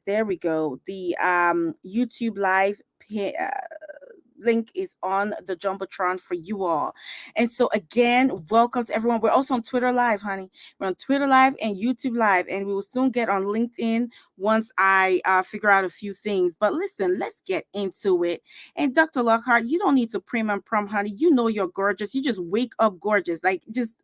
There we go. The YouTube live link is on the Jumbotron for you all. And so again, welcome to everyone. We're also on Twitter Live, honey. We're on Twitter Live and YouTube Live, and we will soon get on LinkedIn once I figure out a few things. But listen, let's get into it. And Dr. Lockhart, you don't need to prim and prom, honey. You know you're gorgeous. You just wake up gorgeous, like just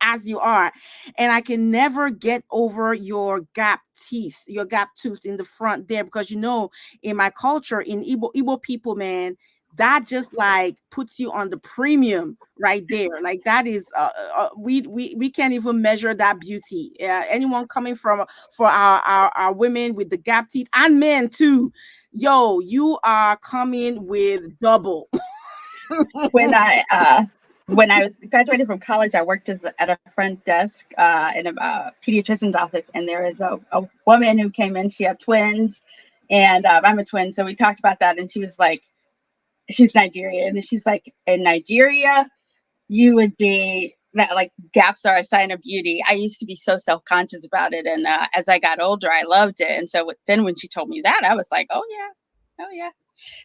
as you are. And I can never get over your gap teeth, your gap tooth in the front there, because in my culture, in Igbo people, man, that just like puts you on the premium right there. Like that is we can't even measure that beauty. Anyone coming from for our women with the gap teeth and men too, yo, you are coming with double. when I when I was graduated from college, I worked at a front desk in a pediatrician's office, and there was a woman who came in. She had twins, and I'm a twin, so we talked about that. And she was like, she's Nigerian, and she's like, in Nigeria, you would be that like gaps are a sign of beauty. I used to be so self-conscious about it, and as I got older, I loved it. And so then when she told me that, I was like, oh yeah.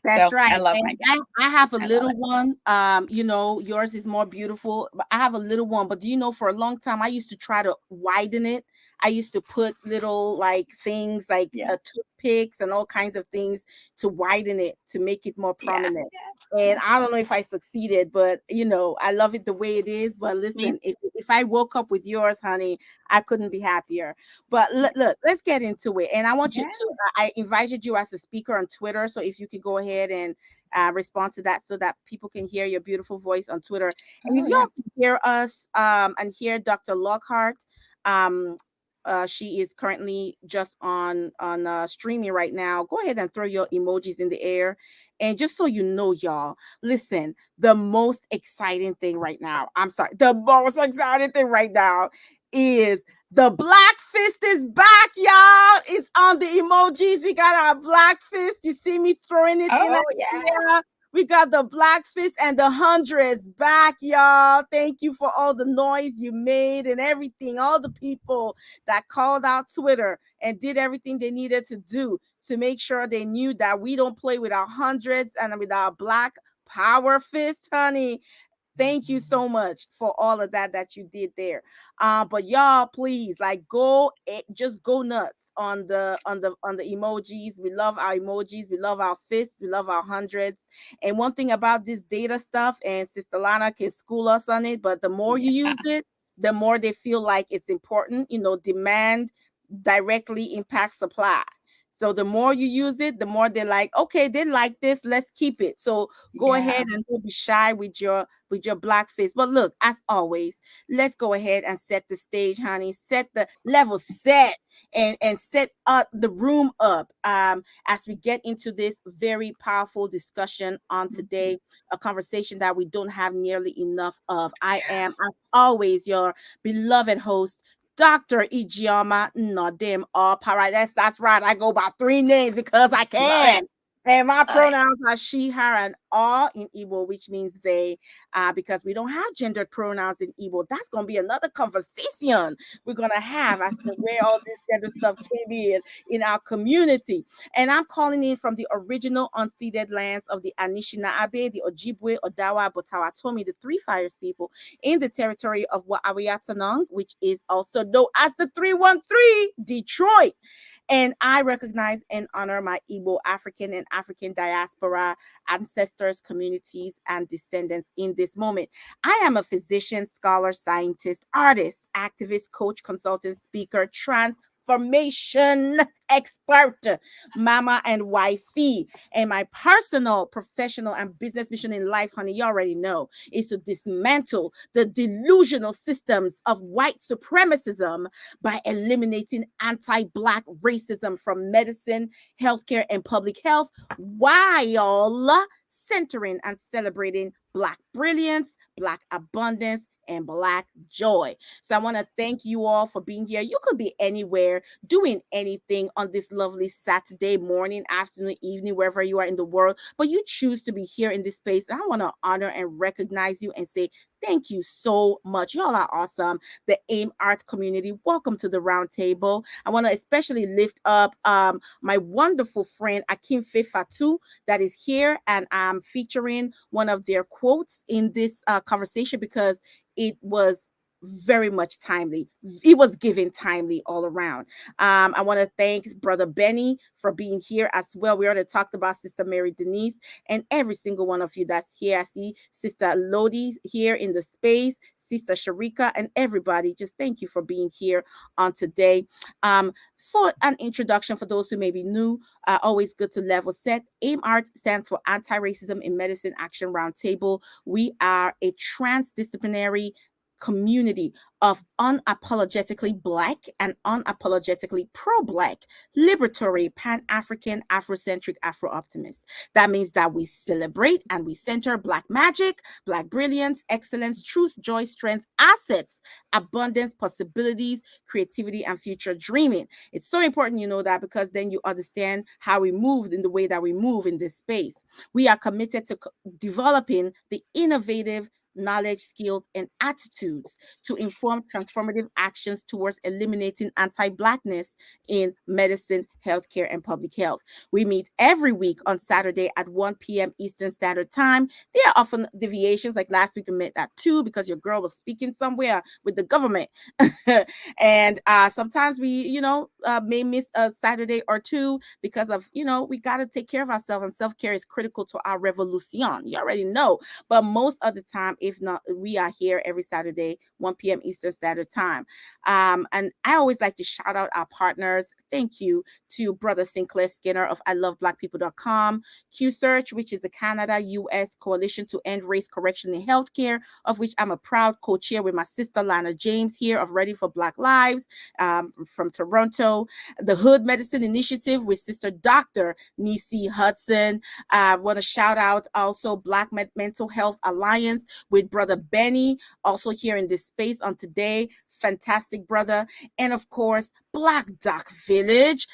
That's So right. I love And my gap. I have a I love little it. one. Yours is more beautiful, but I have a little one. But do you know, for a long time, I used to try to widen it. I used to put little like things like Yeah, toothpicks and all kinds of things to widen it, to make it more yeah, prominent. yeah. And I don't know if I succeeded, but I love it the way it is. But Me, listen, if I woke up with yours, honey, I couldn't be happier. But look, let's get into it. And I want you yeah, to, I invited you as a speaker on Twitter. So if you could go ahead and respond to that so that people can hear your beautiful voice on Twitter. And oh if yeah. y'all can hear us and hear Dr. Lockhart, um, she is currently just on streaming right now. Go ahead and throw your emojis in the air. And just so you know, y'all, listen, the most exciting thing right now, I'm sorry, the most exciting thing right now is the Black Fist is back, y'all. It's on the emojis. We got our Black Fist. You see me throwing it in Oh yeah. there. We got the Black Fist and the hundreds back, y'all. Thank you for all the noise you made and everything. All the people that called out Twitter and did everything they needed to do to make sure they knew that we don't play with our hundreds and with our Black Power Fist, honey. Thank you so much for all of that you did there. But y'all, please, like, just go nuts on the emojis. We love our emojis. We love our fists. We love our hundreds. And one thing about this data stuff, and Sister Lana can school us on it, but the more you Yeah. use it, the more they feel like it's important. Demand directly impacts supply. So the more you use it, the more they're like, okay, they like this, let's keep it. So go Yeah. ahead and don't be shy with your black face. But look, as always, let's go ahead and set the stage, honey. Set the level, and set up the room up as we get into this very powerful discussion on Mhm. today, a conversation that we don't have nearly enough of. I am, as always, your beloved host, Dr. Ijeoma Nadim Paradise. That's right. I go by three names because I Love it. can. And my Love it. pronouns are she, her, and all in Igbo, which means they, because we don't have gendered pronouns in Igbo. That's going to be another conversation we're going to have as to where all this gender stuff came in our community. And I'm calling in from the original unceded lands of the Anishinaabe, the Ojibwe, Odawa, Potawatomi, the Three Fires people in the territory of Wa'awiatanong, which is also known as the 313 Detroit. And I recognize and honor my Igbo, African, and African diaspora ancestors, communities, and descendants in this moment. I am a physician, scholar, scientist, artist, activist, coach, consultant, speaker, transformation expert, mama, and wifey. And my personal, professional, and business mission in life, honey, you already know, is to dismantle the delusional systems of white supremacism by eliminating anti-Black racism from medicine, healthcare, and public health, while centering and celebrating Black brilliance, Black abundance, and Black joy. So I want to thank you all for being here. You could be anywhere doing anything on this lovely Saturday morning, afternoon, evening, wherever you are in the world, but you choose to be here in this space. And I want to honor and recognize you and say Thank you so much. Y'all are awesome. The AIM Art community, welcome to the round table. I want to especially lift up my wonderful friend Akim Fatu that is here, and I'm featuring one of their quotes in this conversation because it was very much timely. It was given timely all around. I want to thank Brother Benny for being here as well. We already talked about Sister Mary Denise and every single one of you that's here. I see Sister Lodi here in the space, Sister Sharika, and everybody. Just thank you for being here on today. For an introduction, for those who may be new, always good to level set. AIM Art stands for Anti-Racism in Medicine Action Roundtable. We are a transdisciplinary community of unapologetically Black and unapologetically pro-Black, liberatory, pan-African, Afrocentric, Afro-optimists. That means that we celebrate and we center Black magic, Black brilliance, excellence, truth, joy, strength, assets, abundance, possibilities, creativity, and future dreaming. It's so important you know that, because then you understand how we move in the way that we move in this space. We are committed to developing the innovative knowledge, skills, and attitudes to inform transformative actions towards eliminating anti-Blackness in medicine, healthcare, and public health. We meet every week on Saturday at 1 p.m. Eastern Standard Time. There are often deviations, like last week we met at 2 because your girl was speaking somewhere with the government. And sometimes we, may miss a Saturday or two because of, we got to take care of ourselves, and self-care is critical to our revolution. You already know. But most of the time, if not, we are here every Saturday, 1 p.m. Eastern Standard Time. And I always like to shout out our partners. Thank you to Brother Sinclair Skinner of ILoveBlackPeople.com, Q Search, which is the Canada US Coalition to End Race Correction in Healthcare, of which I'm a proud co-chair with my sister Lana James here of Ready for Black Lives from Toronto. The Hood Medicine Initiative with Sister Dr. Nisi Hudson. I want to shout out also Black Mental Health Alliance with Brother Benny, also here in this space on today. Fantastic brother. And of course, Black Doc Village,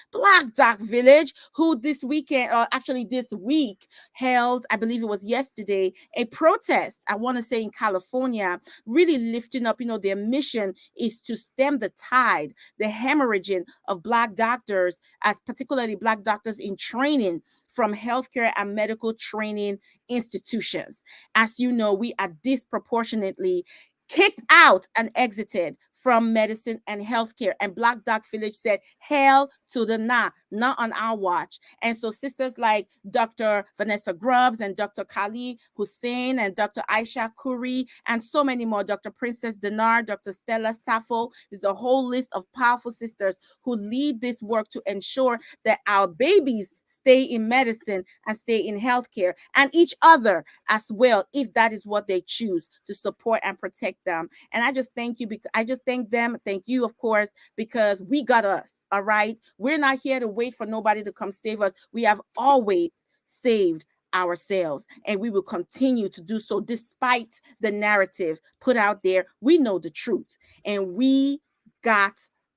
who this weekend, or actually this week, held, I believe it was yesterday, a protest, I want to say in California, really lifting up, their mission is to stem the tide, the hemorrhaging of Black doctors, as particularly Black doctors in training from healthcare and medical training institutions. As you know, we are disproportionately kicked out and exited from medicine and healthcare. And Black Doc Village said, hell to the nah, not on our watch. And so sisters like Dr. Vanessa Grubbs and Dr. Kali Hussein and Dr. Aisha Kuri and so many more, Dr. Princess Dinar, Dr. Stella Sappho, there's a whole list of powerful sisters who lead this work to ensure that our babies stay in medicine and stay in healthcare, and each other as well, if that is what they choose to support and protect them. And I just thank you, because I just thank them. Thank you, of course, because we got us. All right. We're not here to wait for nobody to come save us. We have always saved ourselves, and we will continue to do so despite the narrative put out there. We know the truth, and we got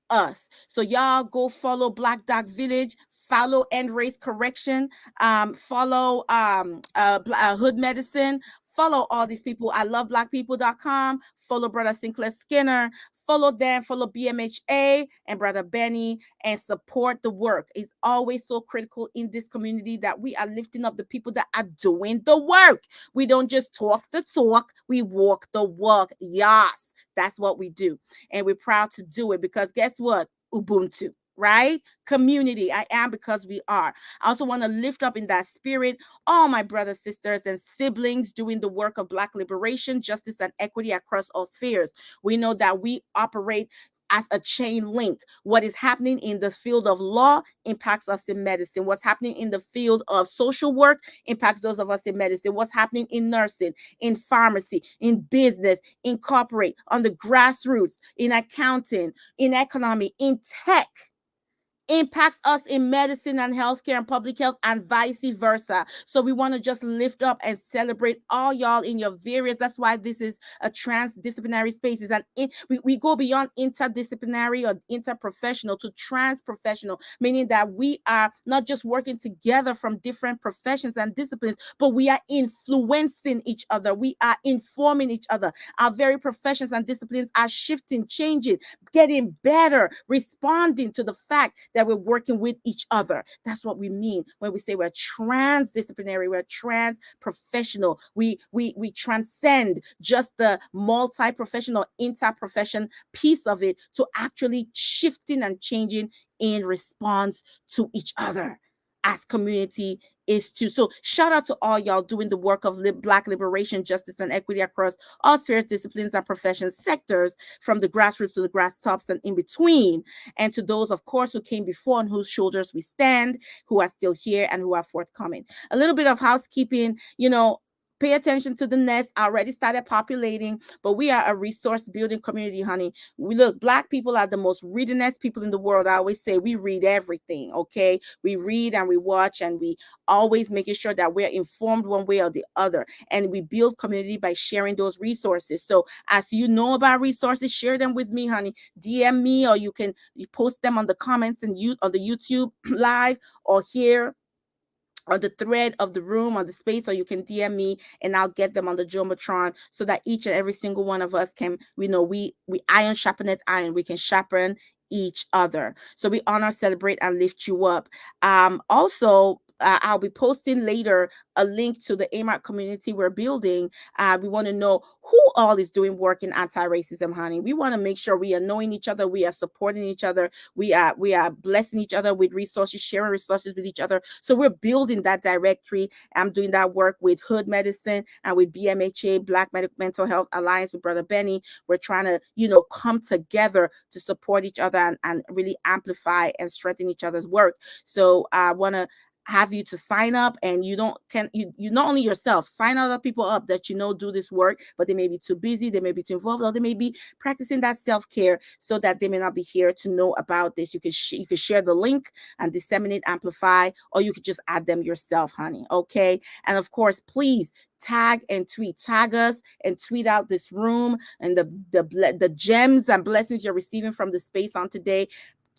us. So y'all go follow Black Doc Village, follow End Race Correction, follow Hood Medicine, follow all these people. I love blackpeople.com, follow Brother Sinclair Skinner, follow them, follow BMHA and Brother Benny, and support the work. It's always so critical in this community that we are lifting up the people that are doing the work. We don't just talk the talk, we walk the walk. Yes, that's what we do. And we're proud to do it, because guess what? Ubuntu, right? Community. I am because we are. I also want to lift up in that spirit all my brothers, sisters, and siblings doing the work of Black liberation, justice, and equity across all spheres. We know that we operate as a chain link. What is happening in the field of law impacts us in medicine. What's happening in the field of social work impacts those of us in medicine. What's happening in nursing, in pharmacy, in business, in corporate, on the grassroots, in accounting, in economy, in tech, impacts us in medicine and healthcare and public health and vice versa. So we want to just lift up and celebrate all y'all in your various. That's why this is a transdisciplinary space. Is an we go beyond interdisciplinary or interprofessional to transprofessional, meaning that we are not just working together from different professions and disciplines, but we are influencing each other. We are informing each other. Our very professions and disciplines are shifting, changing, getting better, responding to the fact that we're working with each other. That's what we mean when we say we're transdisciplinary, we're trans professional. We transcend just the multi-professional interprofession piece of it to actually shifting and changing in response to each other as community is too. So shout out to all y'all doing the work of Black liberation, justice, and equity across all spheres, disciplines, and profession sectors, from the grassroots to the grass tops and in between. And to those, of course, who came before, on whose shoulders we stand, who are still here and who are forthcoming. A little bit of housekeeping, pay attention to the nest. I already started populating, but we are a resource building community, honey. We look, Black people are the most readingest people in the world. I always say we read everything, okay? We read and we watch, and we always making sure that we're informed one way or the other. And we build community by sharing those resources. So as you know about resources, share them with me, honey. DM me, or you post them on the comments and on the YouTube live, or here or the thread of the room or the space, or you can DM me and I'll get them on the Jumbotron, so that each and every single one of us can, we iron sharpeneth iron. We can sharpen each other. So we honor, celebrate, and lift you up. Also, I'll be posting later a link to the AMARC community we're building. We want to know who all is doing work in anti-racism, honey. We want to make sure we are knowing each other, we are supporting each other, we are blessing each other with resources, sharing resources with each other. So we're building that directory. I'm doing that work with Hood Medicine and with BMHA, Black Mental Health Alliance, with Brother Benny. We're trying to, come together to support each other and really amplify and strengthen each other's work. So I want to have you to sign up, and you not only yourself, sign other people up that do this work, but they may be too busy, they may be too involved, or they may be practicing that self-care, so that they may not be here to know about this. You could share the link and disseminate, amplify, or you could just add them yourself, honey. Okay. And of course, please tag and tweet, tag us and tweet out this room and the gems and blessings you're receiving from the space on today.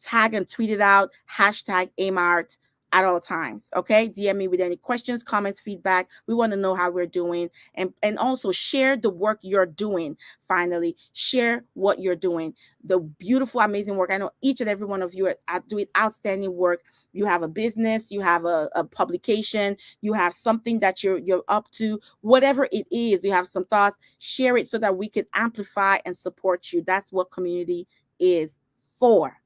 Tag and tweet it out, hashtag AimArt at all times. Okay. DM me with any questions, comments, feedback. We want to know how we're doing. And also share the work you're doing. Finally, share what you're doing. The beautiful, amazing work. I know each and every one of you are doing outstanding work. You have a business, you have a publication, you have something that you're up to, whatever it is, you have some thoughts, share it so that we can amplify and support you. That's what community is for.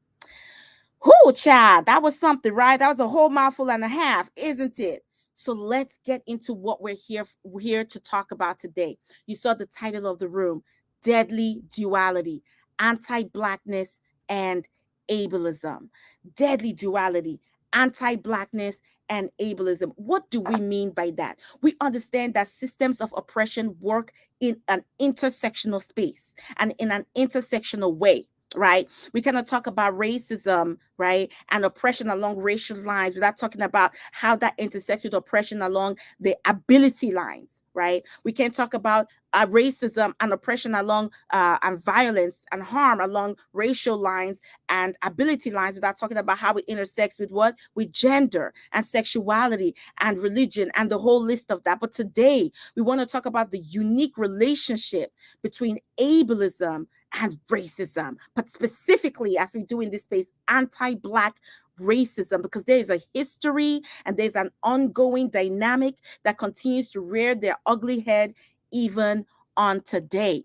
Whoo, child, that was something, right? That was a whole mouthful and a half, isn't it? So let's get into what we're here to talk about today. You saw the title of the room, Deadly Duality, Anti-Blackness and Ableism. Deadly Duality, Anti-Blackness and Ableism. What do we mean by that? We understand that systems of oppression work in an intersectional space and in an intersectional way, right? We cannot talk about racism, right, and oppression along racial lines without talking about how that intersects with oppression along the ability lines, right? We can't talk about racism and oppression along and violence and harm along racial lines and ability lines without talking about how it intersects with what? With gender and sexuality and religion and the whole list of that. But today we want to talk about the unique relationship between ableism and racism, but specifically, as we do in this space, anti-Black racism, because there is a history and there's an ongoing dynamic that continues to rear their ugly head even on today.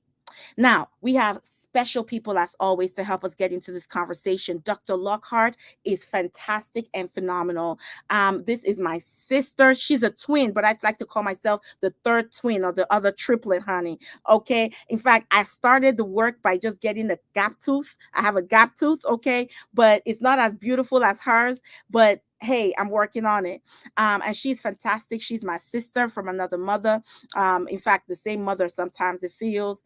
Now, we have special people, as always, to help us get into this conversation. Dr. Lockhart is fantastic and phenomenal. This is my sister. She's a twin, but I like to call myself the third twin or the other triplet, honey. Okay. In fact, I started the work by just getting a gap tooth. I have a gap tooth, okay, but it's not as beautiful as hers. But hey, I'm working on it. And she's fantastic. She's my sister from another mother. In fact, the same mother sometimes it feels.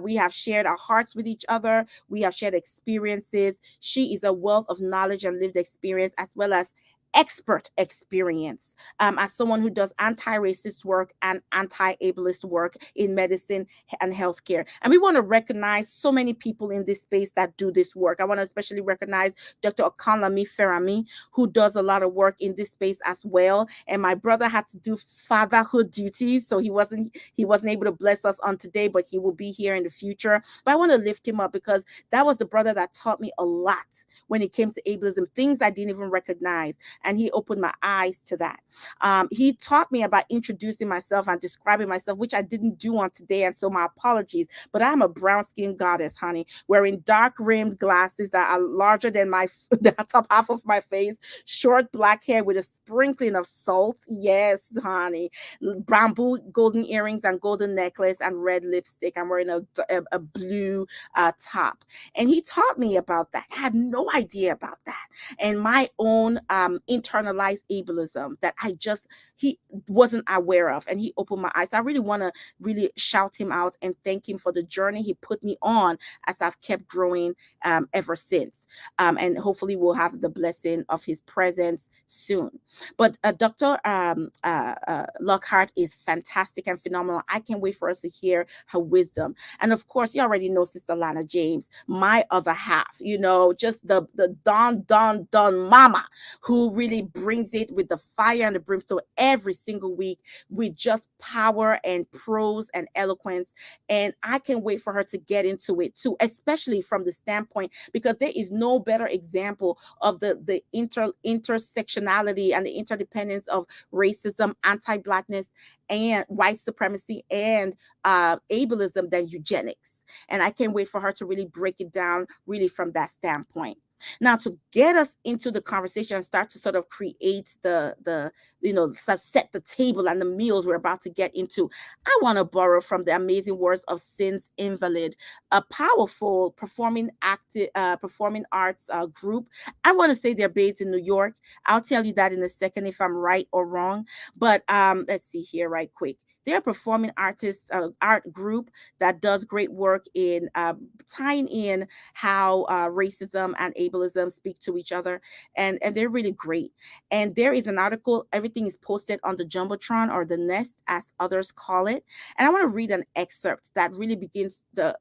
We have shared our hearts with each other. We have shared experiences. She is a wealth of knowledge and lived experience, as well as expert experience, as someone who does anti-racist work and anti-ableist work in medicine and healthcare. And we want to recognize so many people in this space that do this work. I want to especially recognize Dr. Okanlami Ferami, who does a lot of work in this space as well. And my brother had to do fatherhood duties, so he wasn't able to bless us on today, but he will be here in the future. But I want to lift him up because that was the brother that taught me a lot when it came to ableism, things I didn't even recognize, and he opened my eyes to that. He taught me about introducing myself and describing myself, which I didn't do on today, and so my apologies. But I'm a brown skinned goddess, honey, wearing dark rimmed glasses that are larger than the top half of my face, short black hair with a sprinkling of salt. Yes, honey. Bamboo golden earrings and golden necklace and red lipstick. I'm wearing a blue top. And he taught me about that. I had no idea about that. And my own internalized ableism that he wasn't aware of. And he opened my eyes. I really want to really shout him out and thank him for the journey he put me on as I've kept growing ever since. And hopefully we'll have the blessing of his presence soon. But Dr. Lockhart is fantastic and phenomenal. I can't wait for us to hear her wisdom. And of course, you already know Sister Lana James, my other half, just the Don mama who really brings it with the fire and the brimstone every single week with just power and prose and eloquence. And I can't wait for her to get into it too, especially from the standpoint, because there is no better example of the intersectionality and the interdependence of racism, anti-blackness, and white supremacy and ableism than eugenics. And I can't wait for her to really break it down really from that standpoint. Now, to get us into the conversation and start to sort of create set the table and the meals we're about to get into, I want to borrow from the amazing words of Sin's Invalid, a powerful performing arts group. I want to say they're based in New York. I'll tell you that in a second if I'm right or wrong. But let's see here right quick. They're a performing artist art group that does great work in tying in how racism and ableism speak to each other, and they're really great. And there is an article. Everything is posted on the Jumbotron, or the Nest, as others call it. And I want to read an excerpt that really begins the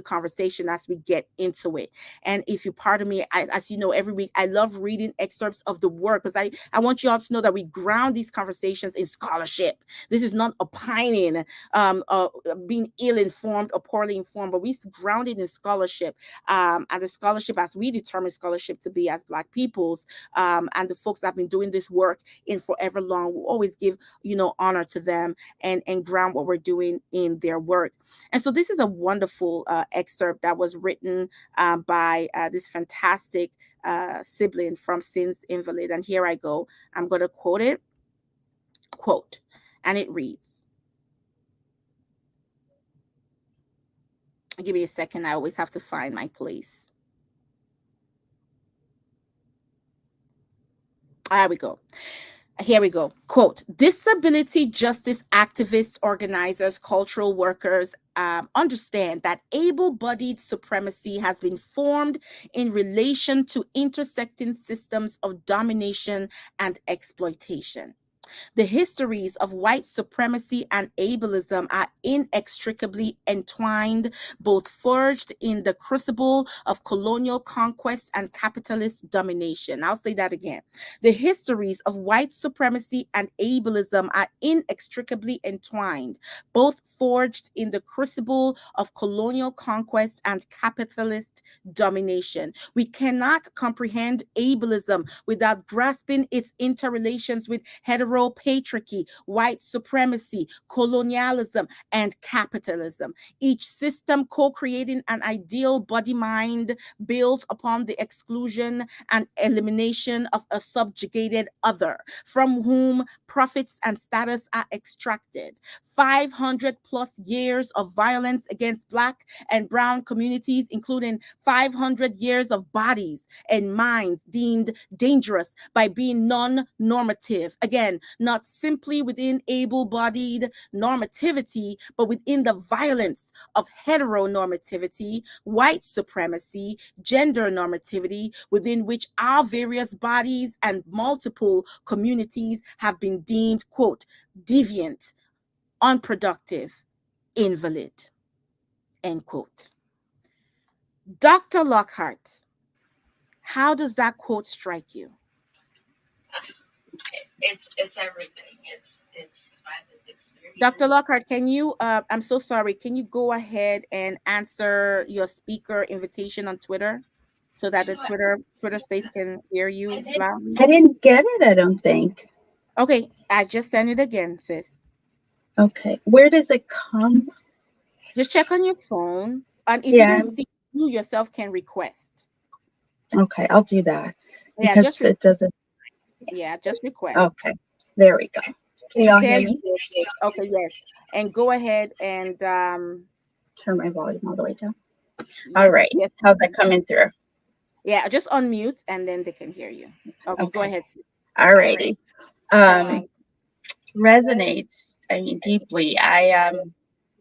conversation as we get into it. And if you pardon me, as you know, every week I love reading excerpts of the work because I want you all to know that we ground these conversations in scholarship. This is not opining, being ill-informed or poorly informed, but we ground it in scholarship, and the scholarship as we determine scholarship to be as Black peoples, and the folks that have been doing this work in forever long. We'll always give honor to them and ground what we're doing in their work. And so this is a wonderful excerpt that was written by this fantastic sibling from Sin's Invalid. And here I go. I'm going to quote it. Quote, and it reads, give me a second. I always have to find my place. There we go. Here we go. Quote, disability justice activists, organizers, cultural workers understand that able-bodied supremacy has been formed in relation to intersecting systems of domination and exploitation. The histories of white supremacy and ableism are inextricably entwined, both forged in the crucible of colonial conquest and capitalist domination. I'll say that again. The histories of white supremacy and ableism are inextricably entwined, both forged in the crucible of colonial conquest and capitalist domination. We cannot comprehend ableism without grasping its interrelations with hetero heteropatriarchy, white supremacy, colonialism, and capitalism. Each system co-creating an ideal body-mind built upon the exclusion and elimination of a subjugated other, from whom profits and status are extracted. 500 plus years of violence against Black and Brown communities, including 500 years of bodies and minds deemed dangerous by being non normative. Again, not simply within able bodied normativity, but within the violence of heteronormativity, white supremacy, gender normativity, within which our various bodies and multiple communities have been deemed, quote, deviant, unproductive, invalid, end quote. Dr. Lockhart, how does that quote strike you? It's everything. It's my lived experience. Dr. Lockhart, can you, I'm so sorry, can you go ahead and answer your speaker invitation on Twitter so that the Twitter space can hear you loudly? I didn't get it, I don't think. Okay, I just sent it again, sis. Okay. Where does it come? Just check on your phone. And if you Yeah. don't see, you yourself can request. Okay, I'll do that. Yeah, Because it doesn't. Yeah, just request. Okay. There we go. Can y'all There hear me? you go. Okay, yes. And go ahead and turn my volume all the way down. Yes, all right. Yes. How's that coming through? Yeah, just unmute and then they can hear you. Okay. Go ahead. All righty. Resonates, I mean, deeply.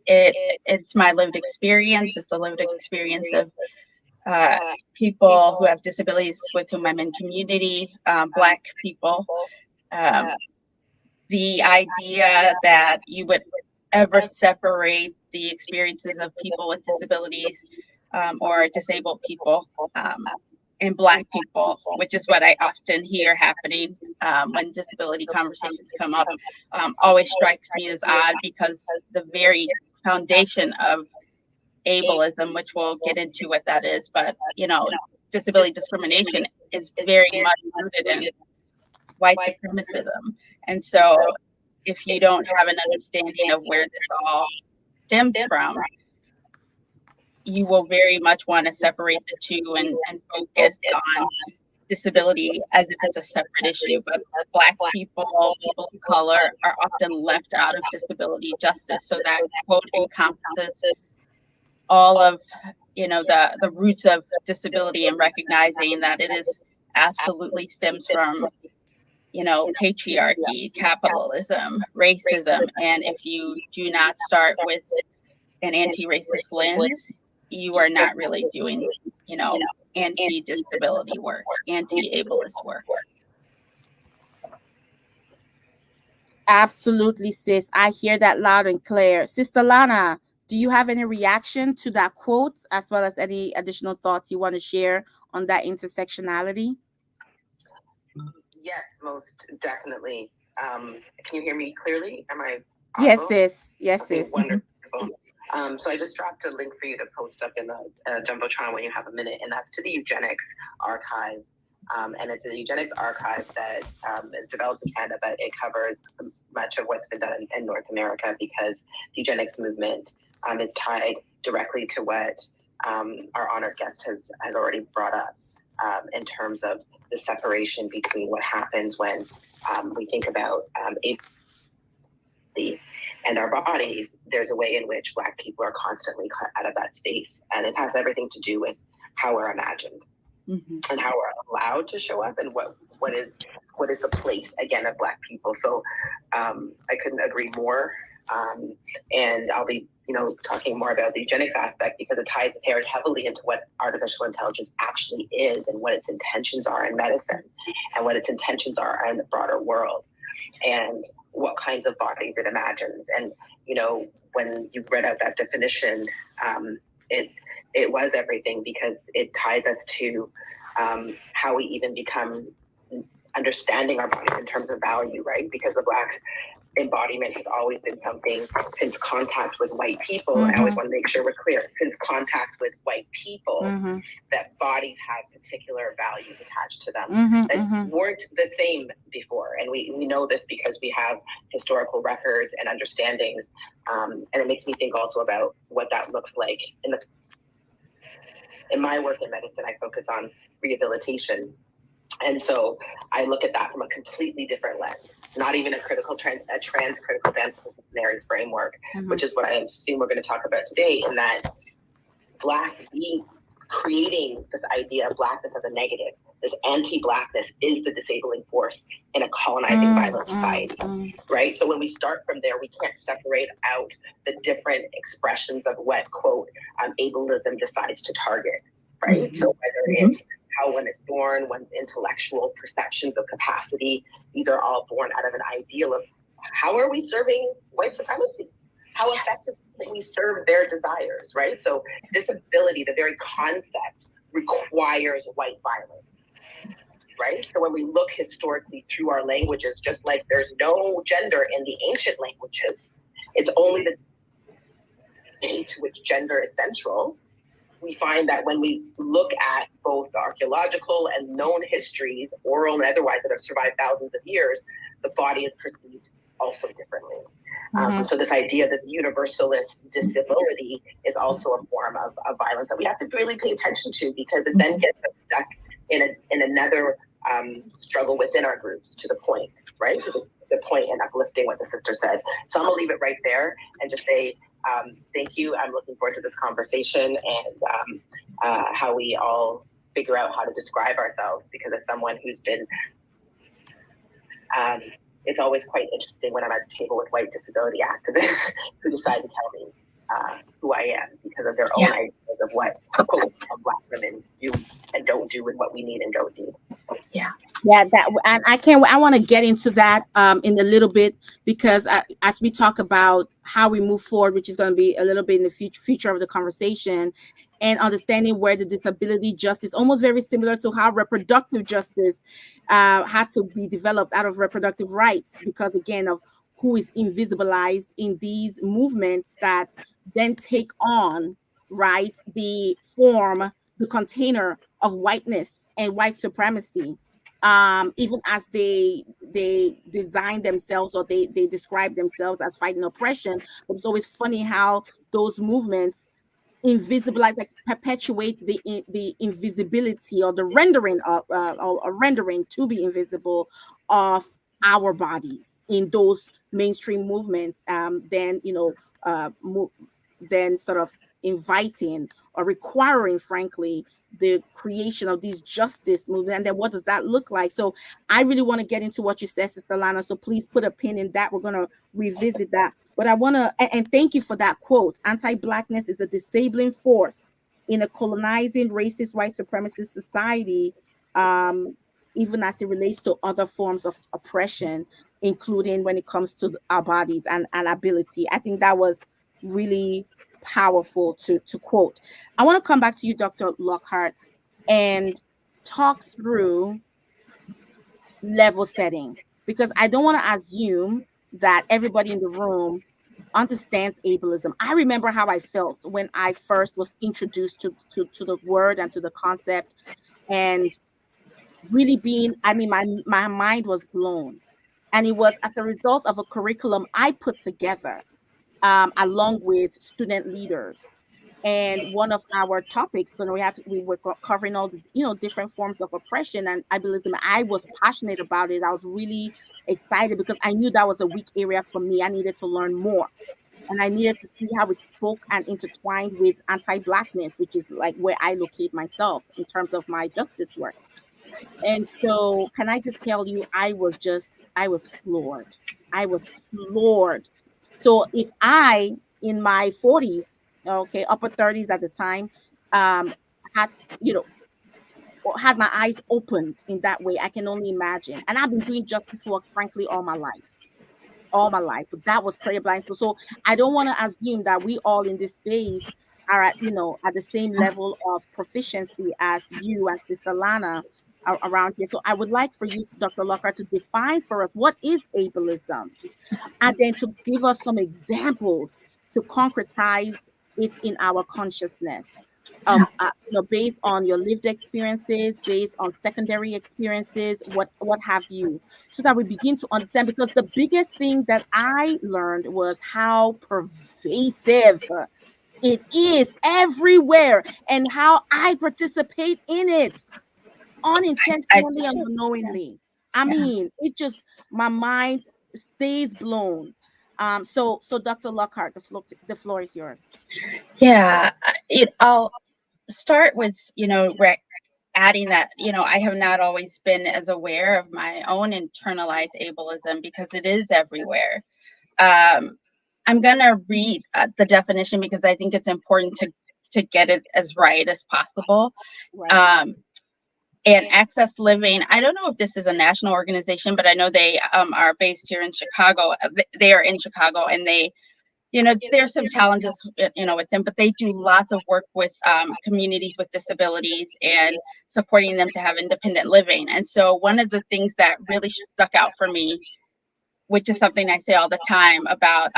It's my lived experience. It's the lived experience of people who have disabilities with whom I'm in community, Black people. The idea that you would ever separate the experiences of people with disabilities or disabled people and Black people, which is what I often hear happening when disability conversations come up, always strikes me as odd, because the very foundation of ableism, which we'll get into what that is, but disability discrimination is very much rooted in white supremacism. And so if you don't have an understanding of where this all stems from, you will very much want to separate the two and focus on disability as if it's a separate issue. But Black people, people of color, are often left out of disability justice. So that quote encompasses all of the roots of disability, and recognizing that it is absolutely stems from patriarchy, capitalism, racism. And if you do not start with an anti-racist lens, you are not really doing anti-disability work, anti-ableist work. Absolutely, sis. I hear that loud and clear. Sister Lana, do you have any reaction to that quote, as well as any additional thoughts you want to share on that intersectionality? Yes, most definitely. Can you hear me clearly? Am I audible? Yes, sis. Yes, okay, sis. Wonderful. So I just dropped a link for you to post up in the Jumbotron when you have a minute, and that's to the Eugenics Archive. And it's a eugenics archive that is developed in Canada, but it covers much of what's been done in North America, because the eugenics movement is tied directly to what our honored guest has already brought up in terms of the separation between what happens when we think about and our bodies. There's a way in which Black people are constantly cut out of that space, and it has everything to do with how we're imagined. Mm-hmm. And how we're allowed to show up, and what is the place again of Black people. So I couldn't agree more. And I'll be talking more about the eugenics aspect, because it ties very heavily into what artificial intelligence actually is, and what its intentions are in medicine, and what its intentions are in the broader world, and what kinds of bodies it imagines. And when you read out that definition, it was everything, because it ties us to how we even become understanding our bodies in terms of value, right? Because the Black embodiment has always been something since contact with white people. And I always want to make sure we're clear, since contact with white people, that bodies have particular values attached to them that weren't the same before. And we know this because we have historical records and understandings. And it makes me think also about what that looks like in my work in medicine. I focus on rehabilitation. And so I look at that from a completely different lens, not even a trans-critical transdisciplinary framework, which is what I assume we're going to talk about today, in that creating this idea of Blackness as a negative, this anti-Blackness is the disabling force in a colonizing violent society, right? So when we start from there, we can't separate out the different expressions of what, quote, ableism decides to target, right? So whether it's how one is born, one's intellectual perceptions of capacity, these are all born out of an ideal of how are we serving white supremacy? How effectively can we serve their desires, right? So disability, the very concept, requires white violence, right? So when we look historically through our languages, just like there's no gender in the ancient languages, it's only the way to which gender is central. We find that when we look at both the archaeological and known histories, oral and otherwise, that have survived thousands of years, the body is perceived also differently. So this idea, this universalist disability, is also a form of violence that we have to really pay attention to, because it then gets us stuck in another struggle within our groups, to the point, right? To the point in uplifting what the sister said. So I'm gonna leave it right there and just say, thank you. I'm looking forward to this conversation and how we all figure out how to describe ourselves, because as someone who's been, it's always quite interesting when I'm at the table with white disability activists who decide to tell me who I am because of their own ideas of what Black women do and don't do, and what we need and don't need. And I want to get into that in a little bit, because as we talk about how we move forward, which is going to be a little bit in the future of the conversation, and understanding where the disability justice, almost very similar to how reproductive justice had to be developed out of reproductive rights, because again of who is invisibilized in these movements that then take on, right, the form, the container of whiteness and white supremacy. Even as they design themselves, or they describe themselves as fighting oppression. But it's always funny how those movements invisibilize, like perpetuate the invisibility, or the rendering of or rendering to be invisible of our bodies in those mainstream movements. Then then sort of inviting or requiring, frankly, the creation of these justice movement. And then what does that look like? So I really want to get into what you said, Sister Lana. So please put a pin in that. We're going to revisit that. But I want to, and thank you for that quote. Anti-Blackness is a disabling force in a colonizing, racist, white supremacist society, even as it relates to other forms of oppression, including when it comes to our bodies and ability. I think that was really powerful to quote. I want to come back to you, Dr. Lockhart, and talk through level setting, because I don't want to assume that everybody in the room understands ableism. I remember how I felt when I first was introduced to the word and to the concept, and really being, I mean, my mind was blown. And it was as a result of a curriculum I put together along with student leaders. And one of our topics, when we were covering all the different forms of oppression and ableism, I was passionate about it. I was really excited because I knew that was a weak area for me. I needed to learn more, and I needed to see how it spoke and intertwined with anti-Blackness, which is like where I locate myself in terms of my justice work. And so, can I just tell you, I was floored. I was floored. So if I, in my 40s, okay, upper 30s at the time, had, had my eyes opened in that way, I can only imagine. And I've been doing justice work, frankly, all my life. But that was clear blind. So I don't want to assume that we all in this space are at the same level of proficiency as you and Sister Lana around here. So I would like for you, Dr. Lockhart, to define for us what is ableism, and then to give us some examples to concretize it in our consciousness of based on your lived experiences, based on secondary experiences, what have you, so that we begin to understand. Because the biggest thing that I learned was how pervasive it is everywhere, and how I participate in it I unintentionally and unknowingly. I yeah. mean, it just, my mind stays blown. So Dr. Lockhart, the floor is yours. Yeah, I'll start with, adding that, I have not always been as aware of my own internalized ableism because it is everywhere. Um, I'm going to read the definition because I think it's important to get it as right as possible. Right. Um, and Access Living, I don't know if this is a national organization, but I know they are based here in Chicago. They are in Chicago, and they, there's some challenges, with them, but they do lots of work with communities with disabilities and supporting them to have independent living. And so one of the things that really stuck out for me, which is something I say all the time about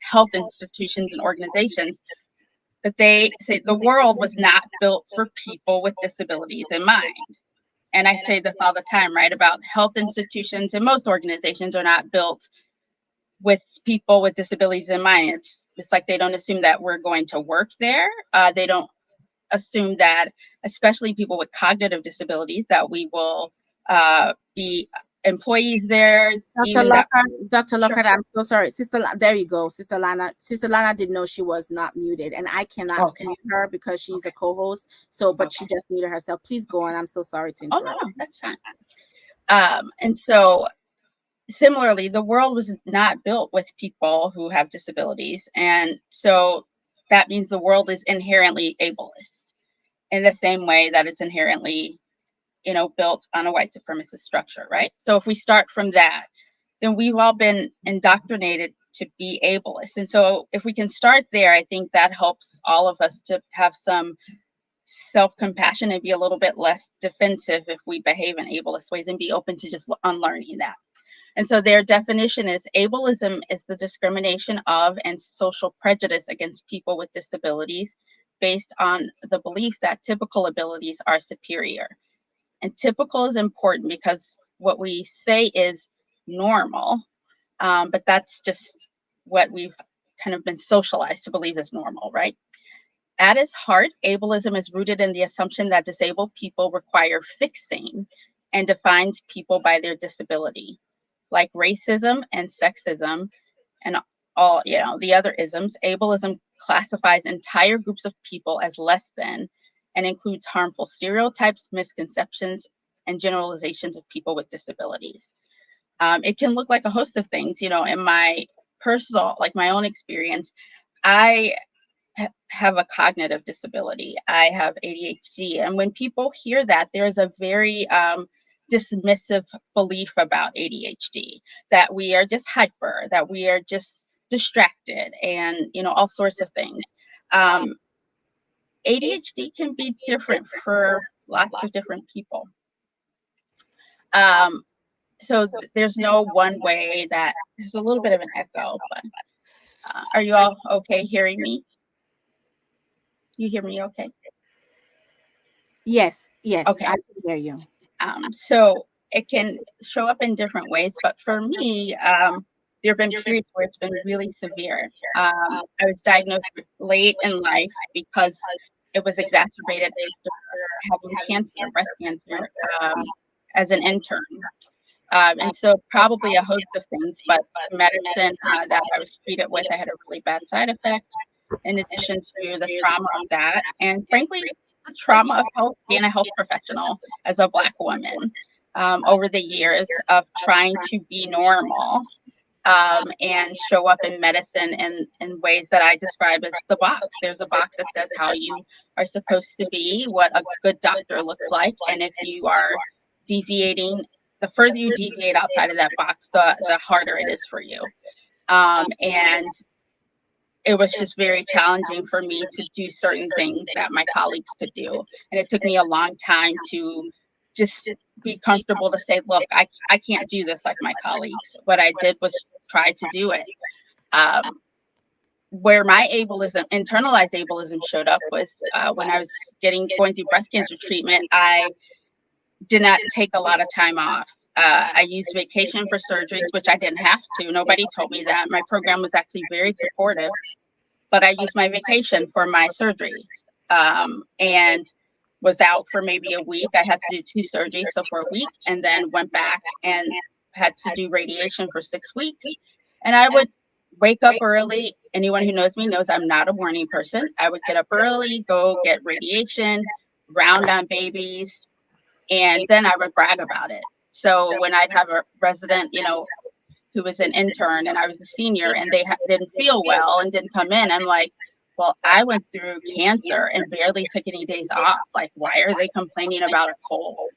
health institutions and organizations, that they say the world was not built for people with disabilities in mind. And I say this all the time, right? About health institutions and most organizations are not built with people with disabilities in mind. It's like they don't assume that we're going to work there. They don't assume that, especially people with cognitive disabilities, that we will be employees there. Dr. Even that. Lockhart, Dr. Sure. Lockhart, I'm so sorry. There you go. Sister Lana. Sister Lana didn't know she was not muted, and I cannot Okay. mute her because she's a co-host. So, but she just muted herself. Please go on. I'm so sorry to Oh, interrupt. no, that's fine. And so similarly, the world was not built with people who have disabilities. And so that means the world is inherently ableist in the same way that it's inherently, built on a white supremacist structure, right? So if we start from that, then we've all been indoctrinated to be ableist. And so if we can start there, I think that helps all of us to have some self-compassion and be a little bit less defensive if we behave in ableist ways, and be open to just unlearning that. And so their definition is ableism is the discrimination of and social prejudice against people with disabilities based on the belief that typical abilities are superior. And typical is important because what we say is normal, but that's just what we've kind of been socialized to believe is normal, right? At its heart, ableism is rooted in the assumption that disabled people require fixing and defines people by their disability. Like racism and sexism and all, the other isms, ableism classifies entire groups of people as less than and includes harmful stereotypes, misconceptions, and generalizations of people with disabilities. It can look like a host of things. In my personal, like my own experience, I have a cognitive disability. I have ADHD. And when people hear that, there's a very dismissive belief about ADHD, that we are just hyper, that we are just distracted, and, all sorts of things. ADHD can be different for lots of different people. So there's no one way that, there's a little bit of an echo, but are you all okay hearing me? You hear me okay? Yes, Okay. I can hear you. So it can show up in different ways, but for me, there have been periods where it's been really severe. I was diagnosed late in life because it was exacerbated after having cancer, breast cancer, as an intern. And so probably a host of things, but medicine that I was treated with, I had a really bad side effect, in addition to the trauma of that. And frankly, the trauma of being a health professional as a Black woman over the years of trying to be normal and show up in medicine in ways that I describe as the box. There's a box that says how you are supposed to be, what a good doctor looks like. And if you are deviating, the further you deviate outside of that box, the harder it is for you. And it was just very challenging for me to do certain things that my colleagues could do. And it took me a long time to just be comfortable to say, look, I can't do this like my colleagues. What I did was try to do it. Where my ableism, internalized ableism, showed up was when I was going through breast cancer treatment. I did not take a lot of time off. I used vacation for surgeries, which I didn't have to. Nobody told me that. My program was actually very supportive, but I used my vacation for my surgeries, and was out for maybe a week. I had to do 2 surgeries, so for a week, and then went back and had to do radiation for 6 weeks. And I would wake up early. Anyone who knows me knows I'm not a morning person. I would get up early, go get radiation, round on babies, and then I would brag about it. So when I'd have a resident, who was an intern and I was a senior, and they didn't feel well and didn't come in, I'm like, well, I went through cancer and barely took any days off. Like, why are they complaining about a cold?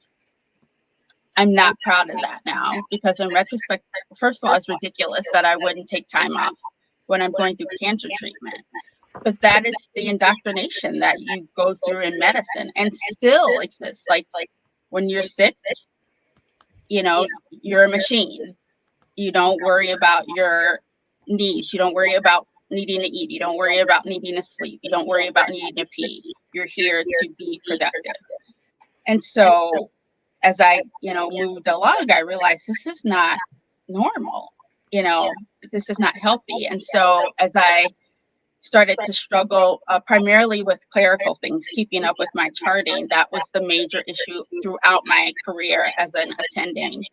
I'm not proud of that now, because in retrospect, first of all, it's ridiculous that I wouldn't take time off when I'm going through cancer treatment. But that is the indoctrination that you go through in medicine and still exists. Like when you're sick, you're a machine. You don't worry about your needs. You don't worry about needing to eat. You don't worry about needing to sleep. You don't worry about needing to pee. You're here to be productive. And so as I, moved along, I realized this is not normal. This is not healthy. And so as I started to struggle primarily with clerical things, keeping up with my charting, that was the major issue throughout my career as an attending.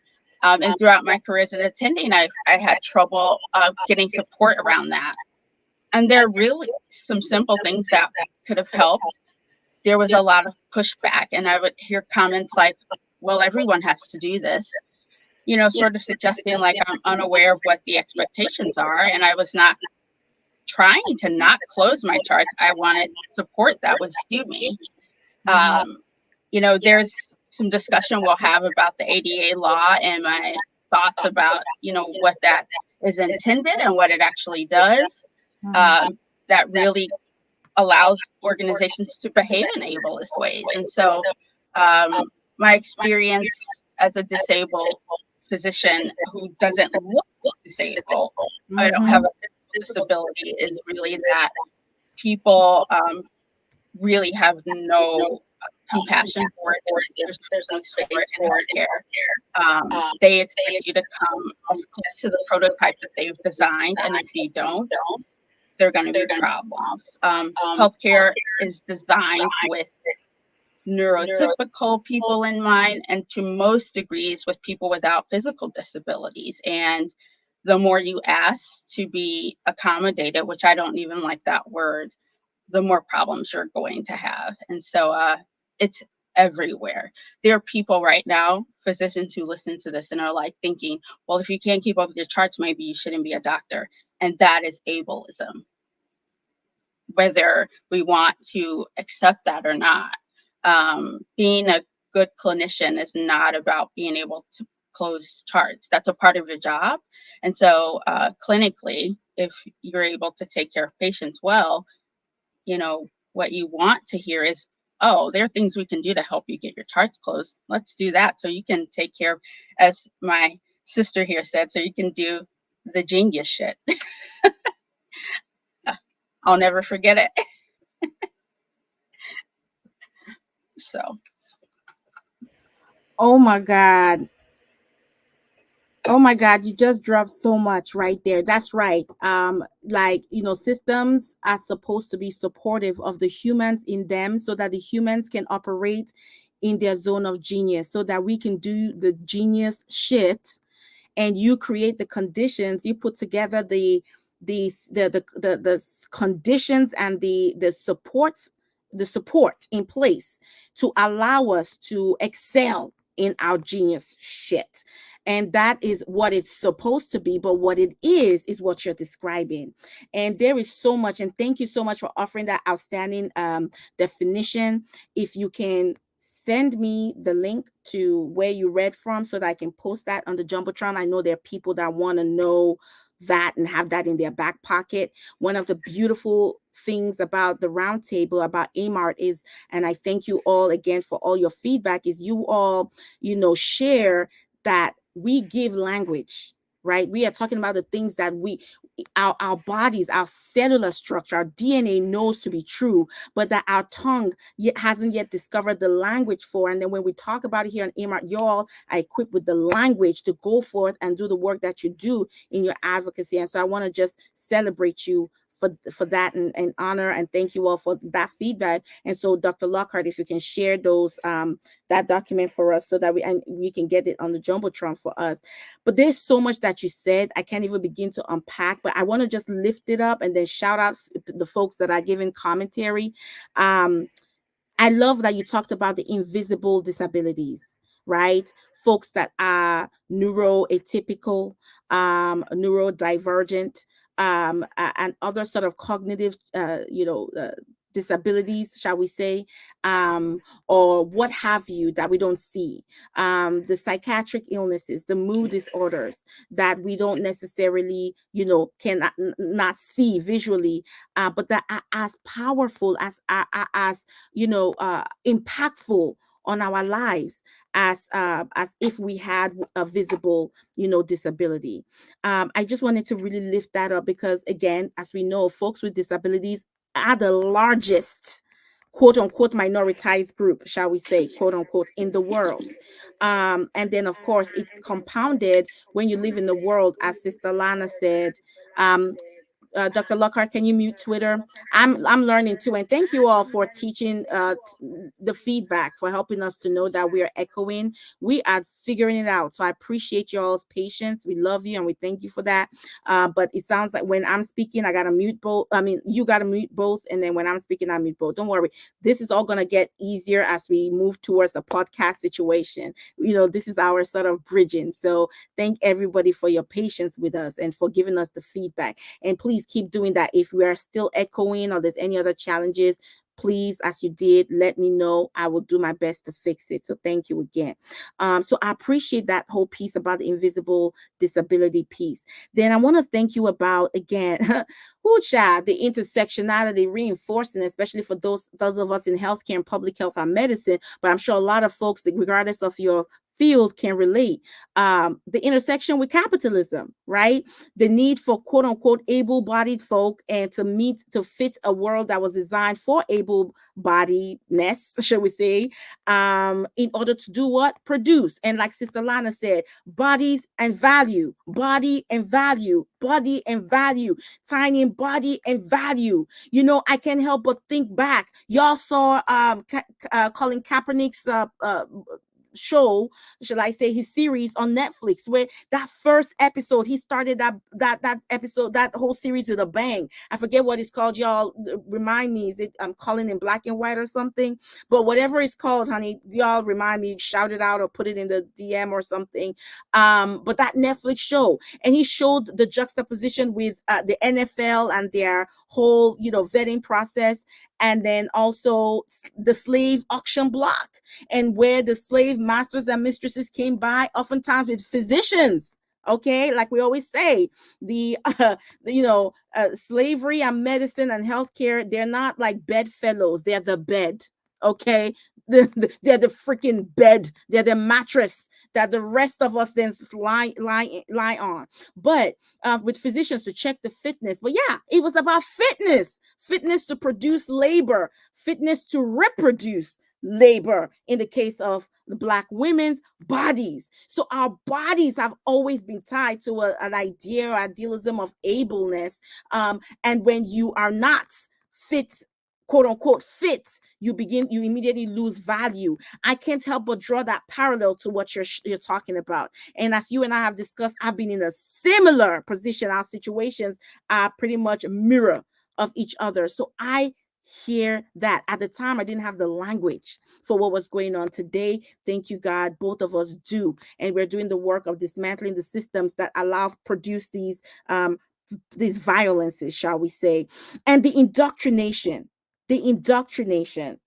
And throughout my career as an attending, I had trouble getting support around that. And there are really some simple things that could have helped. There was a lot of pushback, and I would hear comments like, well, everyone has to do this, sort of suggesting like I'm unaware of what the expectations are. And I was not trying to not close my charts. I wanted support that was due me. There's some discussion we'll have about the ADA law and my thoughts about, what that is intended and what it actually does. That really allows organizations to behave in ableist ways. And so my experience as a disabled physician who doesn't look disabled, I don't have a disability, is really that people really have no compassion for it. There's no space for it in healthcare. They expect you to come as close to the prototype that they've designed, and if you don't, there are going to be problems. Healthcare is designed with neurotypical people in mind, and to most degrees with people without physical disabilities. And the more you ask to be accommodated, which I don't even like that word, the more problems you're going to have. And so it's everywhere. There are people right now, physicians who listen to this and are like thinking, well, if you can't keep up with your charts, maybe you shouldn't be a doctor. And that is ableism, whether we want to accept that or not. Being a good clinician is not about being able to close charts. That's a part of your job. And so clinically, if you're able to take care of patients well, what you want to hear is, oh, there are things we can do to help you get your charts closed. Let's do that so you can take care of, as my sister here said, so you can do the genius shit. I'll never forget it. So. Oh my God. Oh my God, you just dropped so much right there. That's right. Systems are supposed to be supportive of the humans in them so that the humans can operate in their zone of genius, so that we can do the genius shit. And you create the conditions, you put together the conditions and the support in place to allow us to excel in our genius shit. And that is what it's supposed to be. But what it is what you're describing. And there is so much. And thank you so much for offering that outstanding definition. If you can send me the link to where you read from so that I can post that on the Jumbotron. I know there are people that want to know that and have that in their back pocket. One of the beautiful things about the roundtable about AMART is, and I thank you all again for all your feedback, is you all, share that we give language, right? We are talking about the things that our bodies, our cellular structure, our DNA knows to be true, but that our tongue hasn't yet discovered the language for. And then when we talk about it here on AMART, y'all are equipped with the language to go forth and do the work that you do in your advocacy. And so I want to just celebrate you for that, and honor and thank you all for that feedback. And so Dr. Lockhart, if you can share those that document for us so that we can get it on the Jumbotron for us. But there's so much that you said, I can't even begin to unpack, but I want to just lift it up and then shout out the folks that are giving commentary. I love that you talked about the invisible disabilities, right? Folks that are neuroatypical, neurodivergent, and other sort of cognitive, disabilities, shall we say, or what have you, that we don't see. The psychiatric illnesses, the mood disorders that we don't necessarily, cannot not see visually, but that are as powerful as impactful on our lives as if we had a visible disability. I just wanted to really lift that up because, again, as we know, folks with disabilities are the largest quote unquote minoritized group, shall we say, quote unquote, in the world. And then of course it's compounded when you live in the world, as Sister Lana said. Dr. Lockhart, can you mute Twitter? I'm learning too, and thank you all for teaching the feedback, for helping us to know that we are echoing. We are figuring it out, so I appreciate y'all's patience. We love you, and we thank you for that. But it sounds like when I'm speaking, I gotta mute both. I mean, you gotta mute both, and then when I'm speaking, I mute both. Don't worry, this is all gonna get easier as we move towards a podcast situation. This is our sort of bridging. So thank everybody for your patience with us and for giving us the feedback. And please keep doing that. If we are still echoing or there's any other challenges, please, as you did, let me know. I will do my best to fix it. So thank you again. So I appreciate that whole piece about the invisible disability piece. Then I want to thank you about, again, the intersectionality reinforcing, especially for those of us in healthcare and public health and medicine. But I'm sure a lot of folks, regardless of your field, can relate. The intersection with capitalism, right? The need for quote unquote able-bodied folk and to fit a world that was designed for able-bodiedness, shall we say, in order to do what? Produce. And like Sister Lana said, bodies and value, body and value, body and value, tying in body and value. I can't help but think back. Y'all saw Colin Kaepernick's show, should I say, his series on Netflix, where that first episode, he started that episode, that whole series with a bang. I forget what it's called, y'all. Remind me, is it Calling in Black and White or something? But whatever it's called, honey, y'all remind me, shout it out or put it in the DM or something. But that Netflix show, and he showed the juxtaposition with the NFL and their whole vetting process, and then also the slave auction block, and where the slave masters and mistresses came by, oftentimes with physicians. Okay, like we always say, the slavery and medicine and healthcare, they're not like bedfellows, they're the bed. Okay, they're the freaking bed, they're the mattress that the rest of us then lie on. But with physicians to check the fitness. But yeah, it was about fitness to produce labor, fitness to reproduce labor in the case of the Black women's bodies. So our bodies have always been tied to an idea or idealism of ableness. And when you are not fit, quote unquote fit, you immediately lose value. I can't help but draw that parallel to what you're talking about. And as you and I have discussed, I've been in a similar position. Our situations are pretty much a mirror of each other. So I hear that. At the time, I didn't have the language for what was going on. Today, thank you, God, both of us do. And we're doing the work of dismantling the systems that produce these violences, shall we say. And the indoctrination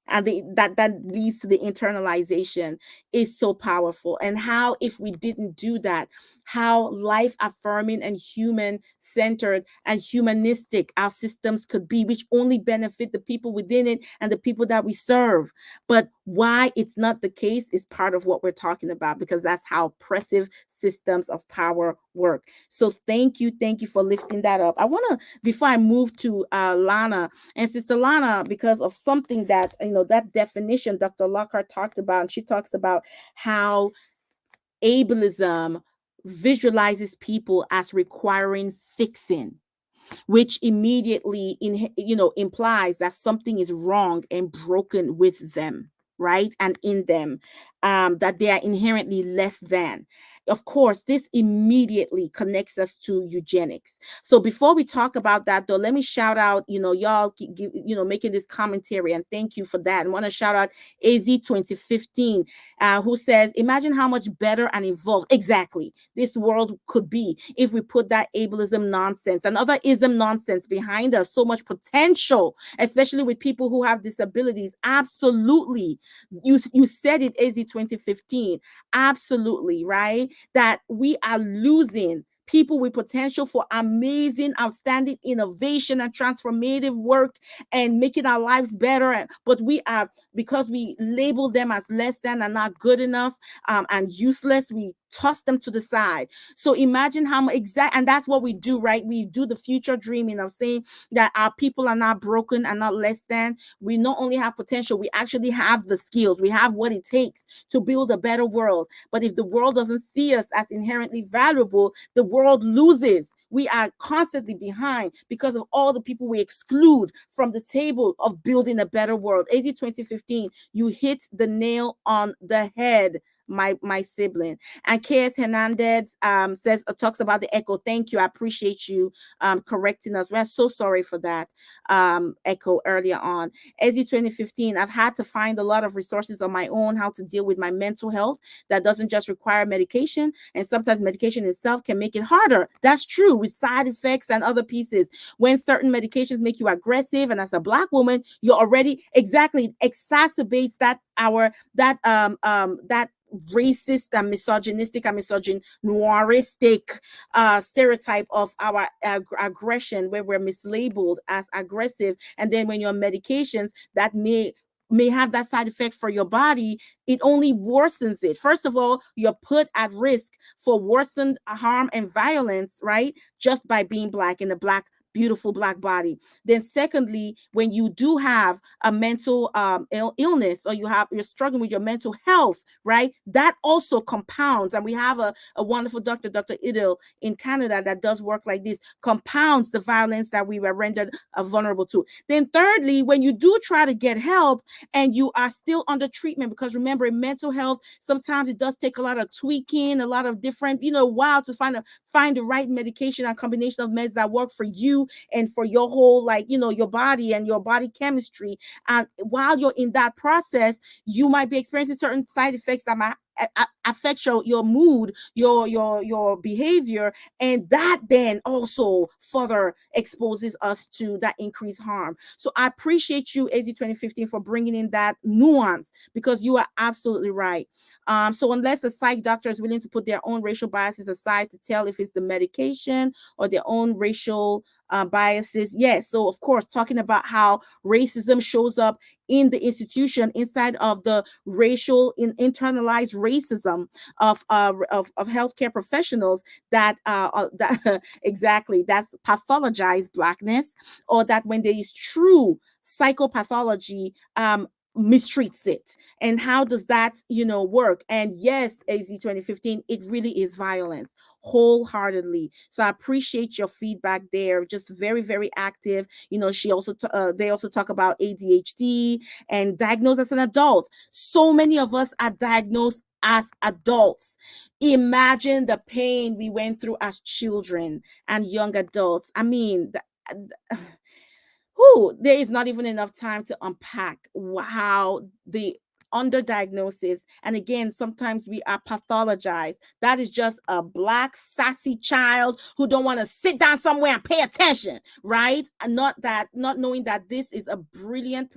and that leads to the internalization is so powerful. And how, if we didn't do that, how life affirming and human centered and humanistic our systems could be, which only benefit the people within it and the people that we serve. But why it's not the case is part of what we're talking about, because that's how oppressive systems of power work. So thank you for lifting that up. I want to, before I move to Lana, and Sister Lana, because of something that, that definition Dr. Lockhart talked about, and she talks about how ableism visualizes people as requiring fixing, which immediately implies that something is wrong and broken with them, right, and in them, that they are inherently less than. Of course, this immediately connects us to eugenics. So before we talk about that, though, let me shout out, y'all making this commentary, and thank you for that. I want to shout out AZ 2015, who says, imagine how much better and evolved exactly this world could be if we put that ableism nonsense and other ism nonsense behind us. So much potential, especially with people who have disabilities. Absolutely. You said it, AZ 2015. Absolutely, right? That we are losing people with potential for amazing, outstanding innovation and transformative work and making our lives better. But we are, because we label them as less than and not good enough, and useless, we toss them to the side. So imagine how exact, and that's what we do, right? We do the future dreaming of saying that our people are not broken and not less than. We not only have potential, we actually have the skills, we have what it takes to build a better world. But if the world doesn't see us as inherently valuable, the world loses. We are constantly behind because of all the people we exclude from the table of building a better world. AZ 2015, you hit the nail on the head, my sibling. And KS Hernandez says, talks about the echo. Thank you. I appreciate you correcting us. We're so sorry for that echo earlier on. AZ 2015, I've had to find a lot of resources on my own how to deal with my mental health that doesn't just require medication, and sometimes medication itself can make it harder. That's true, with side effects and other pieces. When certain medications make you aggressive, and as a Black woman, you're already exactly exacerbates that that racist and misogynistic and misogynoiristic stereotype of our aggression, where we're mislabeled as aggressive. And then when you're on medications that may have that side effect for your body, it only worsens it. First of all, you're put at risk for worsened harm and violence, right, just by being Black in a beautiful Black body. Then secondly, when you do have a mental illness, or you're struggling with your mental health, right, that also compounds. And we have a wonderful doctor, Dr. Idil in Canada, that does work like this, compounds the violence that we were rendered vulnerable to. Then thirdly, when you do try to get help and you are still under treatment, because remember, in mental health, sometimes it does take a lot of tweaking, a lot of different, while to find the right medication and combination of meds that work for you and for your whole, your body and your body chemistry. And while you're in that process, you might be experiencing certain side effects that might affect your mood, your behavior, and that then also further exposes us to that increased harm. So I appreciate you, AZ 2015, for bringing in that nuance, because you are absolutely right. So unless a psych doctor is willing to put their own racial biases aside to tell if it's the medication or their own racial biases, yes. So of course, talking about how racism shows up in the institution, inside of the internalized racism of healthcare professionals, that exactly, that's pathologized Blackness, or that when there is true psychopathology, mistreats it. And how does that work? And yes, AZ 2015, it really is violence, wholeheartedly. So I appreciate your feedback there. Just very, very active. She also they also talk about ADHD and diagnosed as an adult. So many of us are diagnosed as adults. Imagine the pain we went through as children and young adults. I mean, there is not even enough time to unpack how the underdiagnosis. And again, sometimes we are pathologized. That is just a Black sassy child who don't want to sit down somewhere and pay attention, right? And not knowing that this is a brilliant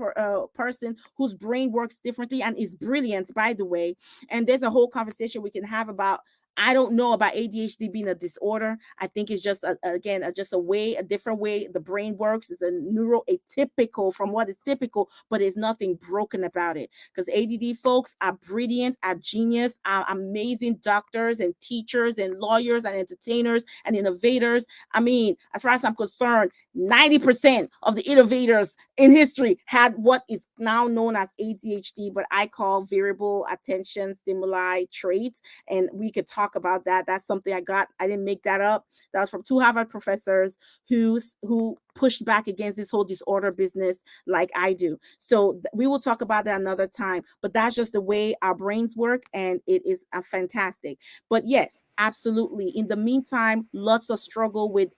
person whose brain works differently and is brilliant, by the way. And there's a whole conversation we can have about, I don't know about ADHD being a disorder. I think it's just just a different way the brain works. It's a neuroatypical from what is typical, but there's nothing broken about it. Because ADD folks are brilliant, are genius, are amazing doctors and teachers and lawyers and entertainers and innovators. I mean, as far as I'm concerned, 90% of the innovators in history had what is now known as ADHD, but I call variable attention stimuli traits. And we could talk about that. That's something I didn't make that up. That was from two Harvard professors who pushed back against this whole disorder business like I do. So we will talk about that another time, but that's just the way our brains work, and it is fantastic. But yes, absolutely. In the meantime, lots of struggle with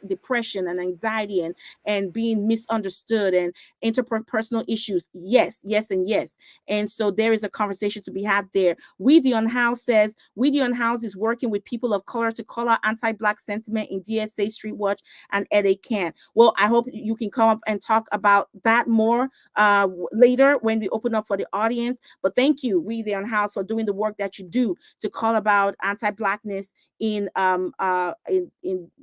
depression and anxiety and being misunderstood and interpersonal issues. Yes, yes, and yes. And so there is a conversation to be had there. We the Unhoused says, We the Unhoused is working with people of color to call out anti-Black sentiment in DSA, Streetwatch, and Ed Can. Well, I hope you can come up and talk about that more later when we open up for the audience. But thank you, We the Unhoused, for doing the work that you do to call about anti-Blackness in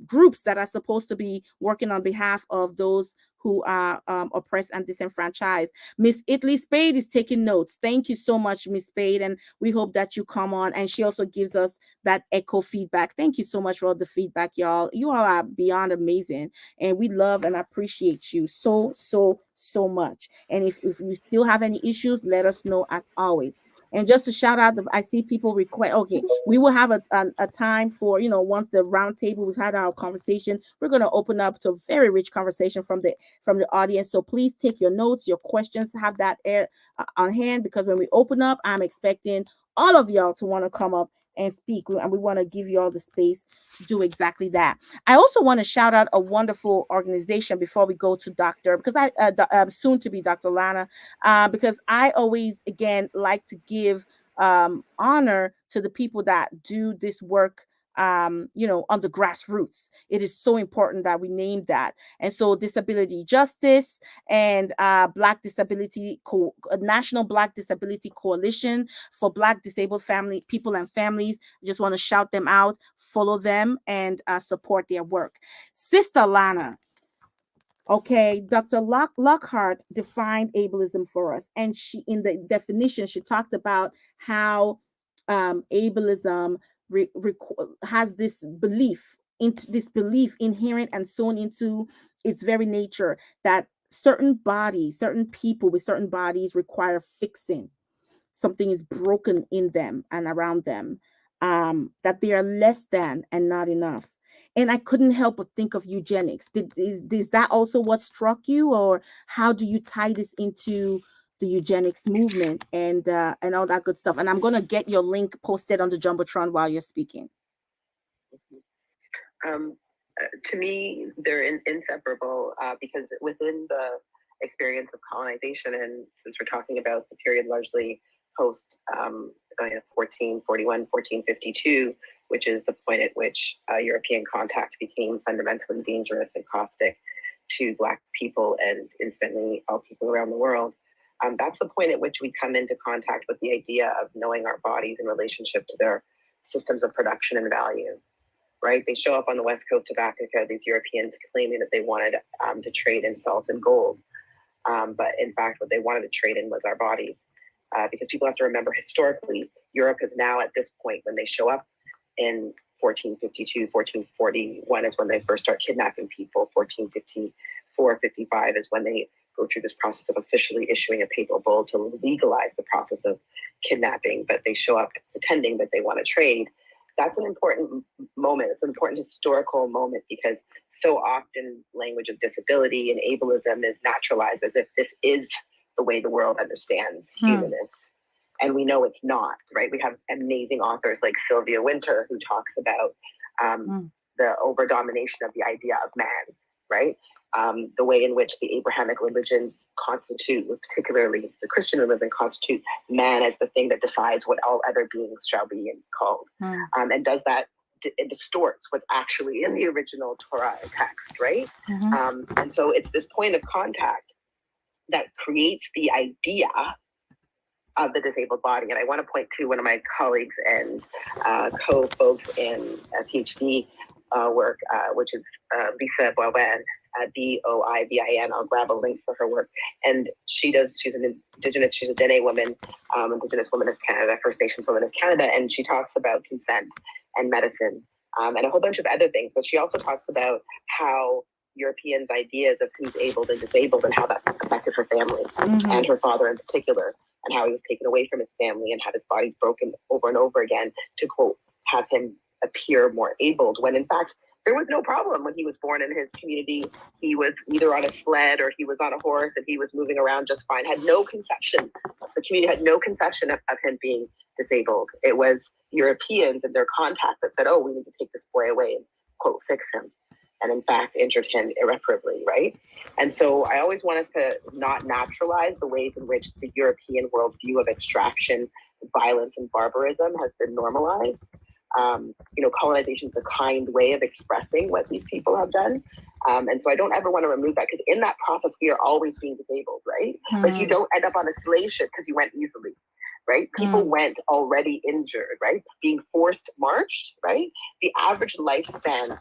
groups that are supposed to be working on behalf of those who are oppressed and disenfranchised. Miss Italy Spade is taking notes. Thank you so much, Miss Spade, and we hope that you come on. And she also gives us that echo feedback. Thank you so much for all the feedback, y'all. You all are beyond amazing, and we love and appreciate you so much. And if you still have any issues, let us know as always. And just to shout out, I see people request. Okay, we will have a time for, once the roundtable, we've had our conversation, we're going to open up to a very rich conversation from the audience. So please take your notes, your questions, have that on hand, because when we open up, I'm expecting all of y'all to want to come up and speak, and we want to give you all the space to do exactly that. I also want to shout out a wonderful organization before we go to because soon to be Dr. Lana, because I always, again, like to give honor to the people that do this work on the grassroots. It is so important that we name that. And so Disability Justice and National Black Disability Coalition for Black disabled people and families. I just want to shout them out, follow them, and support their work. Sister Lana, okay, Dr. Lockhart defined ableism for us. And she, in the definition, she talked about how ableism has this belief inherent and sewn into its very nature, that certain people with certain bodies require fixing. Something is broken in them and around them, that they are less than and not enough. And I couldn't help but think of eugenics. Is that also what struck you, or how do you tie this into the eugenics movement and all that good stuff? And I'm gonna get your link posted on the Jumbotron while you're speaking. To me, they're inseparable because within the experience of colonization, and since we're talking about the period largely post 1441, 1452, which is the point at which European contact became fundamentally dangerous and caustic to Black people and instantly all people around the world. That's the point at which we come into contact with the idea of knowing our bodies in relationship to their systems of production and value, right? They show up on the west coast of Africa, these Europeans claiming that they wanted to trade in salt and gold. But in fact, what they wanted to trade in was our bodies. Because people have to remember, historically, Europe is now at this point, when they show up in 1452, 1441 is when they first start kidnapping people. 1454, 55 is when they go through this process of officially issuing a papal bull to legalize the process of kidnapping. But they show up pretending that they want to trade. That's an important moment. It's an important historical moment, because so often language of disability and ableism is naturalized as if this is the way the world understands humanness. And we know it's not, right? We have amazing authors like Sylvia Wynter, who talks about the over-domination of the idea of man, right? the way in which the Abrahamic religions constitute, particularly the Christian religion, constitute man as the thing that decides what all other beings shall be called. And does that, it distorts what's actually in the original Torah text, right? And so it's this point of contact that creates the idea of the disabled body. And I want to point to one of my colleagues and co-folks in PhD work, which is Lisa Boivin, Boivin. I'll grab a link for her work. And she's an Indigenous, she's a Dene woman, Indigenous woman of Canada, First Nations woman of Canada. And she talks about consent and medicine and a whole bunch of other things. But she also talks about how Europeans' ideas of who's able and disabled and how that affected her family and her father in particular, and how he was taken away from his family and had his body broken over and over again to, quote, have him appear more abled, when in fact there was no problem when he was born in his community. He was either on a sled or he was on a horse and he was moving around just fine, had no conception. The community had no conception of him being disabled. It was Europeans and their contact that said, oh, we need to take this boy away and, quote, fix him. And in fact, injured him irreparably, right? And so I always want us to not naturalize the ways in which the European worldview of extraction, violence, and barbarism has been normalized. Colonization is a kind way of expressing what these people have done. And so I don't ever want to remove that, because in that process, we are always being disabled, right? Like you don't end up on a slave ship because you went easily, right? People went already injured, right? Being forced marched, right? The average lifespan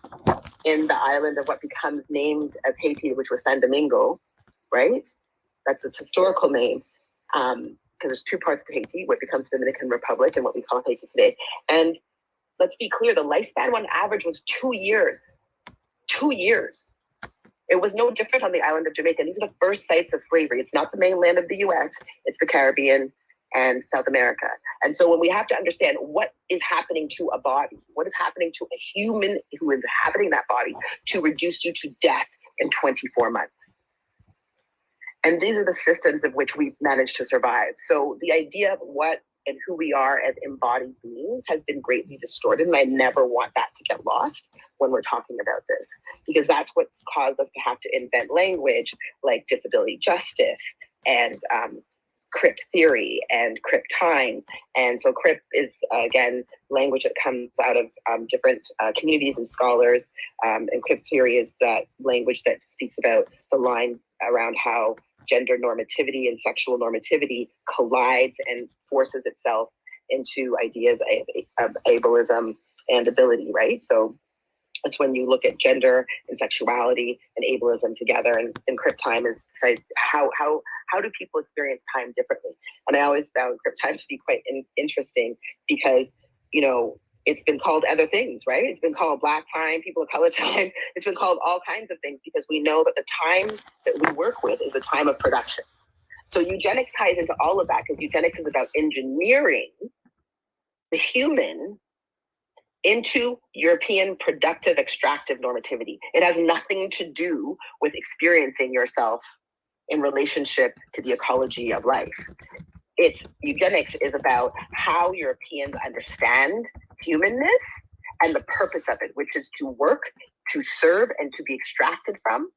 in the island of what becomes named as Haiti, which was San Domingo, right? That's its historical name. Because there's two parts to Haiti, what becomes the Dominican Republic and what we call Haiti today. And let's be clear, the lifespan on average was 2 years. 2 years. It was no different on the island of Jamaica. These are the first sites of slavery. It's not the mainland of the US, it's the Caribbean and South America. And so when we have to understand what is happening to a body, what is happening to a human who is inhabiting that body to reduce you to death in 24 months. And these are the systems of which we've managed to survive. So the idea of what and who we are as embodied beings has been greatly distorted. And I never want that to get lost when we're talking about this, because that's what's caused us to have to invent language like disability justice and CRIP theory and CRIP time. And so CRIP is, again, language that comes out of different communities and scholars. And CRIP theory is that language that speaks about the line around how gender normativity and sexual normativity collides and forces itself into ideas of ableism and ability, right? So it's when you look at gender and sexuality and ableism together, and CRIP time is how do people experience time differently? And I always found CRIP time to be quite interesting because, it's been called other things, right? It's been called Black time, people of color time. It's been called all kinds of things because we know that the time that we work with is the time of production. So eugenics ties into all of that, because eugenics is about engineering the human into European productive extractive normativity. It has nothing to do with experiencing yourself in relationship to the ecology of life. Eugenics is about how Europeans understand humanness and the purpose of it, which is to work, to serve, and to be extracted from,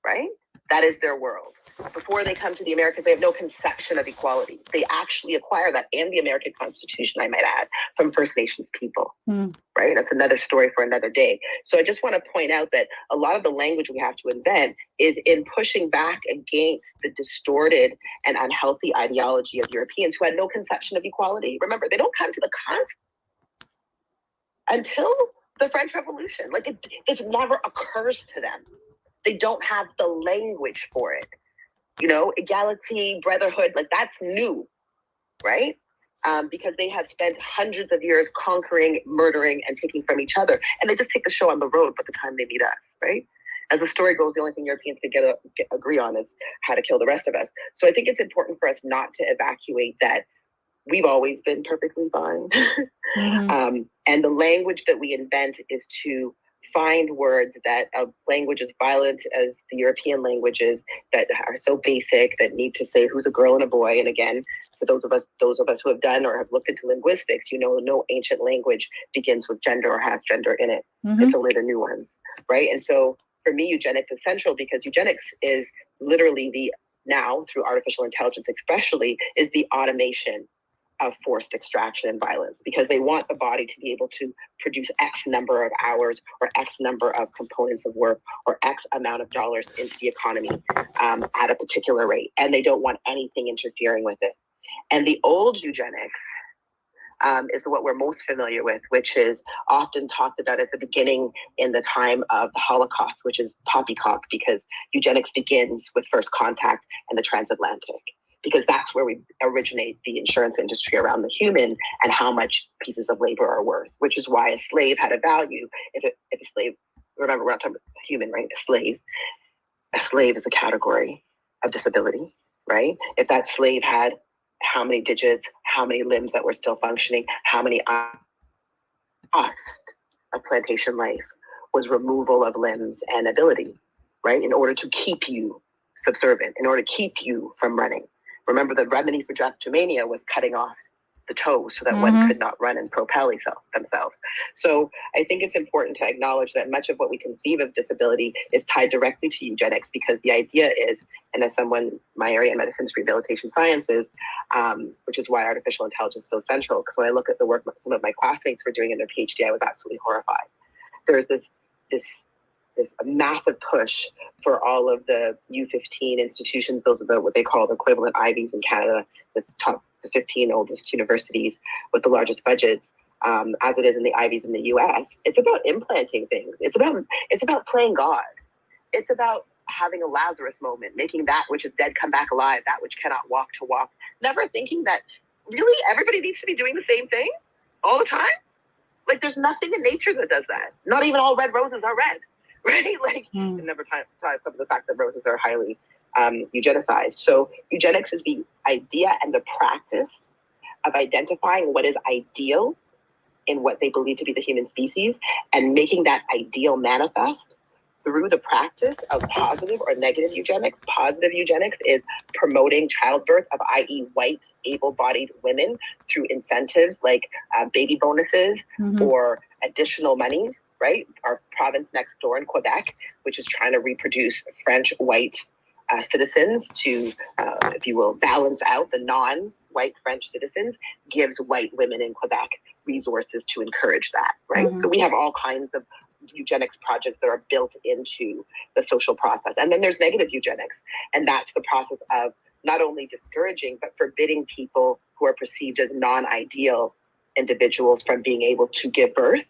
right? That is their world. Before they come to the Americas, they have no conception of equality. They actually acquire that, and the American Constitution, I might add, from First Nations people, right? That's another story for another day. So I just want to point out that a lot of the language we have to invent is in pushing back against the distorted and unhealthy ideology of Europeans who had no conception of equality. Remember, they don't come to the concept until the French Revolution. Like it never occurs to them. They don't have the language for it. Equality, brotherhood, like that's new, right? Because they have spent hundreds of years conquering, murdering, and taking from each other. And they just take the show on the road by the time they meet us, right? As the story goes, the only thing Europeans can agree on is how to kill the rest of us. So I think it's important for us not to evacuate that we've always been perfectly fine. And the language that we invent is to find words that a language as violent as the European languages that are so basic, that need to say who's a girl and a boy. And again, for those of us who have done or have looked into linguistics, no ancient language begins with gender or has gender in it. It's only the new ones, right? And so for me, eugenics is central because eugenics is literally now through artificial intelligence especially, is the automation of forced extraction and violence, because they want the body to be able to produce X number of hours or X number of components of work or X amount of dollars into the economy at a particular rate. And they don't want anything interfering with it. And the old eugenics is what we're most familiar with, which is often talked about as the beginning in the time of the Holocaust, which is poppycock, because eugenics begins with first contact and the transatlantic, because that's where we originate the insurance industry around the human and how much pieces of labor are worth, which is why a slave had a value. If a slave, remember, we're not talking about human, right? A slave is a category of disability, right? If that slave had how many digits, how many limbs that were still functioning, how many cost of plantation life was removal of limbs and ability, right? In order to keep you subservient, in order to keep you from running. Remember, the remedy for drapetomania was cutting off the toes so that one could not run and propel themselves. So I think it's important to acknowledge that much of what we conceive of disability is tied directly to eugenics, because the idea is, and as someone, my area in medicine is rehabilitation sciences, which is why artificial intelligence is so central, because when I look at the work some of my classmates were doing in their PhD, I was absolutely horrified. There's this massive push for all of the U15 institutions. Those are what they call the equivalent Ivies in Canada, the 15 oldest universities with the largest budgets, as it is in the Ivies in the US. It's about implanting things. It's about playing God. It's about having a Lazarus moment, making that which is dead come back alive, that which cannot walk to walk. Never thinking that really everybody needs to be doing the same thing all the time. Like, there's nothing in nature that does that. Not even all red roses are red, right? Like, and never ties up with the fact that roses are highly eugenicized. So eugenics is the idea and the practice of identifying what is ideal in what they believe to be the human species and making that ideal manifest through the practice of positive or negative eugenics. Positive eugenics is promoting childbirth of, i.e., white, able-bodied women through incentives like baby bonuses or additional monies, right? Our province next door in Quebec, which is trying to reproduce French white citizens to, if you will, balance out the non-white French citizens, gives white women in Quebec resources to encourage that, right? So we have all kinds of eugenics projects that are built into the social process. And then there's negative eugenics. And that's the process of not only discouraging, but forbidding people who are perceived as non-ideal individuals from being able to give birth,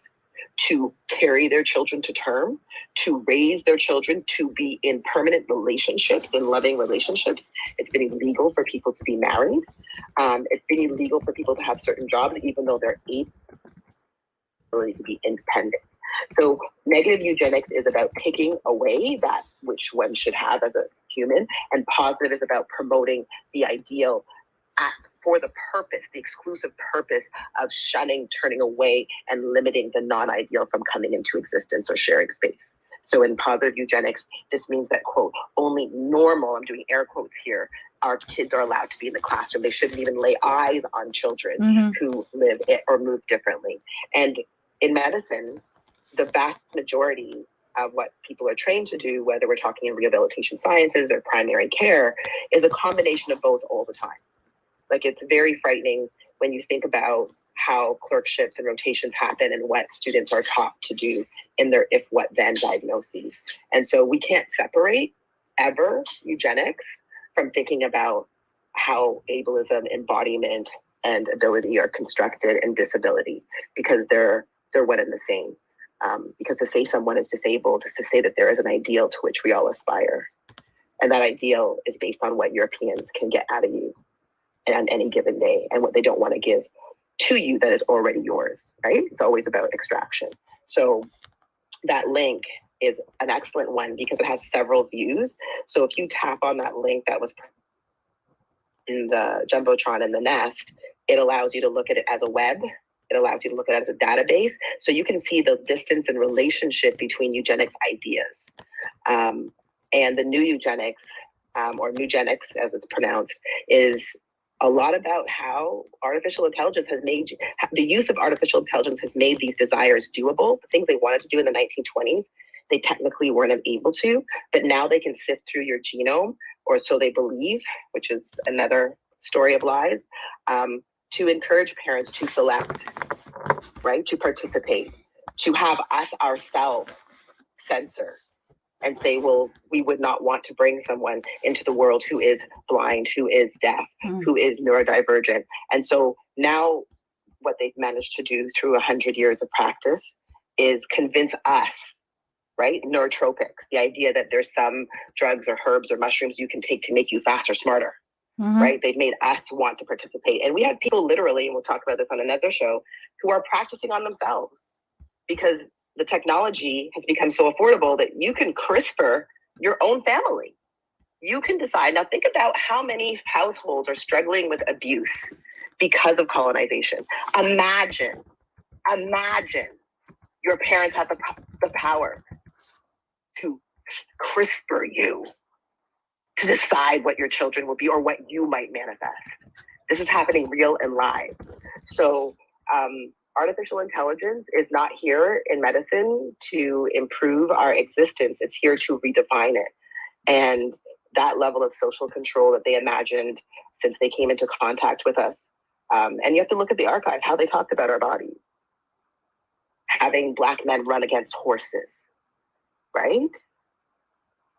to carry their children to term, to raise their children, to be in permanent relationships, in loving relationships. It's been illegal for people to be married. It's been illegal for people to have certain jobs, even though they're able to be independent. So negative eugenics is about taking away that which one should have as a human, and positive is about promoting the ideal act for the purpose, the exclusive purpose of shunning, turning away, and limiting the non-ideal from coming into existence or sharing space. So in positive eugenics, this means that, quote, only normal, I'm doing air quotes here, our kids are allowed to be in the classroom. They shouldn't even lay eyes on children who live or move differently. And in medicine, the vast majority of what people are trained to do, whether we're talking in rehabilitation sciences or primary care, is a combination of both all the time. Like, it's very frightening when you think about how clerkships and rotations happen and what students are taught to do in their if, what, then diagnoses. And so we can't separate ever eugenics from thinking about how ableism, embodiment, and ability are constructed and disability, because they're one and the same. Because to say someone is disabled is to say that there is an ideal to which we all aspire. And that ideal is based on what Europeans can get out of you on any given day and what they don't want to give to you that is already yours, right? It's always about extraction. So that link is an excellent one because it has several views. So if you tap on that link that was in the Jumbotron in the Nest, it allows you to look at it as a web. It allows you to look at it as a database. So you can see the distance and relationship between eugenics ideas. And the new eugenics, or nugenics as it's pronounced, is a lot about how artificial intelligence has made, the use of artificial intelligence has made these desires doable. The things they wanted to do in the 1920s, they technically weren't able to, but now they can sift through your genome, or so they believe, which is another story of lies, to encourage parents to select, right, to participate, to have us ourselves censor and say, well, we would not want to bring someone into the world who is blind, who is deaf, who is neurodivergent. And so now what they've managed to do through 100 years of practice is convince us, right? Neurotropics, the idea that there's some drugs or herbs or mushrooms you can take to make you faster, smarter, right? They've made us want to participate. And we have people literally, and we'll talk about this on another show, who are practicing on themselves because the technology has become so affordable that you can CRISPR your own family. You can decide. Now think about how many households are struggling with abuse because of colonization. Imagine your parents have the power to CRISPR you to decide what your children will be or what you might manifest. This is happening real and live. So artificial intelligence is not here in medicine to improve our existence. It's here to redefine it. And that level of social control that they imagined since they came into contact with us. And you have to look at the archive, how they talked about our bodies. Having Black men run against horses, right?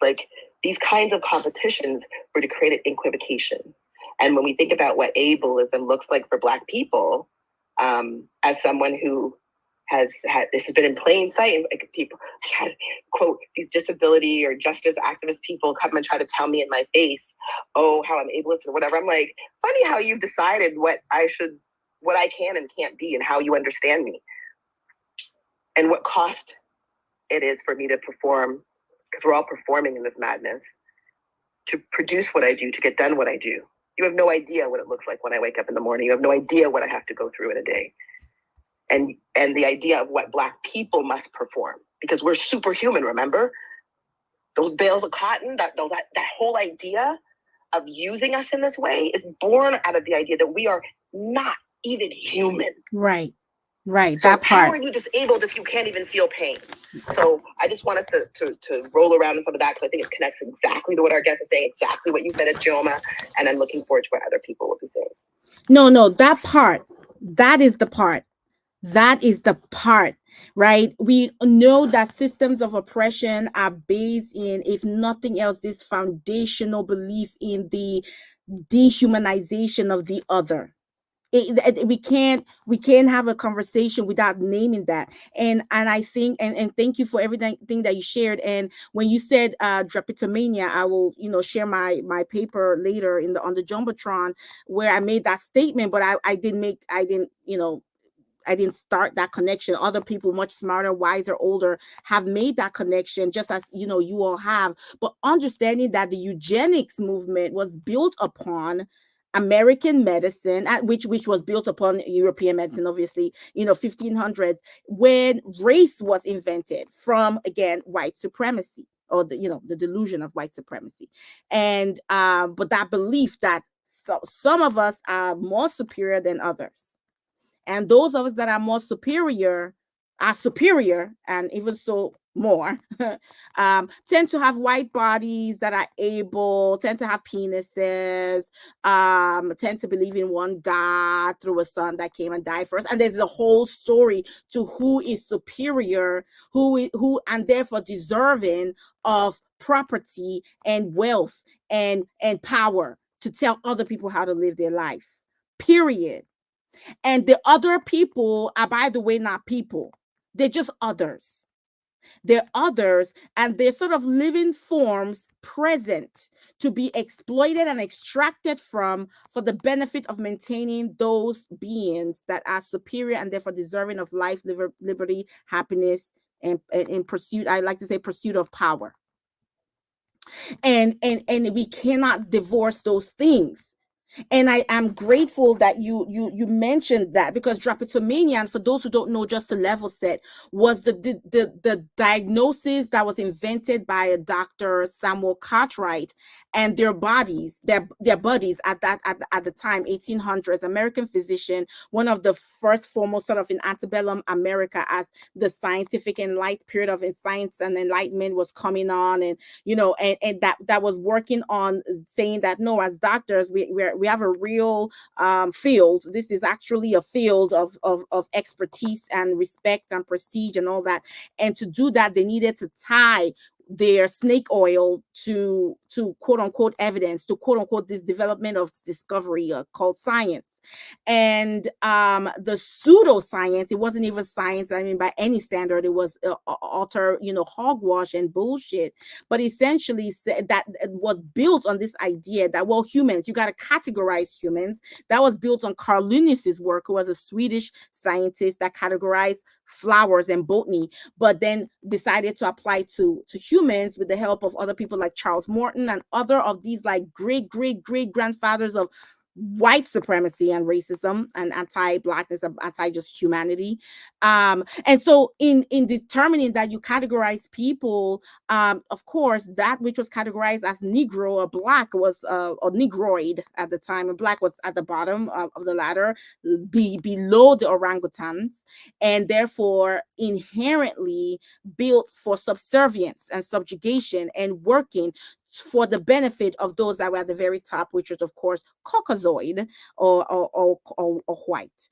Like these kinds of competitions were to create an equivocation. And when we think about what ableism looks like for Black people, as someone who has had, this has been in plain sight, like people, I had, quote, these disability or justice activist people come and try to tell me in my face, oh, how I'm ableist or whatever. I'm like, funny how you've decided what I can and can't be and how you understand me. And what cost it is for me to perform, because we're all performing in this madness, to produce what I do, to get done what I do. You have no idea what it looks like when I wake up in the morning. You have no idea what I have to go through in a day. And the idea of what Black people must perform, because we're superhuman, remember? Those bales of cotton, that whole idea of using us in this way is born out of the idea that we are not even human. Right. Right. So That part. how are you disabled if you can't even feel pain? So I just want us to roll around in some of that, because I think it connects exactly to what our guest is saying, exactly what you said at Joma, and I'm looking forward to what other people will be saying. No, that part. That is the part. That is the part, right? We know that systems of oppression are based in, if nothing else, this foundational belief in the dehumanization of the other. We can't have a conversation without naming that. And I think, and thank you for everything that you shared. And when you said drapetomania, I will share my paper later on the Jumbotron, where I made that statement, but I didn't start that connection. Other people much smarter, wiser, older have made that connection, just as you all have. But understanding that the eugenics movement was built upon American medicine, which was built upon European medicine, obviously, 1500s, when race was invented from, again, white supremacy, or the delusion of white supremacy. And but that belief that some of us are more superior than others. And those of us that are more superior are superior, and even so more, tend to have white bodies that are able, tend to have penises, tend to believe in one God through a son that came and died for us. And there's a whole story to who is superior, who and therefore deserving of property and wealth and power to tell other people how to live their life. Period. And the other people are, by the way, not people. They're just others. They're others, and they're sort of living forms present to be exploited and extracted from for the benefit of maintaining those beings that are superior and therefore deserving of life, liberty, happiness, and in pursuit, I like to say pursuit of power. And we cannot divorce those things. And I am grateful that you mentioned that, because drapetomania, and for those who don't know, just to level set, was the diagnosis that was invented by a Dr. Samuel Cartwright, and their bodies, their buddies at the time, 1800s, American physician, one of the first foremost sort of in antebellum America, as the scientific period of science and enlightenment was coming on, and and that was working on saying that no, as doctors, we have a real field. This is actually a field of expertise and respect and prestige and all that. And to do that, they needed to tie their snake oil to quote unquote evidence, to quote unquote this development of discovery called science. And the pseudoscience, it wasn't even science, I mean, by any standard, it was utter hogwash and bullshit. But essentially that it was built on this idea that, well, humans, you got to categorize humans. That was built on Carl Linnaeus's work, who was a Swedish scientist that categorized flowers and botany, but then decided to apply to humans with the help of other people like Charles Morton and other of these like great grandfathers of white supremacy and racism and anti-blackness, anti just humanity. And so in determining that you categorize people, of course, that which was categorized as Negro or Black was or Negroid at the time, and Black was at the bottom of the ladder, below the orangutans, and therefore inherently built for subservience and subjugation and working for the benefit of those that were at the very top, which was, of course, Caucasoid or white.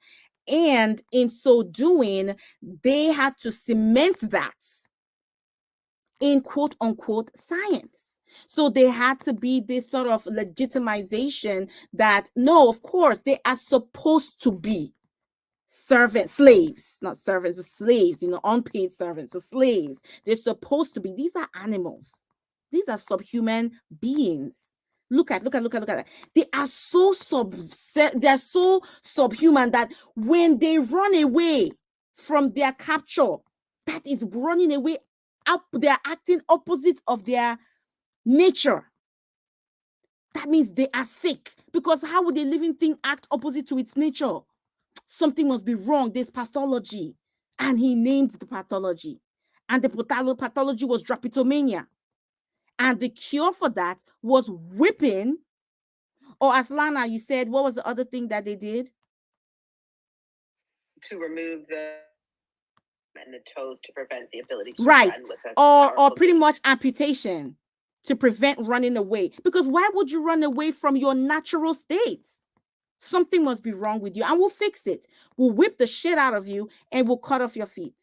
And in so doing, they had to cement that in quote unquote science. So there had to be this sort of legitimization that, no, of course, they are supposed to be slaves, not servants, but slaves, unpaid servants, so slaves. They're supposed to be, these are animals. These are subhuman beings. Look at that. They are so subhuman that when they run away from their capture, that is running away up, they're acting opposite of their nature. That means they are sick, because how would a living thing act opposite to its nature? Something must be wrong. There's pathology. And he named the pathology. And the pathology was drapetomania. And the cure for that was whipping, or as Lana, you said, what was the other thing that they did? To remove the and the toes to prevent the ability to run with us. Or pretty much amputation to prevent running away. Because why would you run away from your natural states? Something must be wrong with you, and we'll fix it. We'll whip the shit out of you and we'll cut off your feet.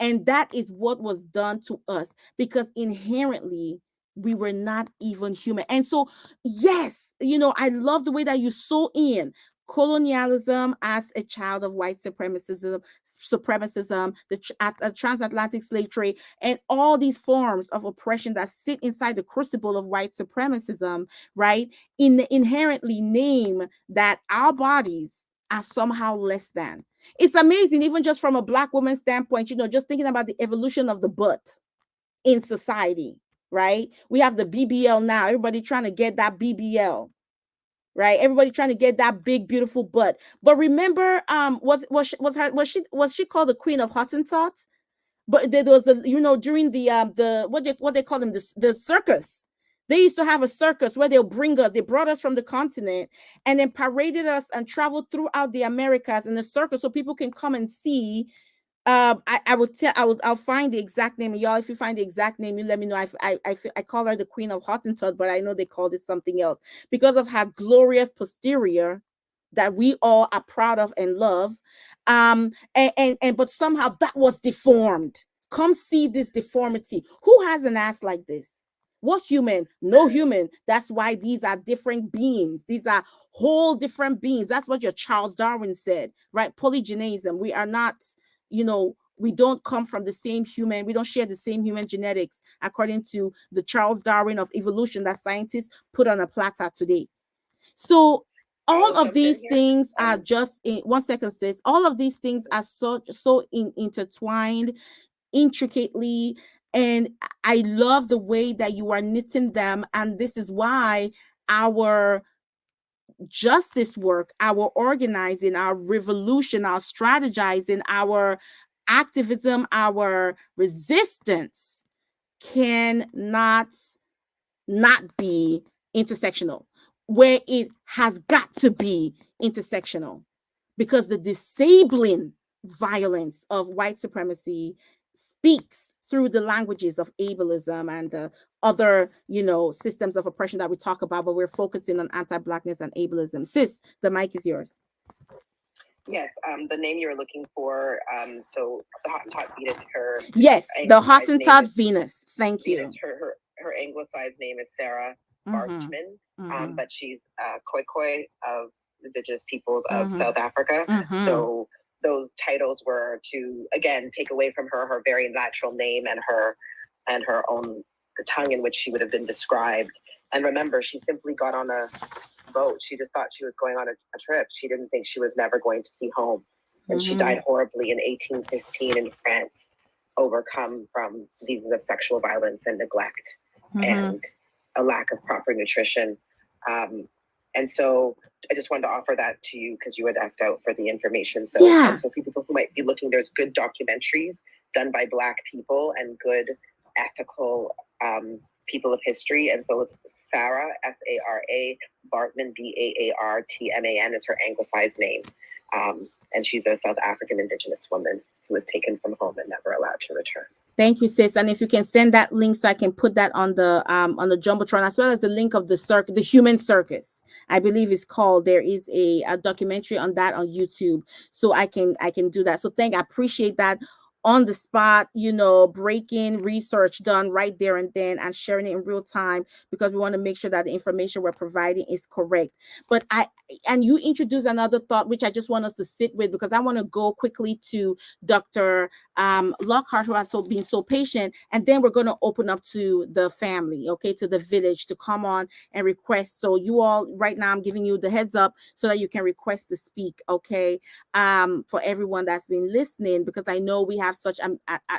And that is what was done to us, because inherently we were not even human. And so, yes, I love the way that you saw in colonialism as a child of white supremacism, the transatlantic slave trade, and all these forms of oppression that sit inside the crucible of white supremacism, right? Inherently name that our bodies are somehow less than. It's amazing, even just from a Black woman's standpoint, just thinking about the evolution of the butt in society, right? We have the BBL now. Everybody trying to get that BBL, right? Everybody trying to get that big, beautiful butt. But remember, was she called the Queen of Hottentot? But there was during the what they call them, the circus. They used to have a circus where they brought us from the continent and then paraded us and traveled throughout the Americas in the circus so people can come and see. I'll find the exact name. Y'all, if you find the exact name, you let me know. I call her the Queen of Hottentot, but I know they called it something else because of her glorious posterior that we all are proud of and love. But somehow that was deformed. Come see this deformity. Who has an ass like this? What human? No human. That's why these are different beings. These are whole different beings. That's what your Charles Darwin said, right? Polygenism. We are not, we don't come from the same human. We don't share the same human genetics, according to the Charles Darwin of evolution that scientists put on a platter today. So all of these things are just in 1 second, sis. All of these things are so intertwined intricately, and I love the way that you are knitting them. And this is why our justice work, our organizing, our revolution, our strategizing, our activism, our resistance cannot not be intersectional, where it has got to be intersectional, because the disabling violence of white supremacy speaks through the languages of ableism and the other, systems of oppression that we talk about, but we're focusing on anti-blackness and ableism. Sis, the mic is yours. Yes, the name you were looking for. So the Hottentot Venus, her yes, the Hottentot Venus. Thank Venus, you. Her anglicized name is Sarah Bartman, but she's Khoikhoi of indigenous peoples of South Africa. So those titles were to, again, take away from her very natural name and her own, the tongue in which she would have been described. And remember, she simply got on a boat. She just thought she was going on a trip. She didn't think she was never going to see home. And she died horribly in 1815 in France, overcome from diseases of sexual violence and neglect and a lack of proper nutrition. And so I just wanted to offer that to you because you had asked out for the information. So, so for people who might be looking, there's good documentaries done by Black people and good ethical people of history. And so it's Sarah, Sara Bartman, Baartman is her anglicized name. And she's a South African indigenous woman who was taken from home and never allowed to return. Thank you, sis. And if you can send that link so I can put that on the Jumbotron, as well as the link of the Human Circus, I believe it's called. There is a documentary on that on YouTube, so I can do that. So I appreciate that. On the spot, breaking research done right there and then and sharing it in real time, because we want to make sure that the information we're providing is correct. But you introduced another thought, which I just want us to sit with, because I want to go quickly to Dr. Lockhart, who has been so patient, and then we're going to open up to the family, okay, to the village to come on and request. So you all, right now, I'm giving you the heads up so that you can request to speak, okay, for everyone that's been listening, because I know we have such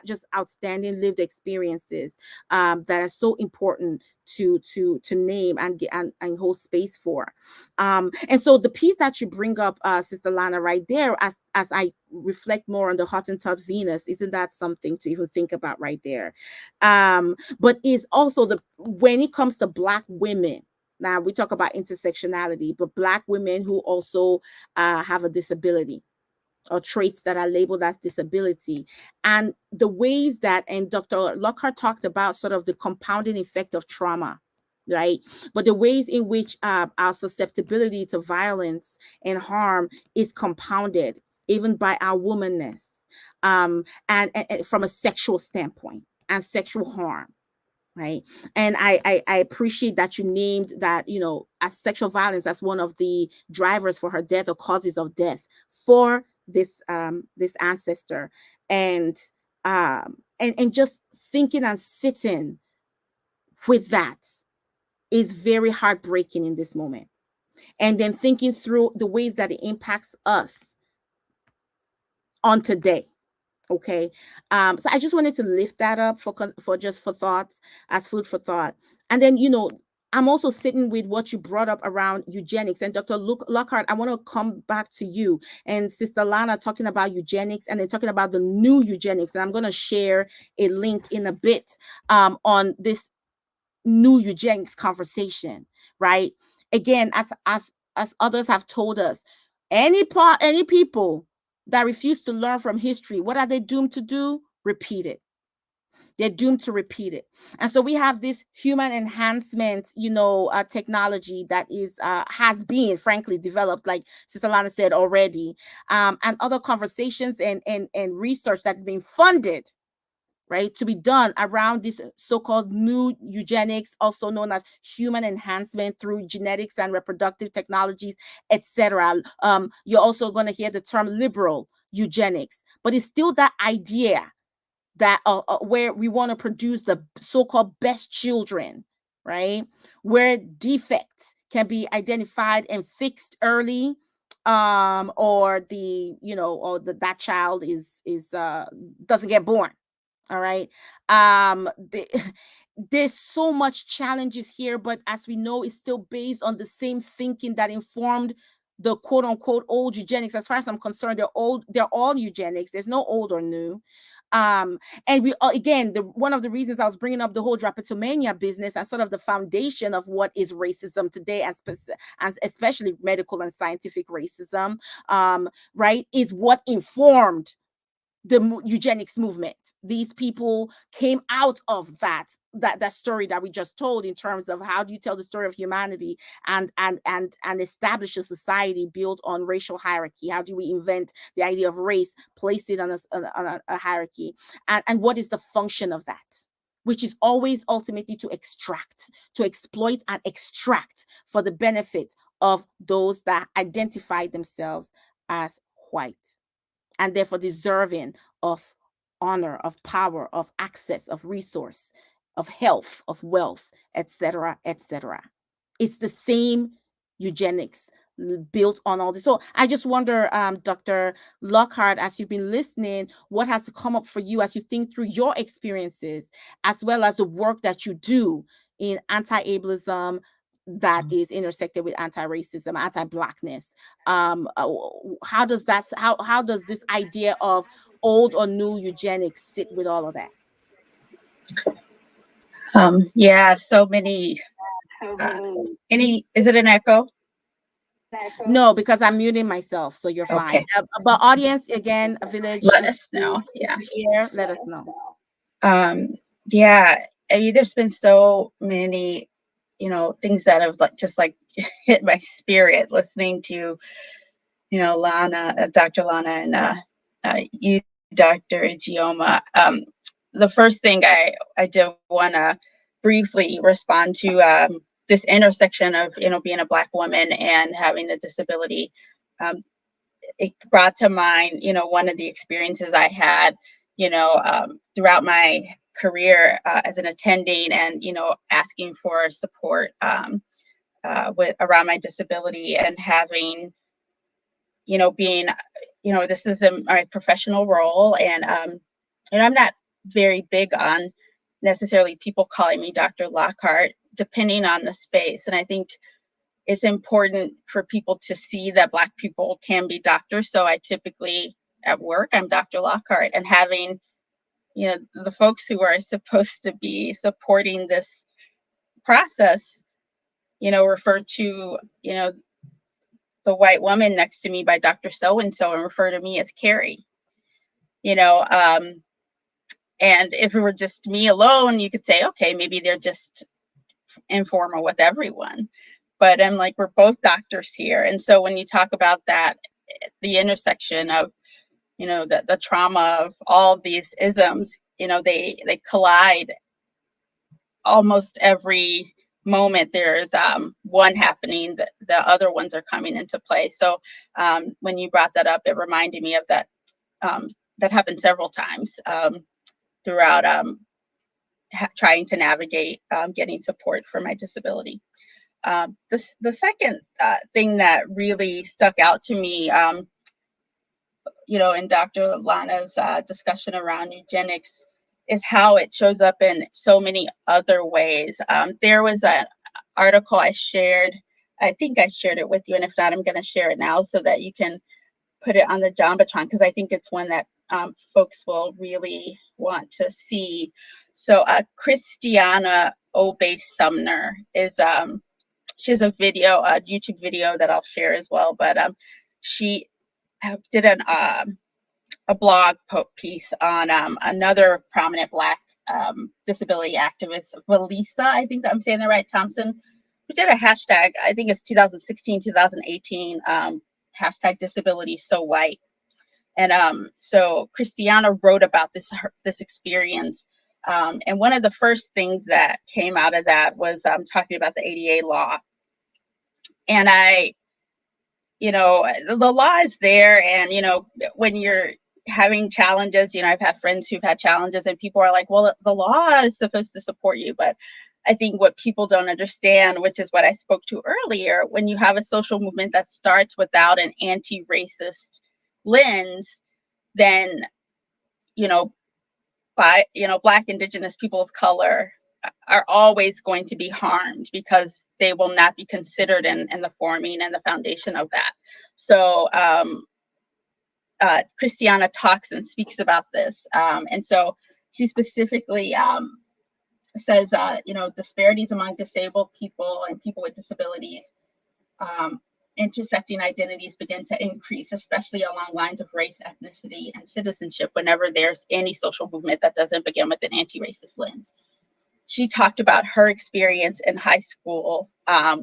just outstanding lived experiences that are so important to name and hold space for. And so the piece that you bring up, Sister Lana, right there, as I reflect more on the Hottentot Venus, isn't that something to even think about right there? But is also when it comes to Black women. Now we talk about intersectionality, but Black women who also have a disability, or traits that are labeled as disability, and the ways that, and Dr. Lockhart talked about sort of the compounding effect of trauma, right? But the ways in which our susceptibility to violence and harm is compounded, even by our womanness, and from a sexual standpoint and sexual harm. Right. And I appreciate that you named that, as sexual violence as one of the drivers for her death, or causes of death for this ancestor. And just thinking and sitting with that is very heartbreaking in this moment. And then thinking through the ways that it impacts us on today. Okay. So I just wanted to lift that up for thoughts, as food for thought. And then, I'm also sitting with what you brought up around eugenics. And Dr. Lockhart, I want to come back to you and Sister Lana talking about eugenics, and then talking about the new eugenics. And I'm going to share a link in a bit on this new eugenics conversation, right? Again, as others have told us, any people that refuse to learn from history, what are they doomed to do? Repeat it. They're doomed to repeat it. And so we have this human enhancement, technology that has been, frankly, developed, like Sister Lana said already, and other conversations and research that's being funded, right, to be done around this so-called new eugenics, also known as human enhancement through genetics and reproductive technologies, etc. You're also going to hear the term liberal eugenics, but it's still that idea that where we want to produce the so-called best children, right, where defects can be identified and fixed early, or that child is doesn't get born. All right. There's so much challenges here, but as we know, it's still based on the same thinking that informed the quote unquote old eugenics. As far as I'm concerned, they're all eugenics. There's no old or new. um and we again, the one of the reasons I was bringing up the whole drapetomania business and sort of the foundation of what is racism today, and especially medical and scientific racism, right, is what informed the eugenics movement. These people came out of that story that we just told, in terms of how do you tell the story of humanity and establish a society built on racial hierarchy. How do we invent the idea of race, place it on a hierarchy, and what is the function of that, which is always ultimately to extract, to exploit and extract for the benefit of those that identify themselves as white, and therefore deserving of honor, of power, of access, of resource, of health, of wealth, etc., etc. It's the same eugenics built on all this. So I just wonder, Dr. Lockhart, as you've been listening, what has to come up for you as you think through your experiences, as well as the work that you do in anti-ableism that is intersected with anti-racism, anti-blackness. How does how does this idea of old or new eugenics sit with all of that? Yeah, so many. Is it an echo? No, because I'm muting myself, so you're fine. Okay. But audience, again, a village, Let if us know. Yeah. you hear, let us know. Yeah. I mean, there's been so many, things that have just hit my spirit listening to, Lana, Dr. Lana, and you, Dr. Ijeoma. The first thing I did want to briefly respond to, this intersection of, being a Black woman and having a disability. It brought to mind, one of the experiences I had, throughout my career as an attending, and, asking for support with around my disability, and having, being, this is my professional role, and I'm not very big on necessarily people calling me Dr. Lockhart, depending on the space. And I think it's important for people to see that Black people can be doctors. So I typically, at work, I'm Dr. Lockhart, and having, the folks who are supposed to be supporting this process, refer to, the white woman next to me by Dr. So-and-so, and refer to me as Kerri, and if it were just me alone, you could say, okay, maybe they're just informal with everyone. But I'm like, we're both doctors here. And so when you talk about that, the intersection of, the trauma of all these isms, they collide almost every moment. There's one happening, the other ones are coming into play. So when you brought that up, it reminded me of that. That happened several times throughout trying to navigate getting support for my disability. The second thing that really stuck out to me, in Dr. Lana's discussion around eugenics, is how it shows up in so many other ways. There was an article I shared. I think I shared it with you, and if not, I'm going to share it now so that you can put it on the Jumbotron, because I think it's one that folks will really want to see. So Christiana Obey Sumner is she has a YouTube video that I'll share as well. But she did a blog piece on another prominent Black disability activist, Valisa, I think I'm saying that right, Thompson, who did a hashtag, I think it's 2016, 2018, hashtag disability so white. And so Christiana wrote about this experience. And one of the first things that came out of that was talking about the ADA law. And the law is there. And, when you're having challenges, I've had friends who've had challenges, and people are like, well, the law is supposed to support you. But I think what people don't understand, which is what I spoke to earlier, when you have a social movement that starts without an anti-racist lens, then, Black, Indigenous, people of color are always going to be harmed because they will not be considered in the forming and the foundation of that. So Christiana talks and speaks about this. And so she specifically says, disparities among disabled people and people with disabilities, intersecting identities begin to increase, especially along lines of race, ethnicity, and citizenship whenever there's any social movement that doesn't begin with an anti-racist lens. She talked about her experience in high school,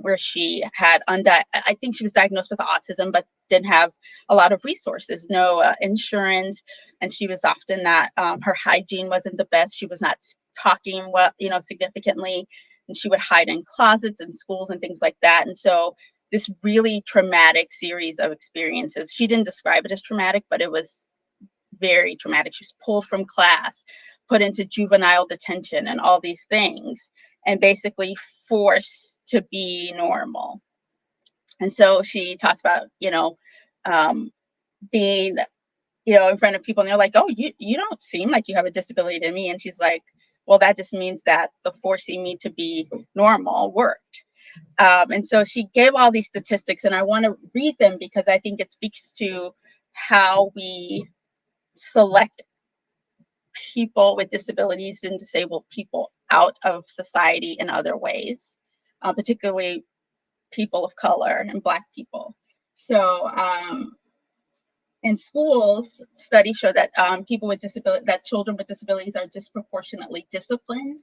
where she had, I think she was diagnosed with autism, but didn't have a lot of resources, no insurance, and she was often not, her hygiene wasn't the best. She was not talking well, significantly, and she would hide in closets in schools and things like that. And so this really traumatic series of experiences, she didn't describe it as traumatic, but it was very traumatic. She was pulled from class, put into juvenile detention and all these things, and basically forced to be normal. And so she talks about, being, in front of people, and they're like, oh, you don't seem like you have a disability to me. And she's like, well, that just means that the forcing me to be normal worked. And so she gave all these statistics, and I want to read them because I think it speaks to how we select people with disabilities and disabled people out of society in other ways, particularly people of color and Black people. So in schools, studies show that children with disabilities are disproportionately disciplined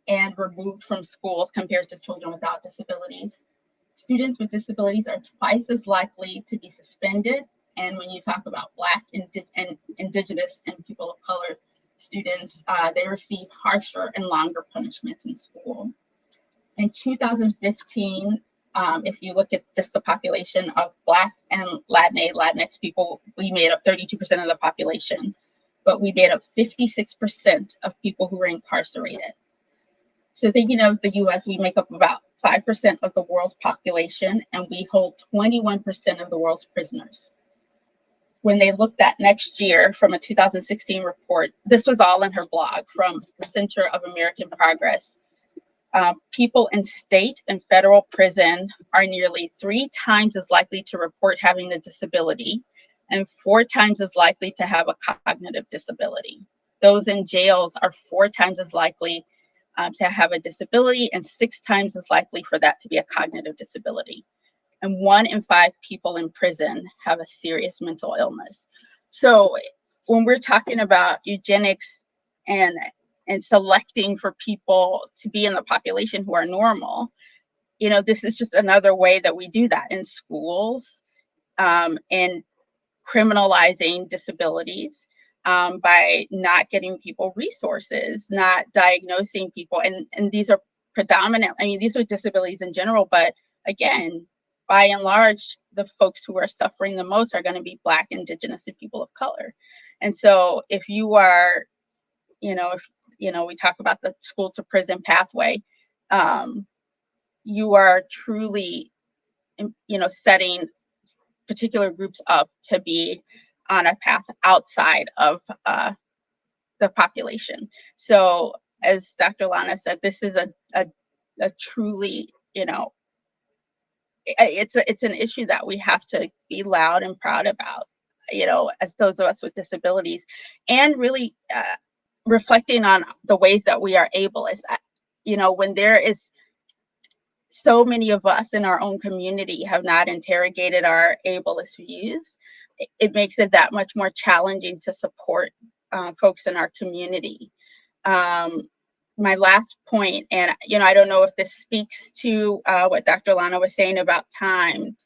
and removed from schools compared to children without disabilities. Students with disabilities are twice as likely to be suspended. And when you talk about Black and Indigenous and people of color students, they receive harsher and longer punishments in school. In 2015, if you look at just the population of Black and Latinx people, we made up 32% of the population, but we made up 56% of people who were incarcerated. So thinking of the US, we make up about 5% of the world's population, and we hold 21% of the world's prisoners. When they looked at next year from a 2016 report, this was all in her blog from the Center of American Progress. People in state and federal prison are nearly 3 times as likely to report having a disability and 4 times as likely to have a cognitive disability. Those in jails are 4 times as likely to have a disability and 6 times as likely for that to be a cognitive disability. And 1 in 5 people in prison have a serious mental illness. So when we're talking about eugenics and selecting for people to be in the population who are normal, this is just another way that we do that in schools, and criminalizing disabilities, by not getting people resources, not diagnosing people. And these are these are disabilities in general, but again, by and large, the folks who are suffering the most are going to be Black, Indigenous, and people of color. And so if you are, we talk about the school to prison pathway, you are truly, setting particular groups up to be on a path outside of the population. So as Dr. Lana said, this is a truly, it's an issue that we have to be loud and proud about, as those of us with disabilities, and really reflecting on the ways that we are ableist. When there is so many of us in our own community have not interrogated our ableist views, it makes it that much more challenging to support folks in our community. My last point, and I don't know if this speaks to what Dr. Lana was saying about time,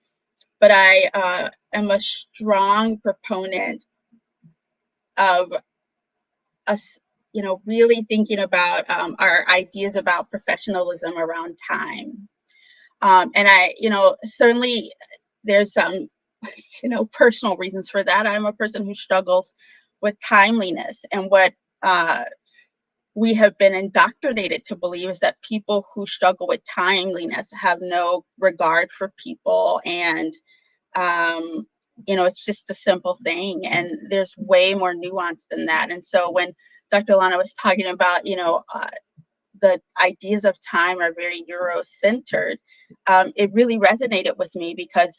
but I am a strong proponent of us, really thinking about our ideas about professionalism around time. And I, certainly there's some, personal reasons for that. I'm a person who struggles with timeliness, and what we have been indoctrinated to believe is that people who struggle with timeliness have no regard for people, and it's just a simple thing, and there's way more nuance than that. And so when Dr. Lana was talking about, the ideas of time are very Euro-centered. It really resonated with me because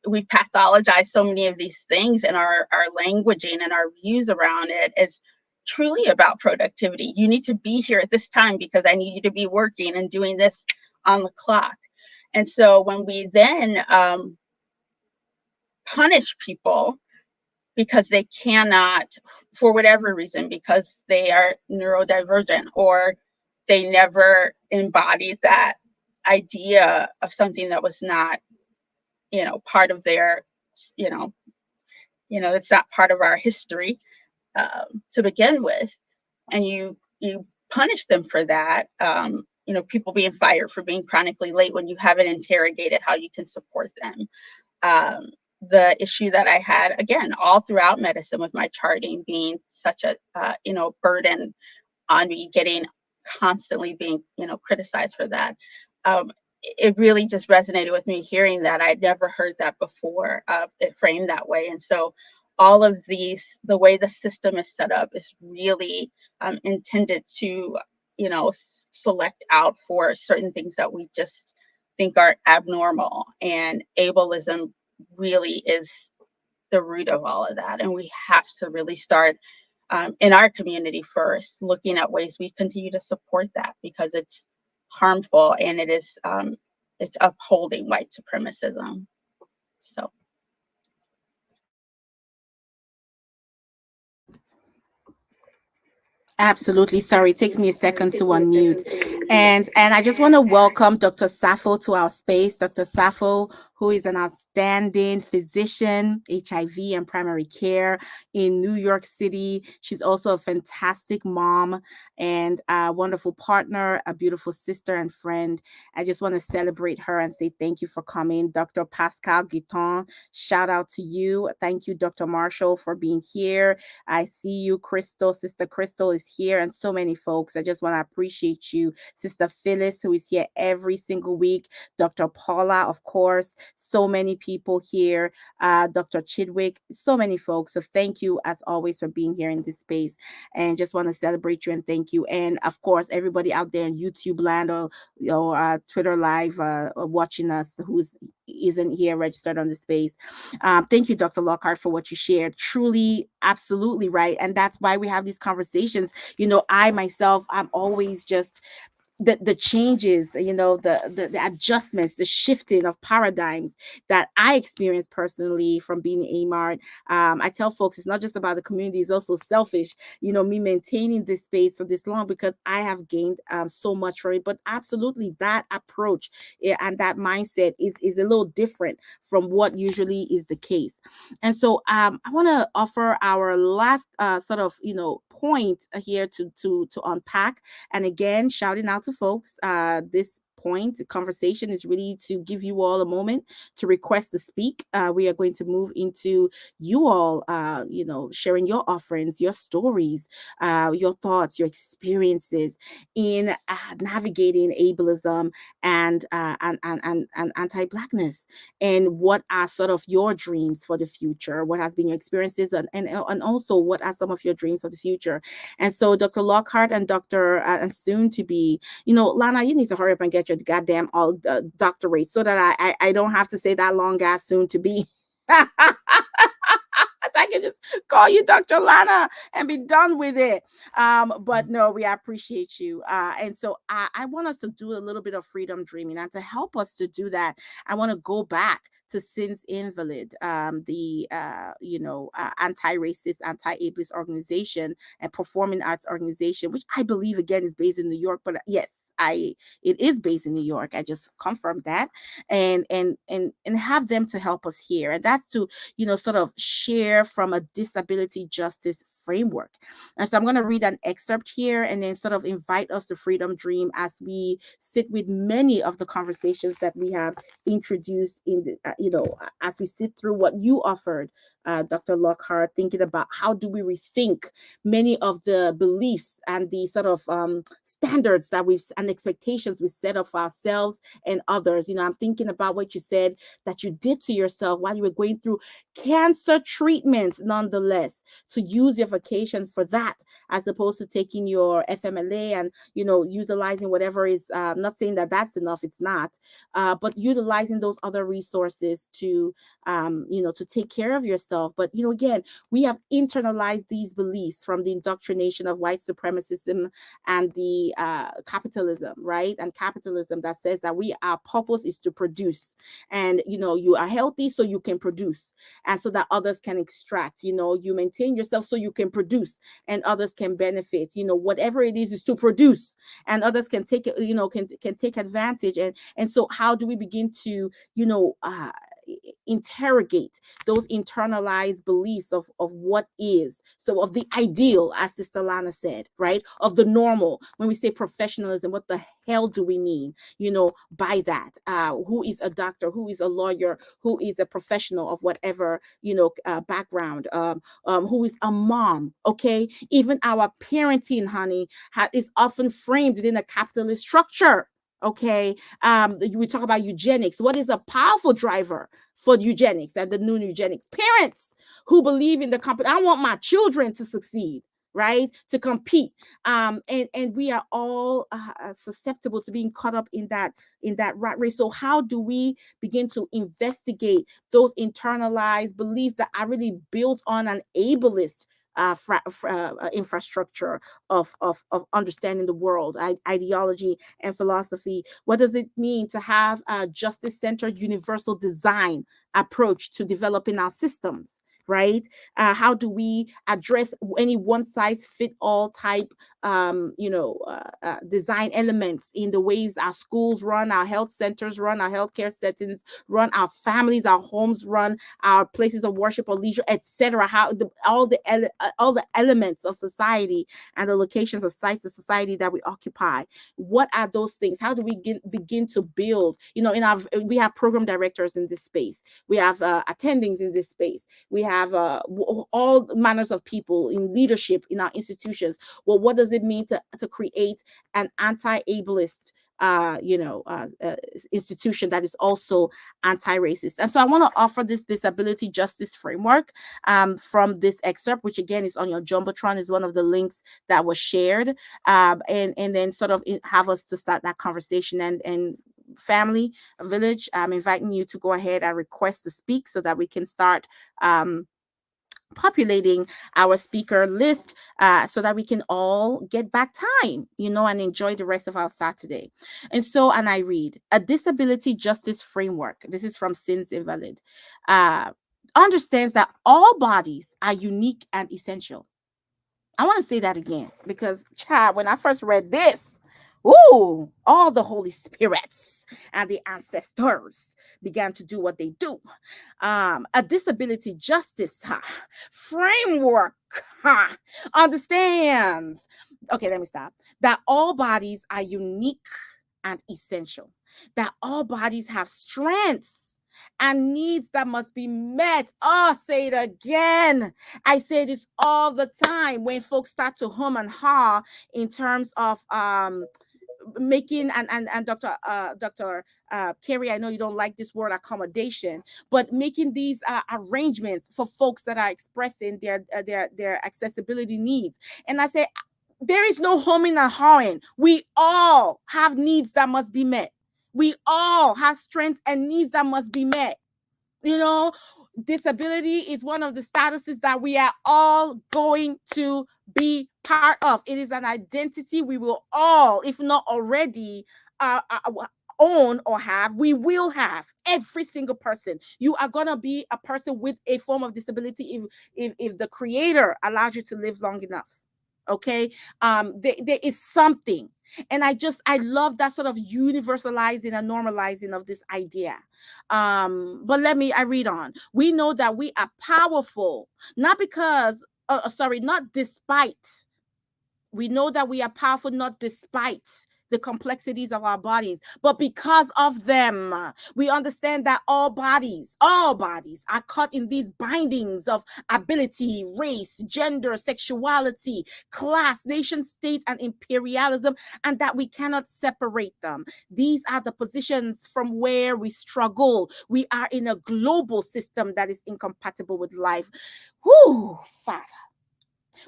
we pathologize so many of these things, and our languaging and our views around it is truly about productivity. You need to be here at this time because I need you to be working and doing this on the clock. And so when we then punish people because they cannot, for whatever reason, because they are neurodivergent or they never embodied that idea of something that was not, part of their, it's not part of our history to begin with, and you punish them for that. People being fired for being chronically late when you haven't interrogated how you can support them. The issue that I had, again, all throughout medicine with my charting being such a, burden on me, getting constantly being, criticized for that. It really just resonated with me hearing that. I'd never heard that before, it framed that way. And so all of these, the way the system is set up is really intended to, select out for certain things that we just think are abnormal. And ableism really is the root of all of that. And we have to really start in our community first, looking at ways we continue to support that, because it's harmful and it is it's upholding white supremacism. So. Absolutely. Sorry, it takes me a second to unmute. And I just want to welcome Dr. Safo to our space. Dr. Safo, who is an outstanding physician, HIV and primary care in New York City. She's also a fantastic mom and a wonderful partner, a beautiful sister and friend. I just want to celebrate her and say thank you for coming. Dr. Pascal Guiton, shout out to you. Thank you, Dr. Marshall, for being here. I see you, Crystal. Sister Crystal is here, and so many folks. I just want to appreciate you. Sister Phyllis, who is here every single week. Dr. Paula, of course. So many people here. Dr. Chidwick, so many folks. So thank you, as always, for being here in this space. And just want to celebrate you and thank you. And of course, everybody out there in YouTube land or Twitter Live watching us who's isn't here registered on the space. Thank you, Dr. Lockhart, for what you shared. Truly, absolutely right. And that's why we have these conversations. I myself, I'm always just the changes, the adjustments, the shifting of paradigms that I experienced personally from being AMART. I tell folks it's not just about the community, it's also selfish, me maintaining this space for this long because I have gained so much from it. But absolutely that approach and that mindset is a little different from what usually is the case. And so I want to offer our last sort of, point here to unpack. And again, shouting out to folks, this point, the conversation is really to give you all a moment to request to speak. We are going to move into you all, sharing your offerings, your stories, your thoughts, your experiences in navigating ableism and anti-Blackness, and what are sort of your dreams for the future, what has been your experiences, and also what are some of your dreams for the future. And so Dr. Lockhart and Dr. And soon to be, Lana, you need to hurry up and get your goddamn all doctorate so that I don't have to say that long ass soon to be. I can just call you Dr. Lana and be done with it. But no, we appreciate you. And so I want us to do a little bit of freedom dreaming. And to help us to do that, I want to go back to Sin's Invalid, the anti-racist, anti-ableist organization and performing arts organization, which I believe again is based in New York. But yes, it is based in New York. I just confirmed that, and have them to help us here. And that's to, sort of share from a disability justice framework. And so I'm going to read an excerpt here and then sort of invite us to Freedom Dream as we sit with many of the conversations that we have introduced in the, as we sit through what you offered, Dr. Lockhart, thinking about how do we rethink many of the beliefs and the sort of standards that we've and and expectations we set up for ourselves and others. I'm thinking about what you said that you did to yourself while you were going through cancer treatment, nonetheless, to use your vacation for that, as opposed to taking your FMLA and, utilizing whatever is, not saying that that's enough, it's not, but utilizing those other resources to, to take care of yourself. But, again, we have internalized these beliefs from the indoctrination of white supremacism and the capitalism, right? And capitalism that says that our purpose is to produce, and you are healthy so you can produce, and so that others can extract. You maintain yourself so you can produce, and others can benefit. Whatever it is to produce, and others can take it. Can take advantage. And so, how do we begin to interrogate those internalized beliefs of what is, so of the ideal, as Sister Lana said, right, of the normal. When we say professionalism, what the hell do we mean by that? Who is a doctor, who is a lawyer, who is a professional of whatever background, who is a mom? Okay, even our parenting, honey, is often framed within a capitalist structure. Okay, we talk about eugenics. What is a powerful driver for eugenics and the new eugenics? Parents who believe in the company. I want my children to succeed, right? To compete. And we are all susceptible to being caught up in that rat race. So how do we begin to investigate those internalized beliefs that are really built on an ableist infrastructure of understanding the world, ideology, and philosophy? What does it mean to have a justice-centered universal design approach to developing our systems? Right? How do we address any one-size-fit-all type, design elements in the ways our schools run, our health centers run, our healthcare settings run, our families, our homes run, our places of worship or leisure, etc.? How all the elements of society and the locations of sites of society that we occupy. What are those things? How do we begin to build? We have program directors in this space. We have attendings in this space. We have all manners of people in leadership in our institutions. Well, what does it mean to create an anti-ableist institution that is also anti-racist? And so I want to offer this disability justice framework from this excerpt, which again is on your Jumbotron, is one of the links that was shared, and then sort of have us to start that conversation. And family, village, I'm inviting you to go ahead and request to speak so that we can start populating our speaker list, so that we can all get back time, and enjoy the rest of our Saturday. And I read a disability justice framework. This is from Sins Invalid. Understands that all bodies are unique and essential. I want to say that again because, child, when I first read this, all the Holy Spirits and the ancestors began to do what they do. A disability justice framework understands. Okay, let me stop. That all bodies are unique and essential. That all bodies have strengths and needs that must be met. Oh, say it again. I say this all the time when folks start to hum and ha in terms of making and Dr. Kerri, I know you don't like this word accommodation, but making these arrangements for folks that are expressing their accessibility needs. And I say there is no humming and hawing. We all have needs that must be met. We all have strengths and needs that must be met. Disability is one of the statuses that we are all going to be part of. It is an identity we will all, if not already, own or have. We will have. Every single person. You are going to be a person with a form of disability if the Creator allows you to live long enough. Okay, there is something, and I love that sort of universalizing and normalizing of this idea. But I read on. We know that we are powerful, not because, not despite. We know that we are powerful, not despite the complexities of our bodies, but because of them, we understand that all bodies are caught in these bindings of ability, race, gender, sexuality, class, nation states, and imperialism, and that we cannot separate them. These are the positions from where we struggle. We are in a global system that is incompatible with life. Whoo, Father.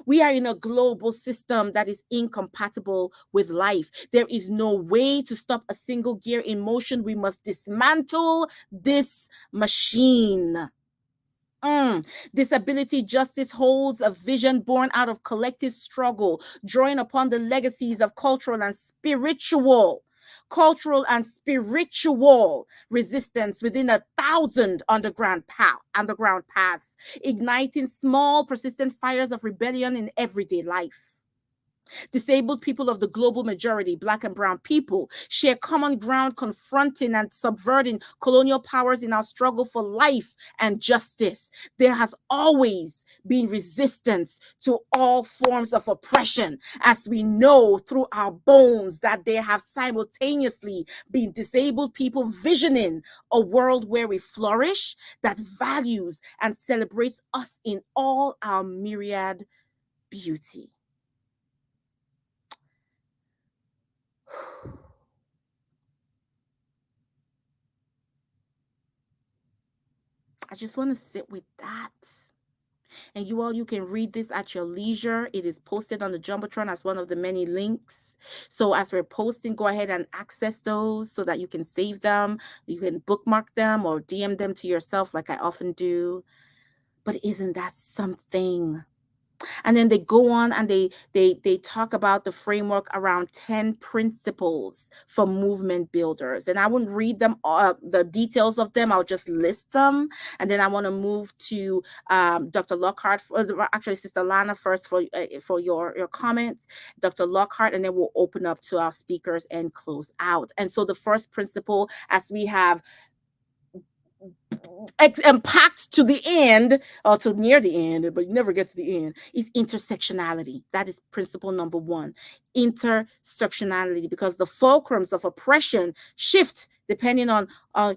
We are in a global system that is incompatible with life. There is no way to stop a single gear in motion. We must dismantle this machine. Disability justice holds a vision born out of collective struggle, drawing upon the legacies of cultural and spiritual resistance within 1,000 underground paths, igniting small persistent fires of rebellion in everyday life. Disabled people of the global majority, Black and brown people, share common ground confronting and subverting colonial powers in our struggle for life and justice. There has always been resistance to all forms of oppression, as we know through our bones that there have simultaneously been disabled people visioning a world where we flourish, that values and celebrates us in all our myriad beauty. I just want to sit with that. And you can read this at your leisure. It is posted on the Jumbotron as one of the many links. So as we're posting, go ahead and access those so that you can save them. You can bookmark them or DM them to yourself like I often do. But isn't that something? And then they go on and they talk about the framework around 10 principles for movement builders. And I wouldn't read them all, the details of them. I'll just list them. And then I want to move to Dr. Lockhart, actually Sister Lana first for your comments, Dr. Lockhart, and then we'll open up to our speakers and close out. And so the first principle, as we have impact to the end or to near the end, but you never get to the end, is intersectionality. That is principle number one, intersectionality, because the fulcrums of oppression shift depending on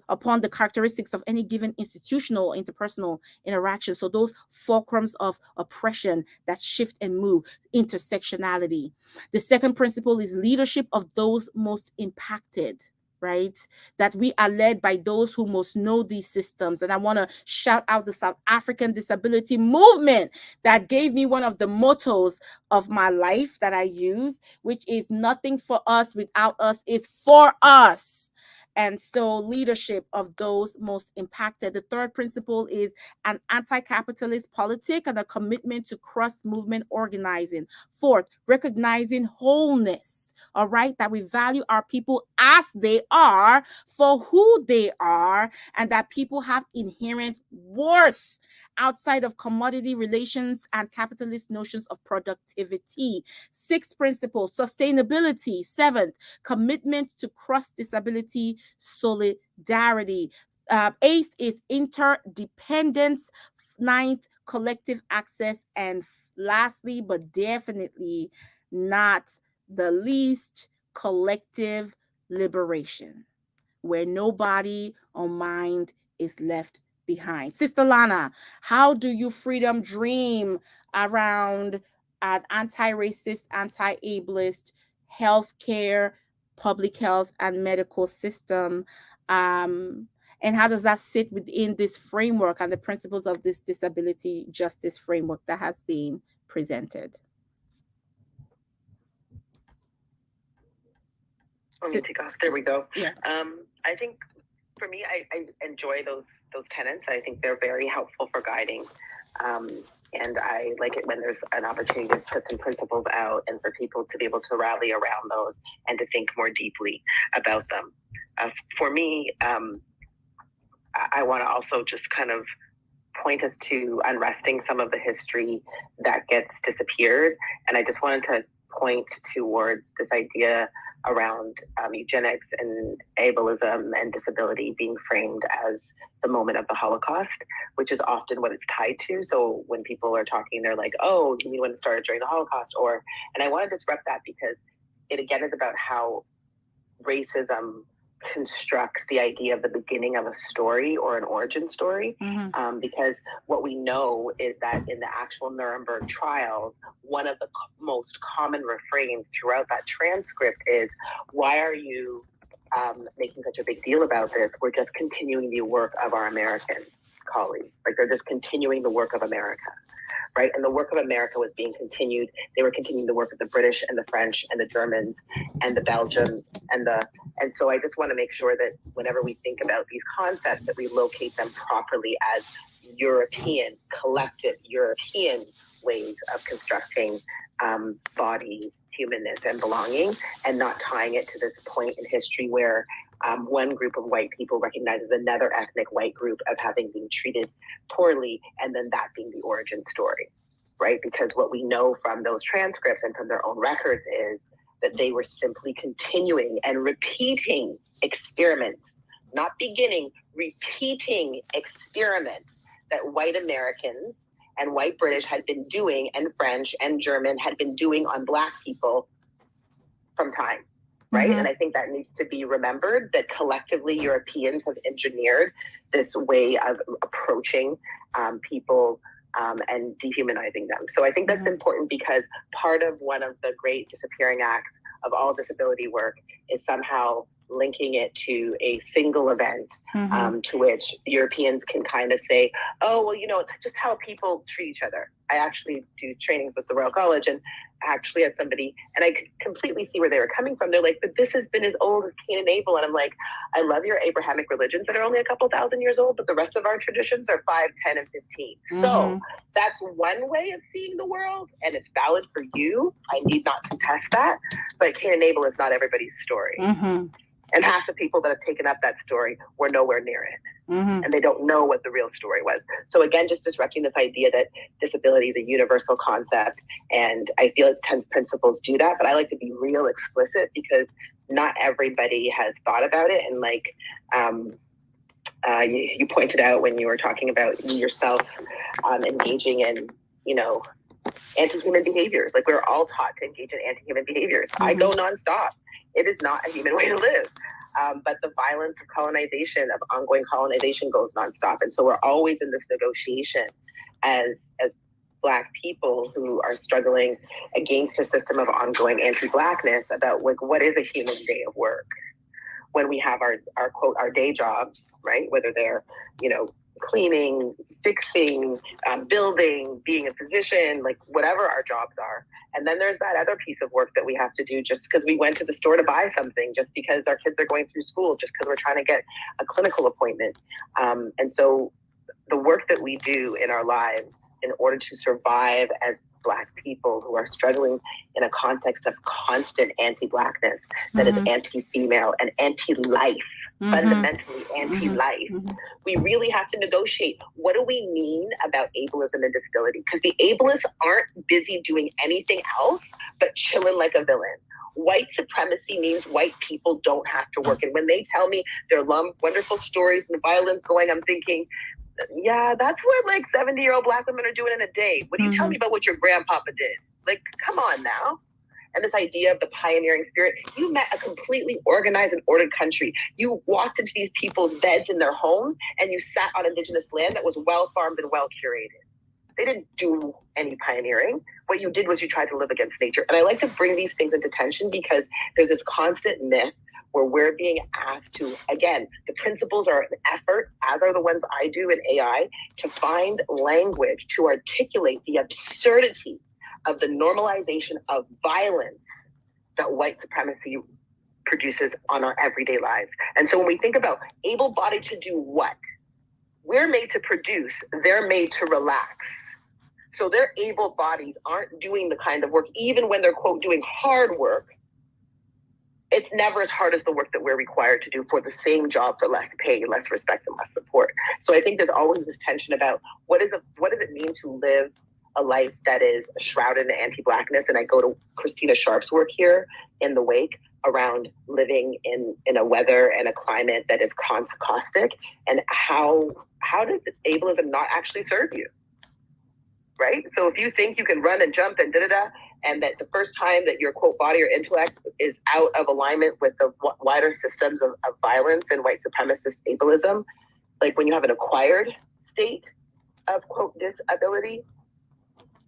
upon the characteristics of any given institutional or interpersonal interaction. So those fulcrums of oppression that shift and move, intersectionality. The second principle is leadership of those most impacted, right? That we are led by those who most know these systems. And I want to shout out the South African disability movement that gave me one of the mottos of my life that I use, which is nothing for us without us is for us. And so leadership of those most impacted. The third principle is an anti-capitalist politic and a commitment to cross-movement organizing. Fourth, recognizing wholeness. All right, that we value our people as they are for who they are, and that people have inherent worth outside of commodity relations and capitalist notions of productivity. Sixth principle, sustainability. Seventh, commitment to cross-disability solidarity. Eighth is interdependence. Ninth, collective access. And lastly, but definitely not the least, collective liberation, where nobody or mind is left behind. Sister Lana, how do you freedom dream around an anti-racist, anti-ableist healthcare, public health, and medical system? And how does that sit within this framework and the principles of this disability justice framework that has been presented? Let me take off. There we go. Yeah. I think for me, I enjoy those tenets. I think they're very helpful for guiding. And I like it when there's an opportunity to put some principles out and for people to be able to rally around those and to think more deeply about them. For me, I want to also just kind of point us to unresting some of the history that gets disappeared. And I just wanted to point toward this idea around eugenics and ableism and disability being framed as the moment of the Holocaust, which is often what it's tied to. So when people are talking, they're like, oh, you mean when it started during the Holocaust? And I want to disrupt that because it again is about how racism constructs the idea of the beginning of a story or an origin story, because what we know is that in the actual Nuremberg trials, one of the most common refrains throughout that transcript is, why are you making such a big deal about this? We're just continuing the work of our American colleagues. Like, they're just continuing the work of America, right? And the work of America was being continued. They were continuing the work of the British and the French and the Germans and the Belgians and so I just want to make sure that whenever we think about these concepts, that we locate them properly as European, collective European ways of constructing body, humanness, and belonging, and not tying it to this point in history where one group of white people recognizes another ethnic white group of having been treated poorly, and then that being the origin story, right? Because what we know from those transcripts and from their own records is that they were simply continuing and repeating experiments, not beginning, repeating experiments that white Americans and white British had been doing, and French and German had been doing on Black people from time, right? And I think that needs to be remembered, that collectively Europeans have engineered this way of approaching people and dehumanizing them. So I think that's important, because part of one of the great disappearing acts of all disability work is somehow linking it to a single event, to which Europeans can kind of say, oh, well, you know, it's just how people treat each other. I actually do trainings with the Royal College, and actually had somebody, and I could completely see where they were coming from. They're like, but this has been as old as Cain and Abel. And I'm like, I love your Abrahamic religions that are only a couple thousand years old, but the rest of our traditions are 5, 10, and 15. So that's one way of seeing the world, and it's valid for you. I need not contest that, but Cain and Abel is not everybody's story. And half the people that have taken up that story were nowhere near it. And they don't know what the real story was. So again, just disrupting this idea that disability is a universal concept. And I feel like 10 principles do that, but I like to be real explicit, because not everybody has thought about it. And like you pointed out when you were talking about yourself engaging in, you know, anti-human behaviors. Like, we're all taught to engage in anti-human behaviors. I go nonstop. It is not a human way to live. But the violence of colonization, of ongoing colonization, goes nonstop. And so we're always in this negotiation as Black people who are struggling against a system of ongoing anti-Blackness about, like, what is a human day of work when we have our quote, our day jobs, right? Whether they're, you know, cleaning, fixing, building, being a physician, like whatever our jobs are. And then there's that other piece of work that we have to do just because we went to the store to buy something, just because our kids are going through school, just because we're trying to get a clinical appointment. And so the work that we do in our lives in order to survive as Black people who are struggling in a context of constant anti-Blackness that is anti-female and anti-life, fundamentally anti-life. We really have to negotiate. What do we mean about ableism and disability? Because the ableists aren't busy doing anything else but chilling like a villain. White supremacy means white people don't have to work. And when they tell me their wonderful stories and violence going, I'm thinking, yeah, that's what like 70-year-old Black women are doing in a day. What do you tell me about what your grandpapa did? Like, come on now. And this idea of the pioneering spirit, you met a completely organized and ordered country. You walked into these people's beds in their homes, and you sat on Indigenous land that was well farmed and well curated. They didn't do any pioneering. What you did was you tried to live against nature. And I like to bring these things into tension, because there's this constant myth where we're being asked to, again, the principles are an effort, as are the ones I do in AI, to find language to articulate the absurdity of the normalization of violence that white supremacy produces on our everyday lives. And so when we think about able-bodied to do what? We're made to produce, they're made to relax. So their able bodies aren't doing the kind of work, even when they're, quote, doing hard work. It's never as hard as the work that we're required to do for the same job for less pay, less respect, and less support. So I think there's always this tension about what does it mean to live a life that is shrouded in anti-Blackness. And I go to Christina Sharp's work here in the wake around living in a weather and a climate that is caustic, and how does ableism not actually serve you? right? So if you think you can run and jump and da-da-da, and that the first time that your, quote, body or intellect is out of alignment with the wider systems of violence and white supremacist ableism, like when you have an acquired state of, quote, disability,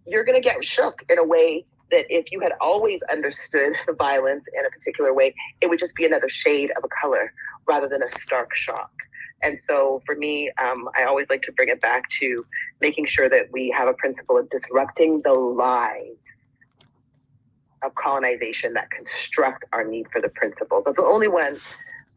you're going to get shook in a way that if you had always understood violence in a particular way, it would just be another shade of a color rather than a stark shock. And so for me, I always like to bring it back to making sure that we have a principle of disrupting the lies of colonization that construct our need for the principles. That's the only one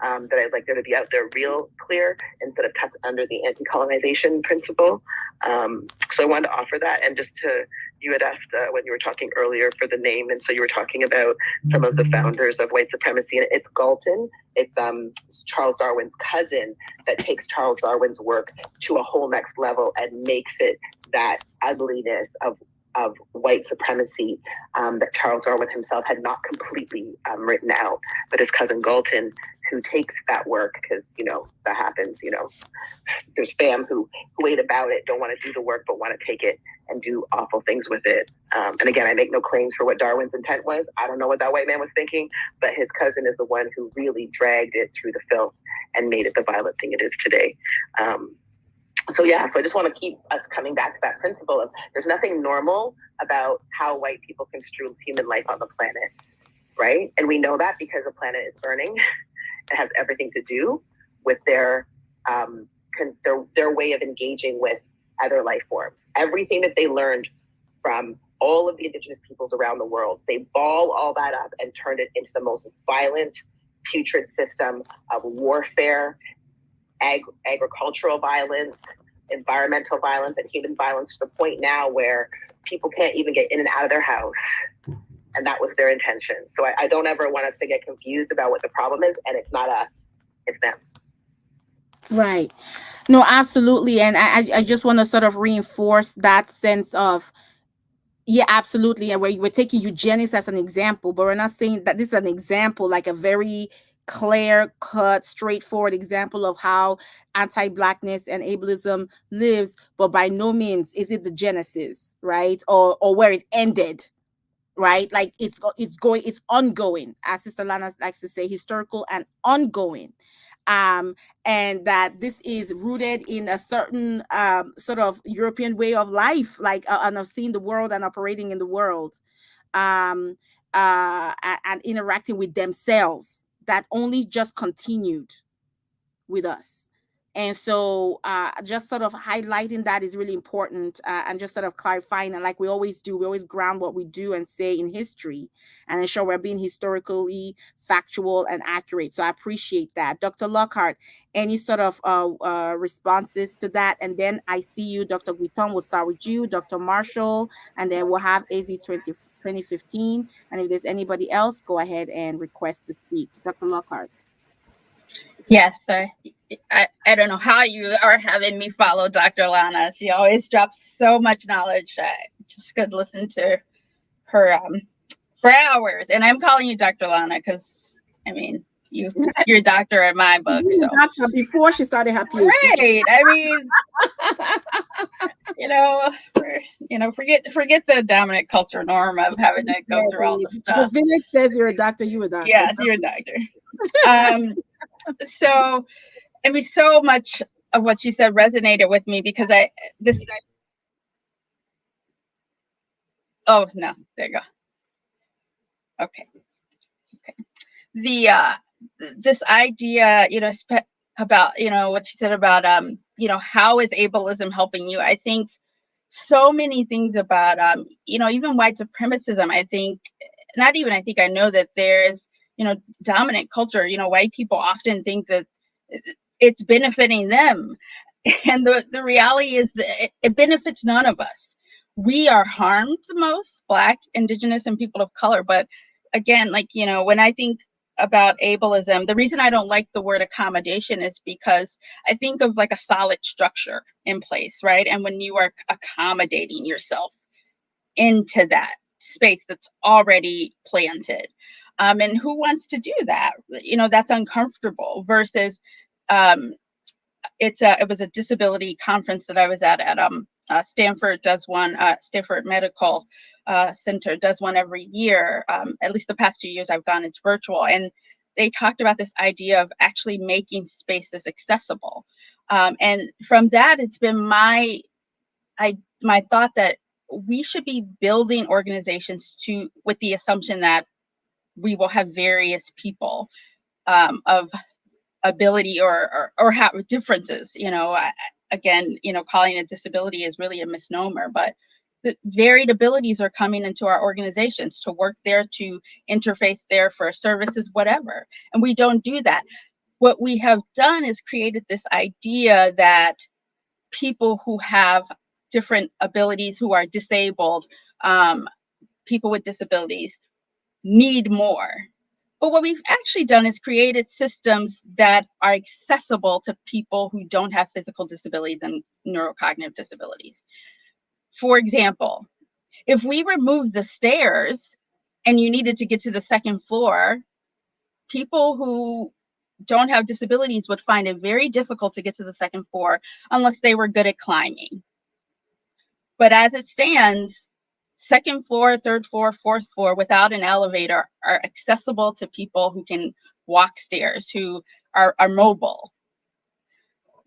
that I'd like there to be out there real clear instead of tucked under the anti-colonization principle. So I wanted to offer that. And just to, you had asked when you were talking earlier for the name. And so you were talking about some of the founders of white supremacy. And it's Galton. It's Charles Darwin's cousin that takes Charles Darwin's work to a whole next level and makes it that ugliness of white supremacy that Charles Darwin himself had not completely written out, but his cousin Galton, who takes that work, because, you know, that happens, you know, there's fam who ain't about it, don't want to do the work, but want to take it and do awful things with it. And again, I make no claims for what Darwin's intent was. I don't know what that white man was thinking, but his cousin is the one who really dragged it through the filth and made it the violent thing it is today. So I just want to keep us coming back to that principle of there's nothing normal about how white people construe human life on the planet, right? And we know that because the planet is burning. It has everything to do with their way of engaging with other life forms. Everything that they learned from all of the indigenous peoples around the world, they ball all that up and turned it into the most violent, putrid system of warfare, agricultural violence, environmental violence, and human violence, to the point now where people can't even get in and out of their house. And that was their intention. So I don't ever want us to get confused about what the problem is, and it's not us, it's them. Right. No, absolutely. And I just want to sort of reinforce that sense of, yeah, absolutely. And we're taking eugenics as an example, but we're not saying that this is an example, like a very clear cut, straightforward example of how anti-Blackness and ableism lives, but by no means is it the genesis, right? Or where it ended, right? Like it's ongoing, as Sister Lana likes to say, historical and ongoing. And that this is rooted in a certain sort of European way of life, like and of seeing the world and operating in the world, and interacting with themselves, that only just continued with us. And so just sort of highlighting that is really important, and just sort of clarifying. And like we always do, we always ground what we do and say in history and ensure we're being historically factual and accurate. So I appreciate that. Dr. Lockhart, any sort of responses to that? And then I see you, Dr. Guiton, we'll start with you, Dr. Marshall, and then we'll have AZ 2015. And if there's anybody else, go ahead and request to speak. Dr. Lockhart. Yes, I don't know how you are having me follow Dr. Lana. She always drops so much knowledge. I just could listen to her for hours. And I'm calling you Dr. Lana because, I mean, you're a doctor in my book. So. Doctor before she started her PhD. Right. I mean, forget the dominant culture norm of having to go through all the stuff. The village says you're a doctor, you're a doctor. Yes, you're a doctor. So, I mean, so much of what she said resonated with me because oh no, there you go. Okay. This idea, about, what she said about, how is ableism helping you? I think so many things about, even white supremacism. I know that there's, dominant culture, white people often think that it's benefiting them. And the reality is that it benefits none of us. We are harmed the most, Black, Indigenous, and people of color. But again, when I think about ableism, the reason I don't like the word accommodation is because I think of like a solid structure in place, right? And when you are accommodating yourself into that space that's already planted, and who wants to do that? That's uncomfortable versus it was a disability conference that I was at Stanford does one, Stanford Medical Center does one every year. At least the past 2 years I've gone, it's virtual. And they talked about this idea of actually making spaces accessible. And from that, it's been my thought that we should be building organizations with the assumption that we will have various people of ability or have differences. Again, calling it disability is really a misnomer, but the varied abilities are coming into our organizations to work there, to interface there for services, whatever. And we don't do that. What we have done is created this idea that people who have different abilities, who are disabled, people with disabilities, need more. But what we've actually done is created systems that are accessible to people who don't have physical disabilities and neurocognitive disabilities. For example, if we remove the stairs and you needed to get to the second floor, people who don't have disabilities would find it very difficult to get to the second floor unless they were good at climbing. But as it stands, second floor, third floor, fourth floor without an elevator are accessible to people who can walk stairs, who are mobile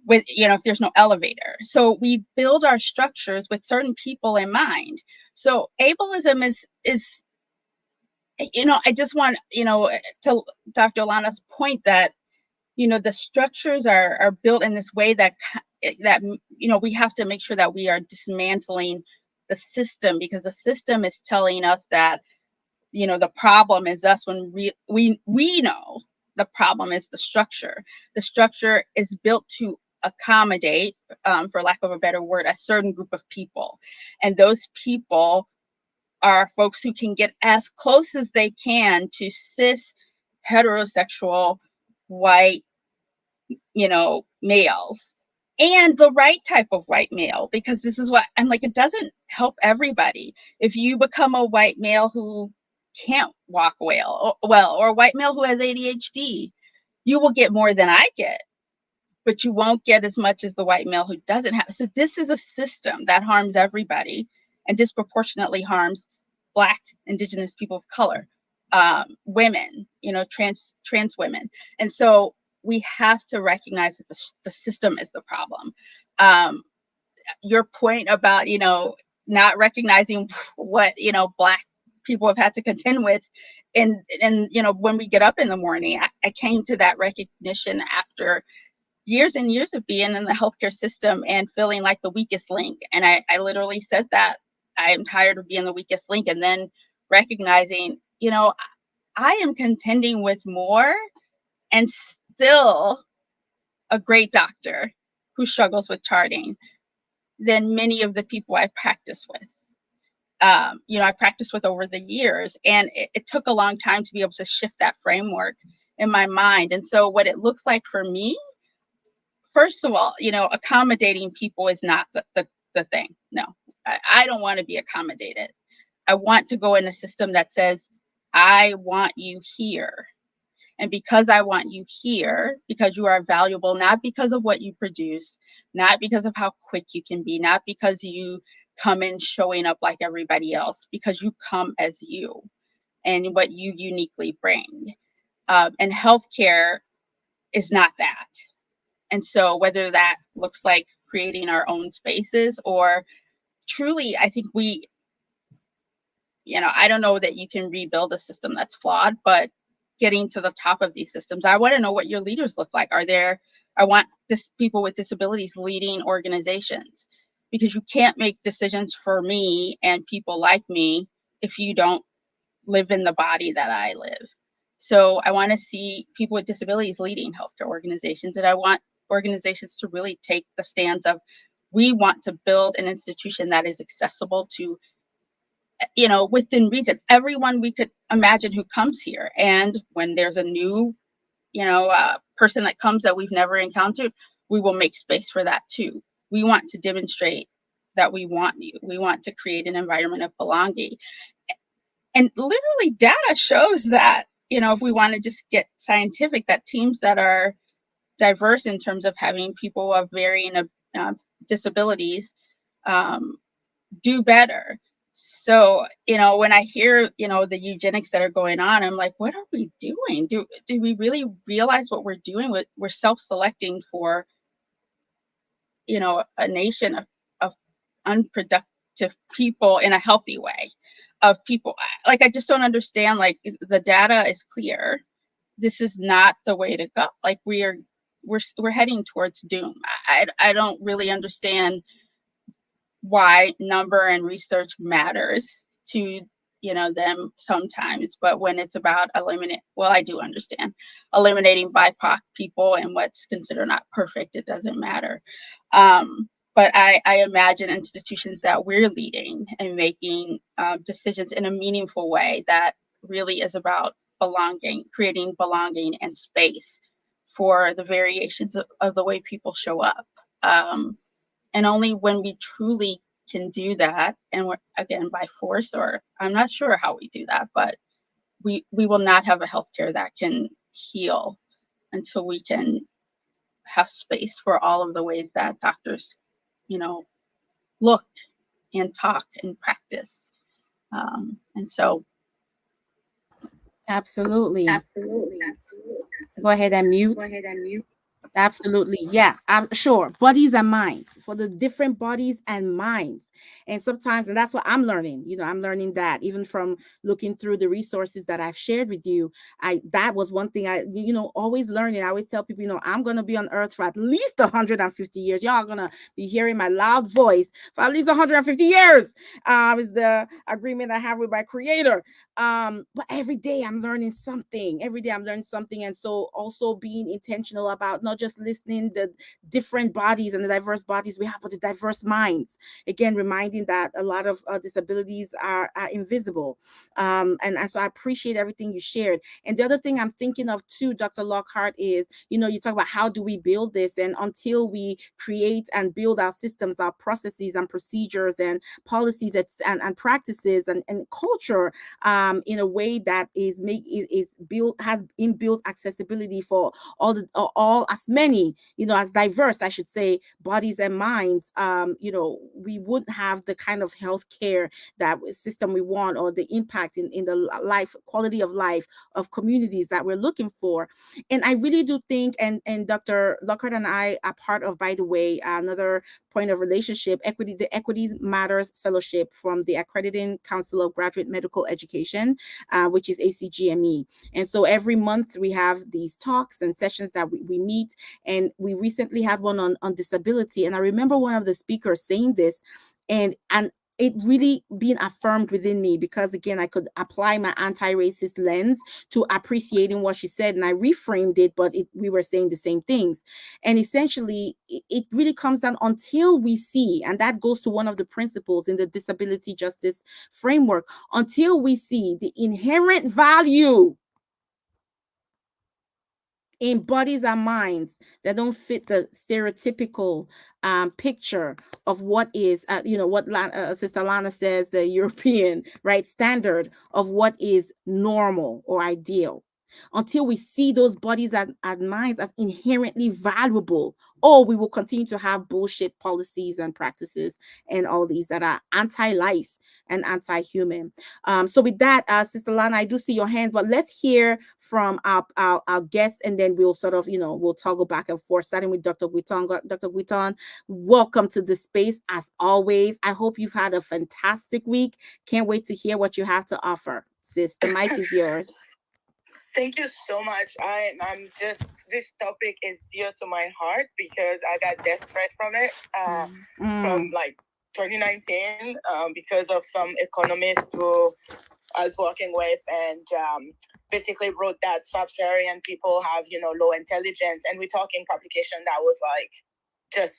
with, if there's no elevator. So we build our structures with certain people in mind. So ableism is I just want, to Dr. Lana's point that, the structures are built in this way that we have to make sure that we are dismantling the system, because the system is telling us that, the problem is us, when we know the problem is the structure. The structure is built to accommodate, for lack of a better word, a certain group of people. And those people are folks who can get as close as they can to cis, heterosexual, white, males, and the right type of white male, because this is what I'm like, it doesn't help everybody. If you become a white male who can't walk well, or a white male who has ADHD, you will get more than I get, but you won't get as much as the white male who doesn't have. So this is a system that harms everybody and disproportionately harms Black, Indigenous people of color, women, trans women. And so we have to recognize that the system is the problem. Your point about, not recognizing what, Black people have had to contend with. And when we get up in the morning, I came to that recognition after years and years of being in the healthcare system and feeling like the weakest link. And I literally said that I'm tired of being the weakest link. And then recognizing, I am contending with more and still a great doctor who struggles with charting than many of the people I practice with. I practiced with over the years, and it took a long time to be able to shift that framework in my mind. And so what it looks like for me, first of all, accommodating people is not the thing. No, I don't want to be accommodated. I want to go in a system that says, I want you here. And because I want you here, because you are valuable, not because of what you produce, not because of how quick you can be, not because you come in showing up like everybody else, because you come as you and what you uniquely bring. And healthcare is not that. And so whether that looks like creating our own spaces, or truly, I think I don't know that you can rebuild a system that's flawed, but getting to the top of these systems, I want to know what your leaders look like. I want people with disabilities leading organizations, because you can't make decisions for me and people like me if you don't live in the body that I live. So I want to see people with disabilities leading healthcare organizations, and I want organizations to really take the stance of, we want to build an institution that is accessible to, within reason, everyone we could imagine who comes here. And when there's a new, person that comes that we've never encountered, we will make space for that too. We want to demonstrate that we want you. We want to create an environment of belonging. And literally data shows that, if we want to just get scientific, that teams that are diverse in terms of having people of varying disabilities do better. So, when I hear, the eugenics that are going on, I'm like, what are we doing? Do we really realize what we're doing? We're self-selecting for, a nation of unproductive people in a healthy way, of people. Like, I just don't understand. Like, the data is clear. This is not the way to go. Like, we're heading towards doom. I don't really understand why number and research matters to them sometimes, but when it's about I do understand eliminating BIPOC people and what's considered not perfect, it doesn't matter. But I imagine institutions that we're leading and making decisions in a meaningful way that really is about belonging, creating belonging and space for the variations of the way people show up. And only when we truly can do that, and we're, again, by force, or I'm not sure how we do that, but we will not have a healthcare that can heal until we can have space for all of the ways that doctors, look and talk and practice. And so. Absolutely. Go ahead and mute. Absolutely. Yeah, I'm sure. Bodies and minds, for the different bodies and minds. And sometimes, and that's what I'm learning, I'm learning that even from looking through the resources that I've shared with you. That was one thing always learning. I always tell people, I'm going to be on earth for at least 150 years. Y'all are going to be hearing my loud voice for at least 150 years. Is the agreement I have with my creator. But every day I'm learning something. Every day I'm learning something. And so also being intentional about not just listening the different bodies and the diverse bodies we have, but the diverse minds. Again, reminding that a lot of disabilities are invisible. And so I appreciate everything you shared. And the other thing I'm thinking of too, Dr. Lockhart, is, you talk about how do we build this? And until we create and build our systems, our processes and procedures and policies and practices and culture, in a way that is built, has inbuilt accessibility for all as many, as diverse, I should say, bodies and minds, we wouldn't have the kind of healthcare that system we want, or the impact in the life quality of life of communities that we're looking for. And I really do think, and Dr. Lockhart and I are part of, by the way, another point of relationship, the Equity Matters Fellowship from the Accrediting Council of Graduate Medical Education, which is ACGME. And so every month we have these talks and sessions that we meet. And we recently had one on disability. And I remember one of the speakers saying this, and it really being affirmed within me, because again, I could apply my anti-racist lens to appreciating what she said, and I reframed it, but we were saying the same things. And essentially, it really comes down, until we see, and that goes to one of the principles in the disability justice framework, until we see the inherent value in bodies and minds that don't fit the stereotypical picture of what is, what Sister Lana says, the European, right, standard of what is normal or ideal. Until we see those bodies and minds as inherently valuable, or we will continue to have bullshit policies and practices and all these that are anti-life and anti-human. So with that, Sister Lana, I do see your hands, but let's hear from our guests, and then we'll sort of, we'll toggle back and forth, starting with Dr. Guiton. Dr. Guiton, welcome to the space as always. I hope you've had a fantastic week. Can't wait to hear what you have to offer. Sis, the mic is yours. Thank you so much. I'm just, this topic is dear to my heart because I got death threat from it from like 2019 because of some economist who I was working with, and basically wrote that sub-Saharan people have, low intelligence. And we're talking publication that was like just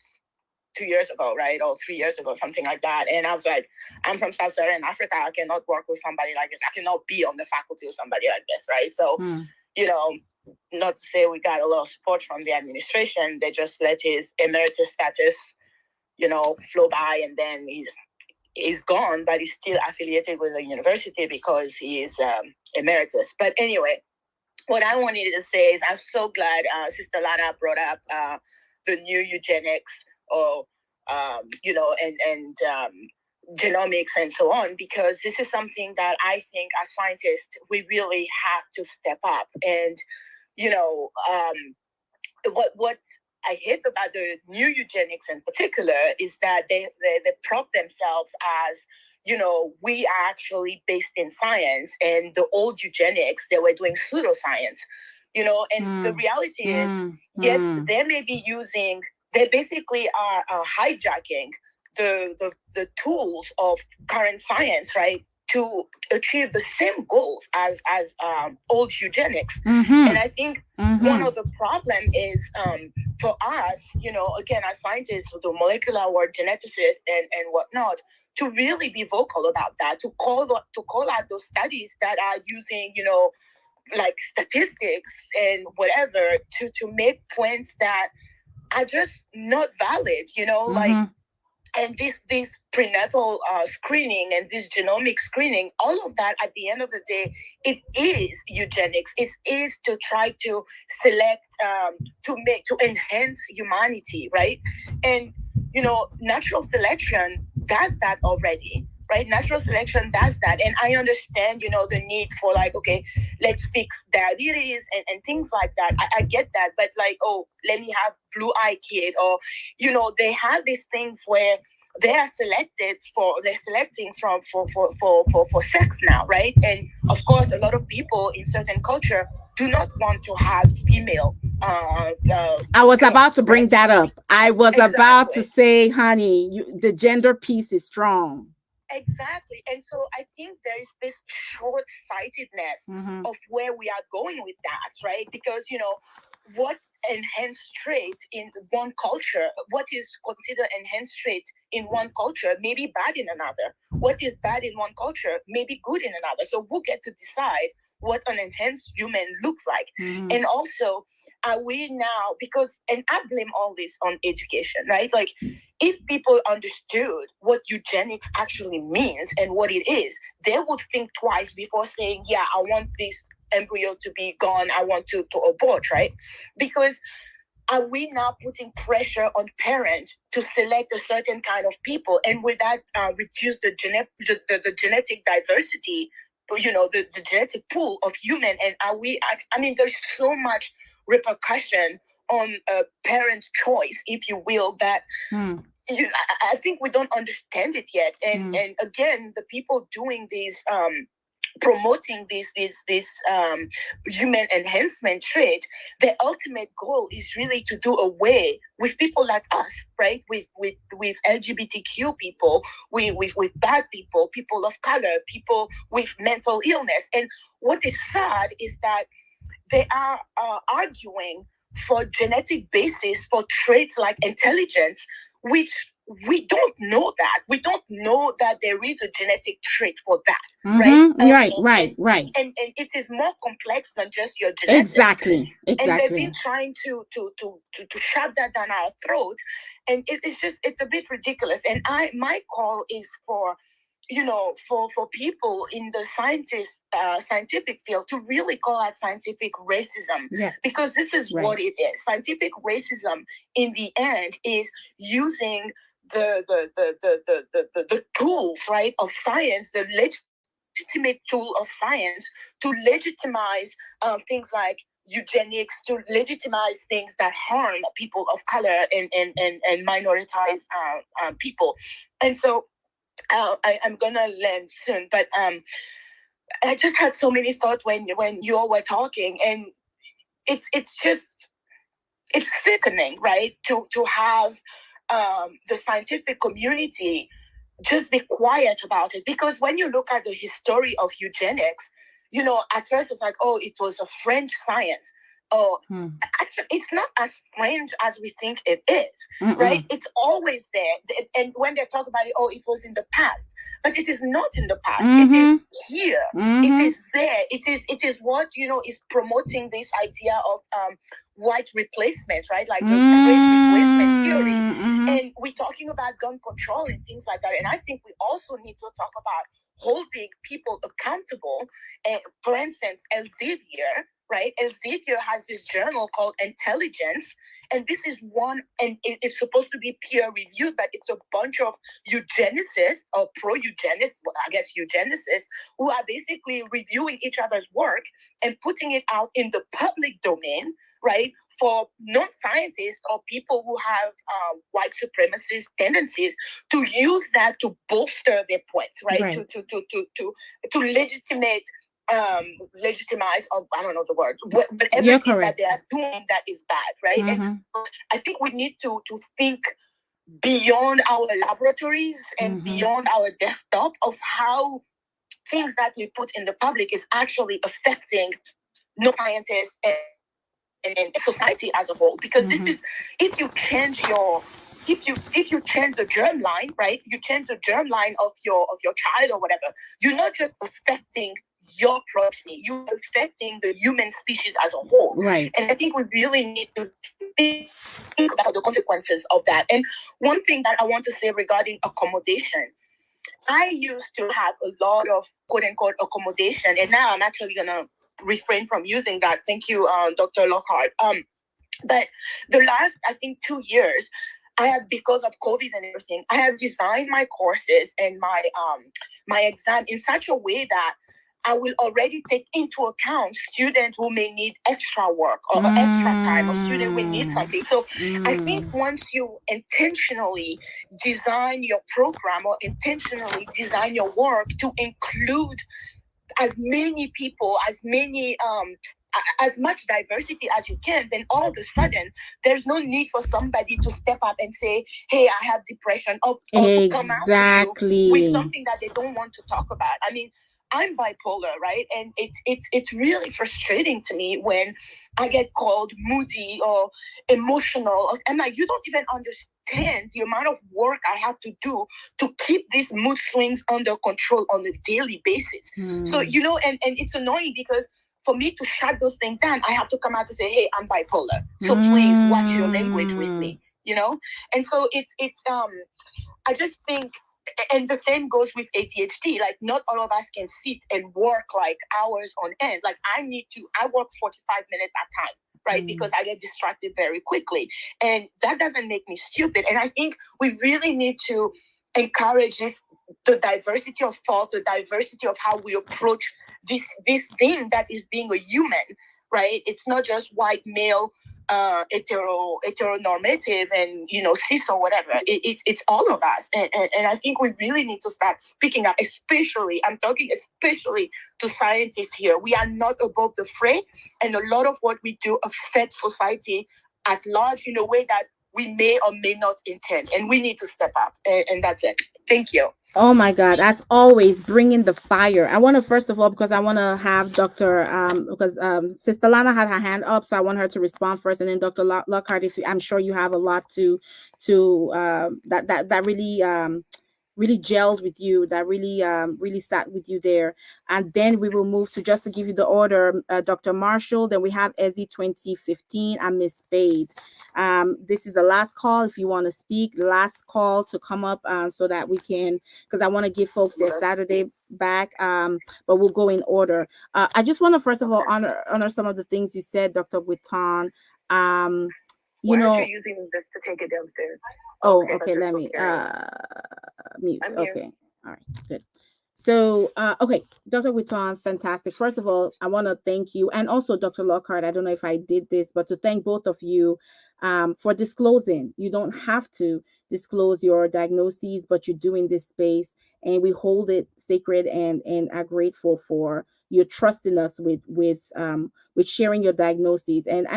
2 years ago, right? Or 3 years ago, something like that. And I was like, I'm from Sub-Saharan Africa. I cannot work with somebody like this. I cannot be on the faculty of somebody like this, right? So, not to say we got a lot of support from the administration. They just let his emeritus status, flow by, and then he's gone, but he's still affiliated with the university because he is emeritus. But anyway, what I wanted to say is I'm so glad Sister Lana brought up the new eugenics, or and genomics and so on, because this is something that I think as scientists we really have to step up. And what I hate about the new eugenics in particular is that they prop themselves as, we are actually based in science, and the old eugenics, they were doing pseudoscience, and the reality is, yes, they may be they basically are hijacking the tools of current science, right, to achieve the same goals as old eugenics. And I think one of the problem is for us, again, as scientists, the molecular work, geneticists and whatnot, to really be vocal about that, to call out those studies that are using, like statistics and whatever to make points that are just not valid, like. And this prenatal screening and this genomic screening, all of that, at the end of the day, it is eugenics. It is to try to select, to enhance humanity, right? And natural selection does that already, right? Natural selection does that, and I understand, the need for, like, okay, let's fix diabetes and things like that. I get that, but like, oh, let me have blue-eye kid, or they have these things where they're selecting from for sex now, right? And of course, a lot of people in certain culture do not want to have female. I was about to bring that up. I was about to say, honey, the gender piece is strong. Exactly. And so I think there is this short-sightedness of where we are going with that, right? Because, what enhanced trait in one culture, what is considered enhanced trait in one culture may be bad in another. What is bad in one culture may be good in another. So we'll get to decide what an enhanced human looks like. And also, are we now, and I blame all this on education, right? Like, if people understood what eugenics actually means and what it is, they would think twice before saying, yeah, I want this embryo to be gone, I want to abort, right? Because are we now putting pressure on parents to select a certain kind of people, and with that reduce the genetic diversity, the genetic pool of human? And are we, there's so much repercussion on a parent's choice, if you will, that I think we don't understand it yet. And again, the people doing these promoting this human enhancement trait, the ultimate goal is really to do away with people like us, right? With LGBTQ people, with bad people, people of color, people with mental illness. And what is sad is that they are arguing for genetic basis for traits like intelligence, which we don't know that. We don't know that there is a genetic trait for that, right? Right. And it is more complex than just your genetics. Exactly. And they've been trying to shove that down our throat, and it's a bit ridiculous. And my call is for, for people in the scientific field to really call out scientific racism. Yes. Because this is what it is. Scientific racism, in the end, is using the tools, right, of science, the legitimate tool of science, to legitimize things like eugenics, to legitimize things that harm people of color and minoritized people. And so I'm gonna land soon, but I just had so many thoughts when you all were talking, and it's sickening, right? To have the scientific community just be quiet about it. Because when you look at the history of eugenics, at first it's like, oh, it was a French science. Oh, actually, it's not as French as we think it is, right? It's always there. And when they talk about it, oh, it was in the past. But it is not in the past. It is here. It is there. It is what, is promoting this idea of white replacement, right? Like the great replacement theory. And we're talking about gun control and things like that. And I think we also need to talk about holding people accountable. And for instance, Elsevier, right? Elsevier has this journal called Intelligence, and this is one, and it's supposed to be peer reviewed, but it's a bunch of eugenicists or pro-eugenicists, well, I guess eugenicists, who are basically reviewing each other's work and putting it out in the public domain, right, for non-scientists or people who have white supremacist tendencies to use that to bolster their points, right? To legitimate, legitimize, or I don't know the word, but everything that they are doing that is bad, right? Mm-hmm. And so I think we need to think beyond our laboratories and mm-hmm. beyond our desktop of how things that we put in the public is actually affecting no scientists and society as a whole. Because mm-hmm. this is, if you change the germline, right? You change the germline of your child or whatever, you're not just affecting your progeny, you're affecting the human species as a whole. Right. And I think we really need to think about the consequences of that. And one thing that I want to say regarding accommodation, I used to have a lot of quote unquote accommodation, and now I'm actually gonna refrain from using that. Thank you, Dr. Lockhart. But the last, I think, 2 years, I have, because of COVID and everything, I have designed my courses and my exam in such a way that I will already take into account students who may need extra work or extra time, or students will need something. So I think once you intentionally design your program or intentionally design your work to include as many people, as much diversity as you can, then all of a sudden there's no need for somebody to step up and say, hey, I have depression, or to come out to you with something that they don't want to talk about. I mean, I'm bipolar, right? And it's really frustrating to me when I get called moody or emotional. And like, you don't even understand the amount of work I have to do to keep these mood swings under control on a daily basis. So, and it's annoying because for me to shut those things down, I have to come out to say, hey, I'm bipolar. So please watch your language with me, And so it's I just think, and the same goes with ADHD. Like, not all of us can sit and work like hours on end. Like, I work 45 minutes at a time, right? Because I get distracted very quickly. And that doesn't make me stupid. And I think we really need to encourage the diversity of thought, the diversity of how we approach this thing that is being a human, right? It's not just white male, heteronormative and cis or whatever. It's all of us, and I think we really need to start speaking up. I'm talking especially to scientists here. We are not above the fray, and a lot of what we do affects society at large in a way that we may or may not intend, and we need to step up. And that's it. Thank you. Oh my God, as always, bringing the fire. I want to, first of all, because I want to have because Sister Lana had her hand up, so I want her to respond first, and then Dr. Lockhart, I'm sure you have a lot to that really gelled with you, that really sat with you there. And then we will move to, just to give you the order, Dr. Marshall, then we have Ezzy 2015, and Miss Spade. This is the last call. If you want to speak, last call to come up, so that we can, because I want to give folks their Saturday back, but we'll go in order. I just want to first of all honor some of the things you said, Dr. Guiton. Why aren't you using this to take it downstairs? Okay, let me mute. Okay, all right, good. So, okay, Dr. Guiton, fantastic. First of all, I want to thank you, and also Dr. Lockhart. I don't know if I did this, but to thank both of you for disclosing. You don't have to disclose your diagnoses, but you do in this space, and we hold it sacred and are grateful for your trust in us with sharing your diagnoses, and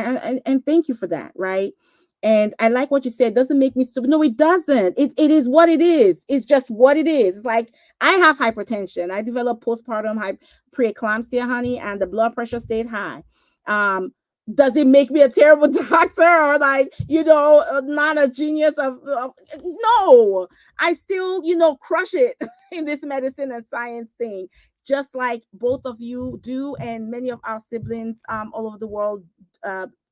thank you for that, right? And I like what you said. It doesn't make me stupid. No, it doesn't. It is what it is. It's just what it is. It's like, I have hypertension. I developed postpartum preeclampsia, honey, and the blood pressure stayed high. Does it make me a terrible doctor, or like, not a genius no, I still, crush it in this medicine and science thing, just like both of you do, and many of our siblings all over the world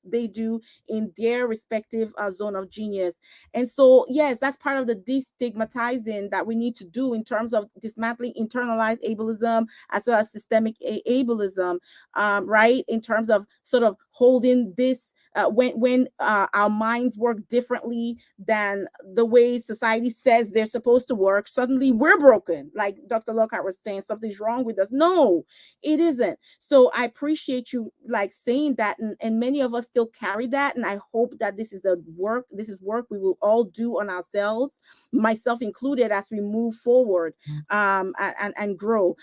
they do in their respective zone of genius. And so, yes, that's part of the destigmatizing that we need to do in terms of dismantling internalized ableism as well as systemic ableism, right? In terms of sort of holding this. When our minds work differently than the way society says they're supposed to work, suddenly we're broken. Like Dr. Lockhart was saying, something's wrong with us. No, it isn't. So I appreciate you like saying that, and many of us still carry that. And I hope that this is work we will all do on ourselves, myself included, as we move forward and grow.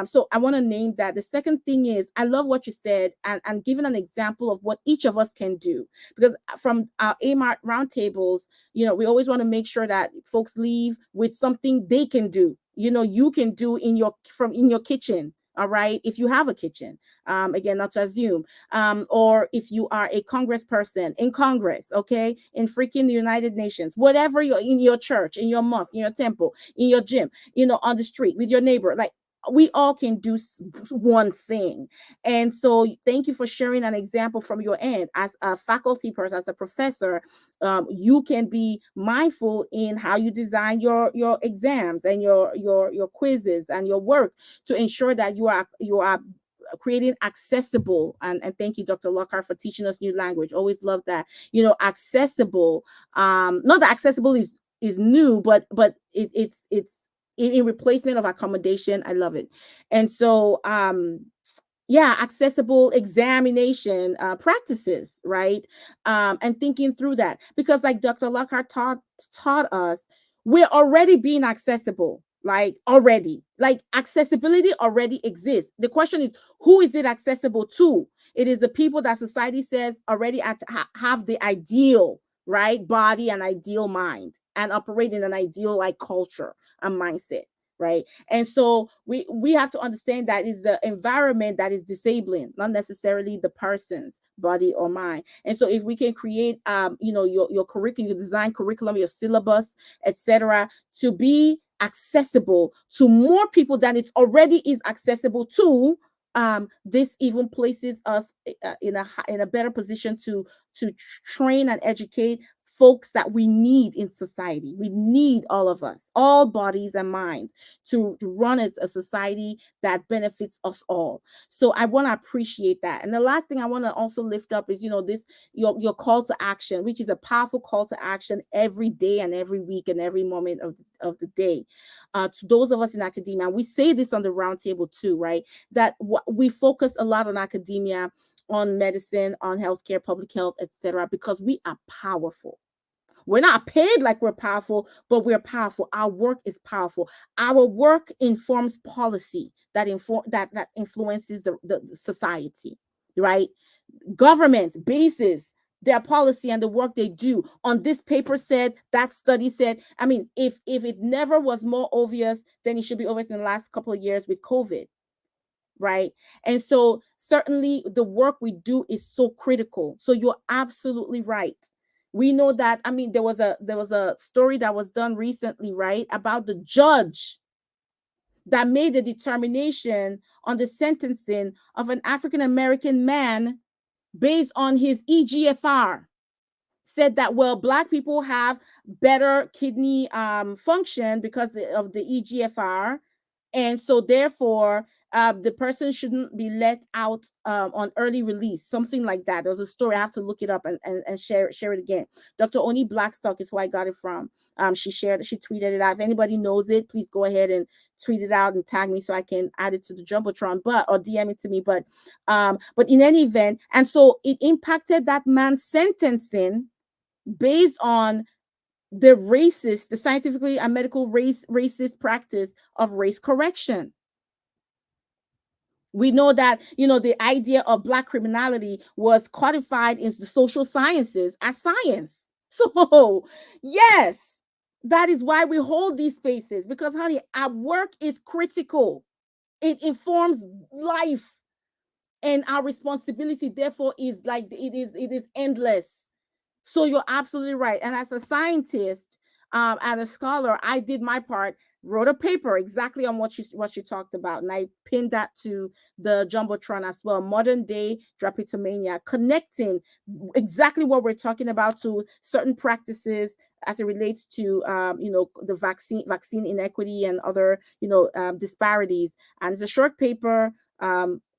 So I want to name that. The second thing is, I love what you said, and giving an example of what each of us can do, because from our AMART roundtables, we always want to make sure that folks leave with something they can do. You can do in your kitchen. All right. If you have a kitchen, again, not to assume, or if you are a congressperson in Congress, okay, in freaking the United Nations, whatever, you're in your church, in your mosque, in your temple, in your gym, on the street with your neighbor, like, we all can do one thing. And so thank you for sharing an example from your end. As a faculty person, as a professor, you can be mindful in how you design your exams and your quizzes and your work to ensure that you are creating accessible, and thank you, Dr. Lockhart, for teaching us new language. Always love that. Accessible, not that accessible is new, but it's in replacement of accommodation. I love it. And so yeah, accessible examination practices, right? And thinking through that, because like Dr. Lockhart taught us, we're already being accessible. Like accessibility already exists. The question is, who is it accessible to? It is the people that society says already have the ideal, right, body and ideal mind, and operate in an ideal like culture and mindset, right? And so we have to understand that it's the environment that is disabling, not necessarily the person's body or mind. And so if we can create your curriculum, your design curriculum, your syllabus, etc., to be accessible to more people than it already is accessible to, this even places us in a better position to train and educate folks that we need in society. We need all of us, all bodies and minds, to run as a society that benefits us all. So I want to appreciate that. And the last thing I want to also lift up is, this your call to action, which is a powerful call to action every day and every week and every moment of the day. To those of us in academia, we say this on the roundtable too, right? That we focus a lot on academia, on medicine, on healthcare, public health, etc., because we are powerful. We're not paid like we're powerful, but we're powerful. Our work is powerful. Our work informs policy that influences the society, right? Government bases their policy and the work they do on this paper said, that study said. I mean, if it never was more obvious, then it should be obvious in the last couple of years with COVID. Right. And so certainly the work we do is so critical. So you're absolutely right. We know that. I mean, there was a story that was done recently, right, about the judge that made the determination on the sentencing of an African American man based on his EGFR. Said that, well, Black people have better kidney function because of the EGFR, and so therefore the person shouldn't be let out on early release, something like that. There was a story. I have to look it up and share it again. Dr. Oni Blackstock is who I got it from. She tweeted it out. If anybody knows it, please go ahead and tweet it out and tag me so I can add it to the Jumbotron, or DM it to me. But in any event, and so it impacted that man's sentencing based on the scientifically and medical racist practice of race correction. We know that, the idea of Black criminality was codified in the social sciences as science. So, yes, that is why we hold these spaces, because, honey, our work is critical. It informs life, and our responsibility, therefore, is like it is endless. So you're absolutely right. And as a scientist and a scholar, I did my part. wrote a paper exactly on what you talked about, and I pinned that to the Jumbotron as well. Modern day drapetomania, connecting exactly what we're talking about to certain practices as it relates to the vaccine inequity and other disparities. And it's a short paper.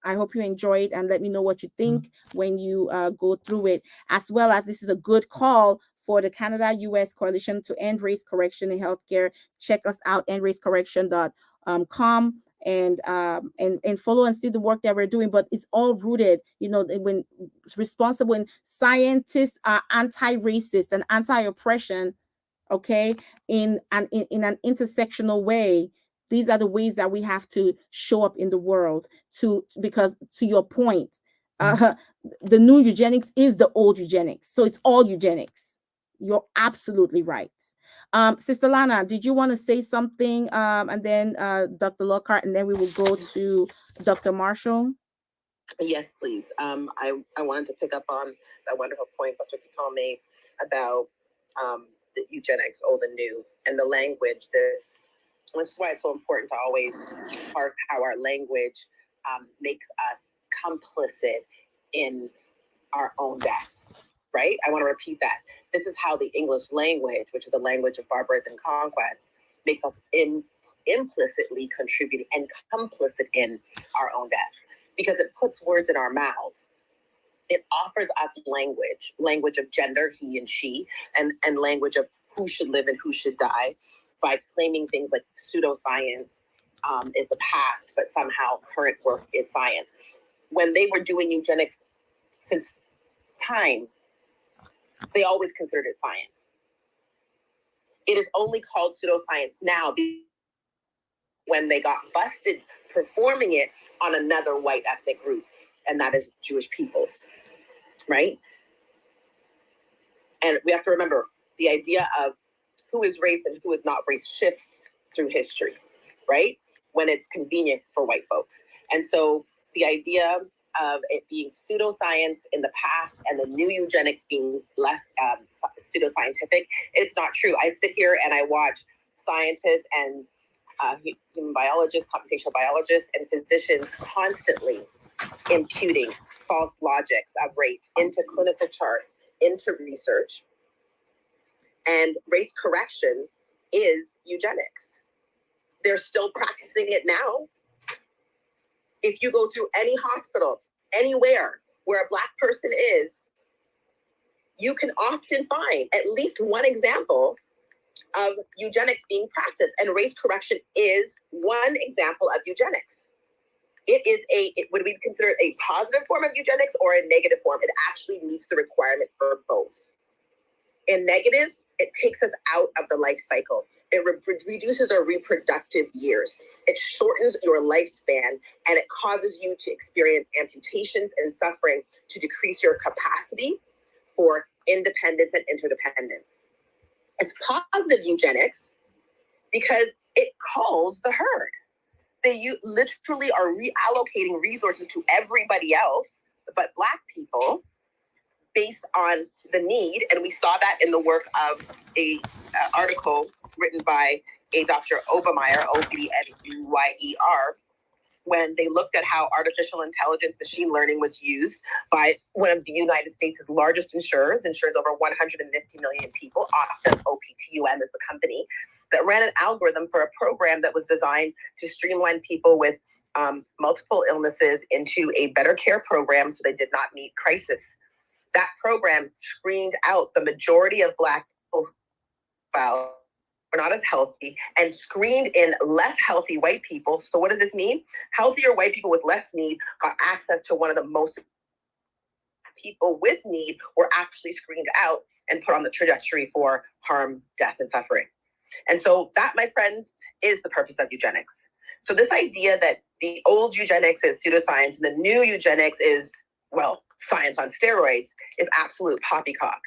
I hope you enjoy it, and let me know what you think when you go through it. As well as, this is a good call for the Canada-US Coalition to End Race Correction in Healthcare. Check us out, endracecorrection.com, and follow and see the work that we're doing. But it's all rooted, when it's responsible, when scientists are anti-racist and anti-oppression, okay, in an intersectional way. These are the ways that we have to show up in the world, because to your point, the new eugenics is the old eugenics. So it's all eugenics. You're absolutely right. Sister Lana, did you want to say something? And then Dr. Lockhart, and then we will go to Dr. Marshall. Yes, please. I wanted to pick up on that wonderful point Dr. Couton made about the eugenics, old and new, and the language. This is why it's so important to always parse how our language makes us complicit in our own death, right? I want to repeat that. This is how the English language, which is a language of barbarism and conquest, makes us implicitly contributing and complicit in our own death, because it puts words in our mouths. It offers us language of gender, he and she, and language of who should live and who should die, by claiming things like pseudoscience is the past, but somehow current work is science. When they were doing eugenics since time, they always considered it science. It is only called pseudoscience now when they got busted performing it on another white ethnic group, and that is Jewish peoples, right? And we have to remember, the idea of who is race and who is not race shifts through history, right? When it's convenient for white folks. And so the idea of it being pseudoscience in the past and the new eugenics being less pseudoscientific, it's not true. I sit here and I watch scientists and human biologists, computational biologists, and physicians constantly imputing false logics of race into clinical charts, into research. And race correction is eugenics. They're still practicing it now. If you go through any hospital, anywhere where a Black person is, you can often find at least one example of eugenics being practiced. And race correction is one example of eugenics. It would be considered a positive form of eugenics or a negative form. It actually meets the requirement for both. In negative, it takes us out of the life cycle. It reduces our reproductive years. It shortens your lifespan, and it causes you to experience amputations and suffering to decrease your capacity for independence and interdependence. It's positive eugenics because it calls the herd. They literally are reallocating resources to everybody else but Black people based on the need. And we saw that in the work of a article written by a Dr. Obermeyer, Obermeyer, when they looked at how artificial intelligence, machine learning was used by one of the United States' largest insures over 150 million people. Optum, OPTUM is the company that ran an algorithm for a program that was designed to streamline people with multiple illnesses into a better care program so they did not need crisis. That program screened out the majority of Black people who were not as healthy and screened in less healthy white people. So what does this mean? Healthier white people with less need got access to one of the most people with need were actually screened out and put on the trajectory for harm, death, and suffering. And so that, my friends, is the purpose of eugenics. So this idea that the old eugenics is pseudoscience and the new eugenics is, well, science on steroids is absolute poppycock.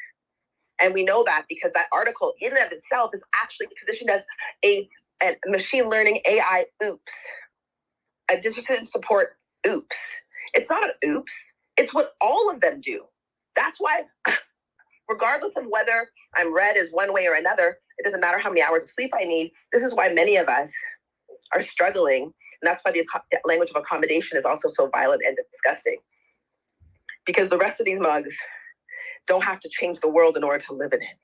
And we know that because that article in and of itself is actually positioned as a machine learning AI oops, a decision support oops. It's not an oops. It's what all of them do. That's why regardless of whether I'm read as one way or another. It doesn't matter how many hours of sleep I need. This is why many of us are struggling. And that's why the language of accommodation is also so violent and disgusting. Because the rest of these mugs don't have to change the world in order to live in it.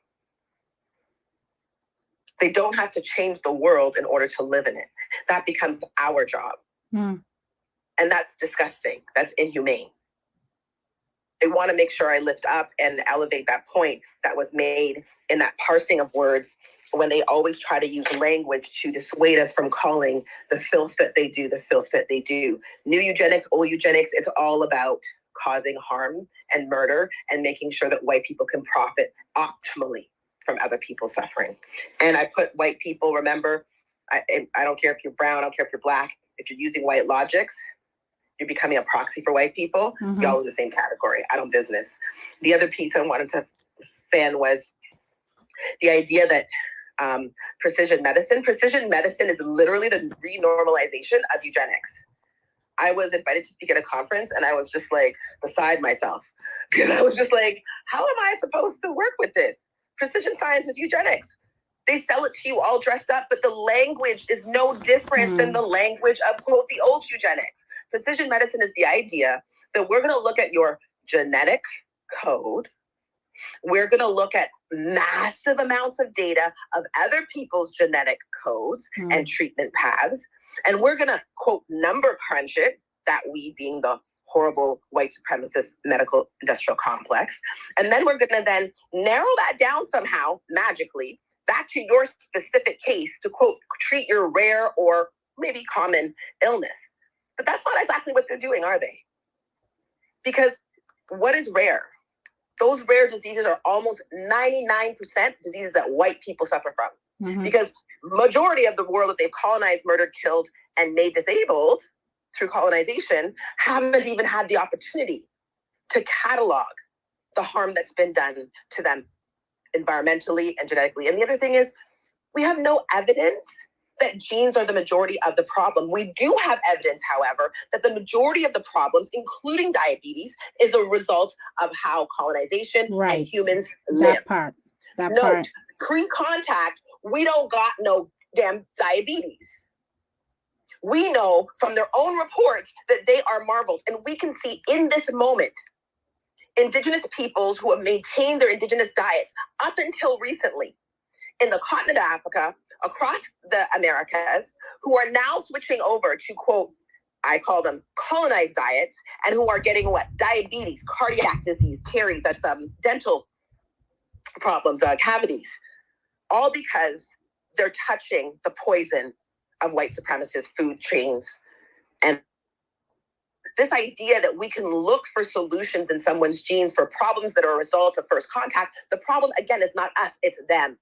They don't have to change the world in order to live in it. That becomes our job. And that's disgusting. That's inhumane. I want to make sure I lift up and elevate that point that was made in that parsing of words when they always try to use language to dissuade us from calling the filth that they do the filth that they do. New eugenics, old eugenics, it's all about causing harm and murder and making sure that white people can profit optimally from other people's suffering. And I put white people, remember, I don't care if you're brown, I don't care if you're black, if you're using white logics, you're becoming a proxy for white people. Y'all in the same category. I don't business. The other piece I wanted to fan was the idea that precision medicine is literally the renormalization of eugenics. I was invited to speak at a conference and I was just like beside myself because I was just like, how am I supposed to work with this? Precision science is eugenics. They sell it to you all dressed up, but the language is no different than the language of, quote, the old eugenics. Precision medicine is the idea that we're going to look at your genetic code. We're going to look at massive amounts of data of other people's genetic codes and treatment paths. And we're going to, quote, number crunch it, that we being the horrible white supremacist medical industrial complex. And then we're going to then narrow that down somehow, magically, back to your specific case to, quote, treat your rare or maybe common illness. But that's not exactly what they're doing, are they? Because what is rare? Those rare diseases are almost 99% diseases that white people suffer from. Because majority of the world that they've colonized, murdered, killed, and made disabled through colonization haven't even had the opportunity to catalog the harm that's been done to them environmentally and genetically. And the other thing is, we have no evidence that genes are the majority of the problem. We do have evidence, however, that the majority of the problems, including diabetes, is a result of how colonization and humans live. That part. Pre-contact, we don't got no damn diabetes. We know from their own reports that they are marvels. And we can see in this moment, indigenous peoples who have maintained their indigenous diets up until recently in the continent of Africa, across the Americas, who are now switching over to, quote, I call them colonized diets, and who are getting what? Diabetes, cardiac disease, caries, that's dental problems, cavities, all because they're touching the poison of white supremacist food chains. And this idea that we can look for solutions in someone's genes for problems that are a result of first contact, the problem, again, is not us, it's them.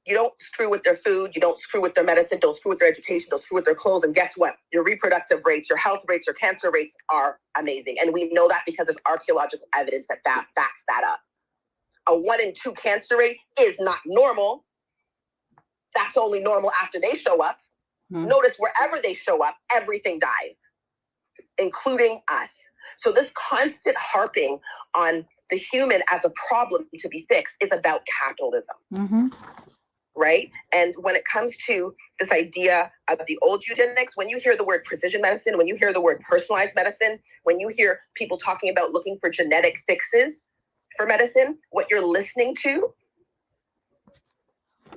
You don't screw with their food, you don't screw with their medicine, don't screw with their education, don't screw with their clothes, and guess what? Your reproductive rates, your health rates, your cancer rates are amazing. And we know that because there's archaeological evidence that backs that up. A 1 in 2 cancer rate is not normal. That's only normal after they show up. Notice wherever they show up, everything dies, including us. So this constant harping on the human as a problem to be fixed is about capitalism. Right? And when it comes to this idea of the old eugenics, when you hear the word precision medicine, when you hear the word personalized medicine, when you hear people talking about looking for genetic fixes for medicine, what you're listening to,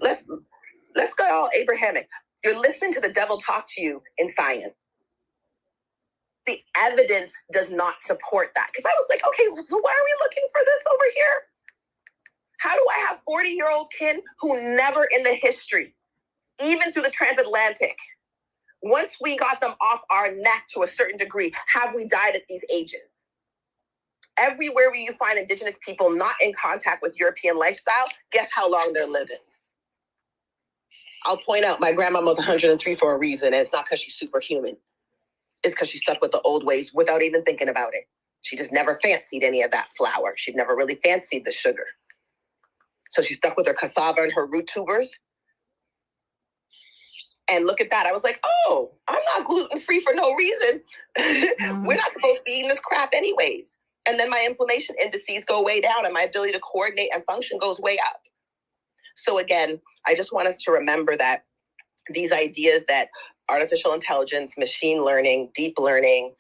let's go all Abrahamic. You're listening to the devil talk to you in science. The evidence does not support that. Because I was like, okay, so why are we looking for this over here? How do I have 40-year-old kin who never in the history, even through the transatlantic, once we got them off our neck to a certain degree, have we died at these ages? Everywhere where you find indigenous people not in contact with European lifestyle, guess how long they're living? I'll point out my grandma was 103 for a reason, and it's not because she's superhuman. It's because she stuck with the old ways without even thinking about it. She just never fancied any of that flour. She'd never really fancied the sugar. So she stuck with her cassava and her root tubers. And look at that. I was like, oh, I'm not gluten-free for no reason. We're not supposed to be eating this crap anyways. And then my inflammation indices go way down and my ability to coordinate and function goes way up. So again, I just want us to remember that these ideas that artificial intelligence, machine learning, deep learning,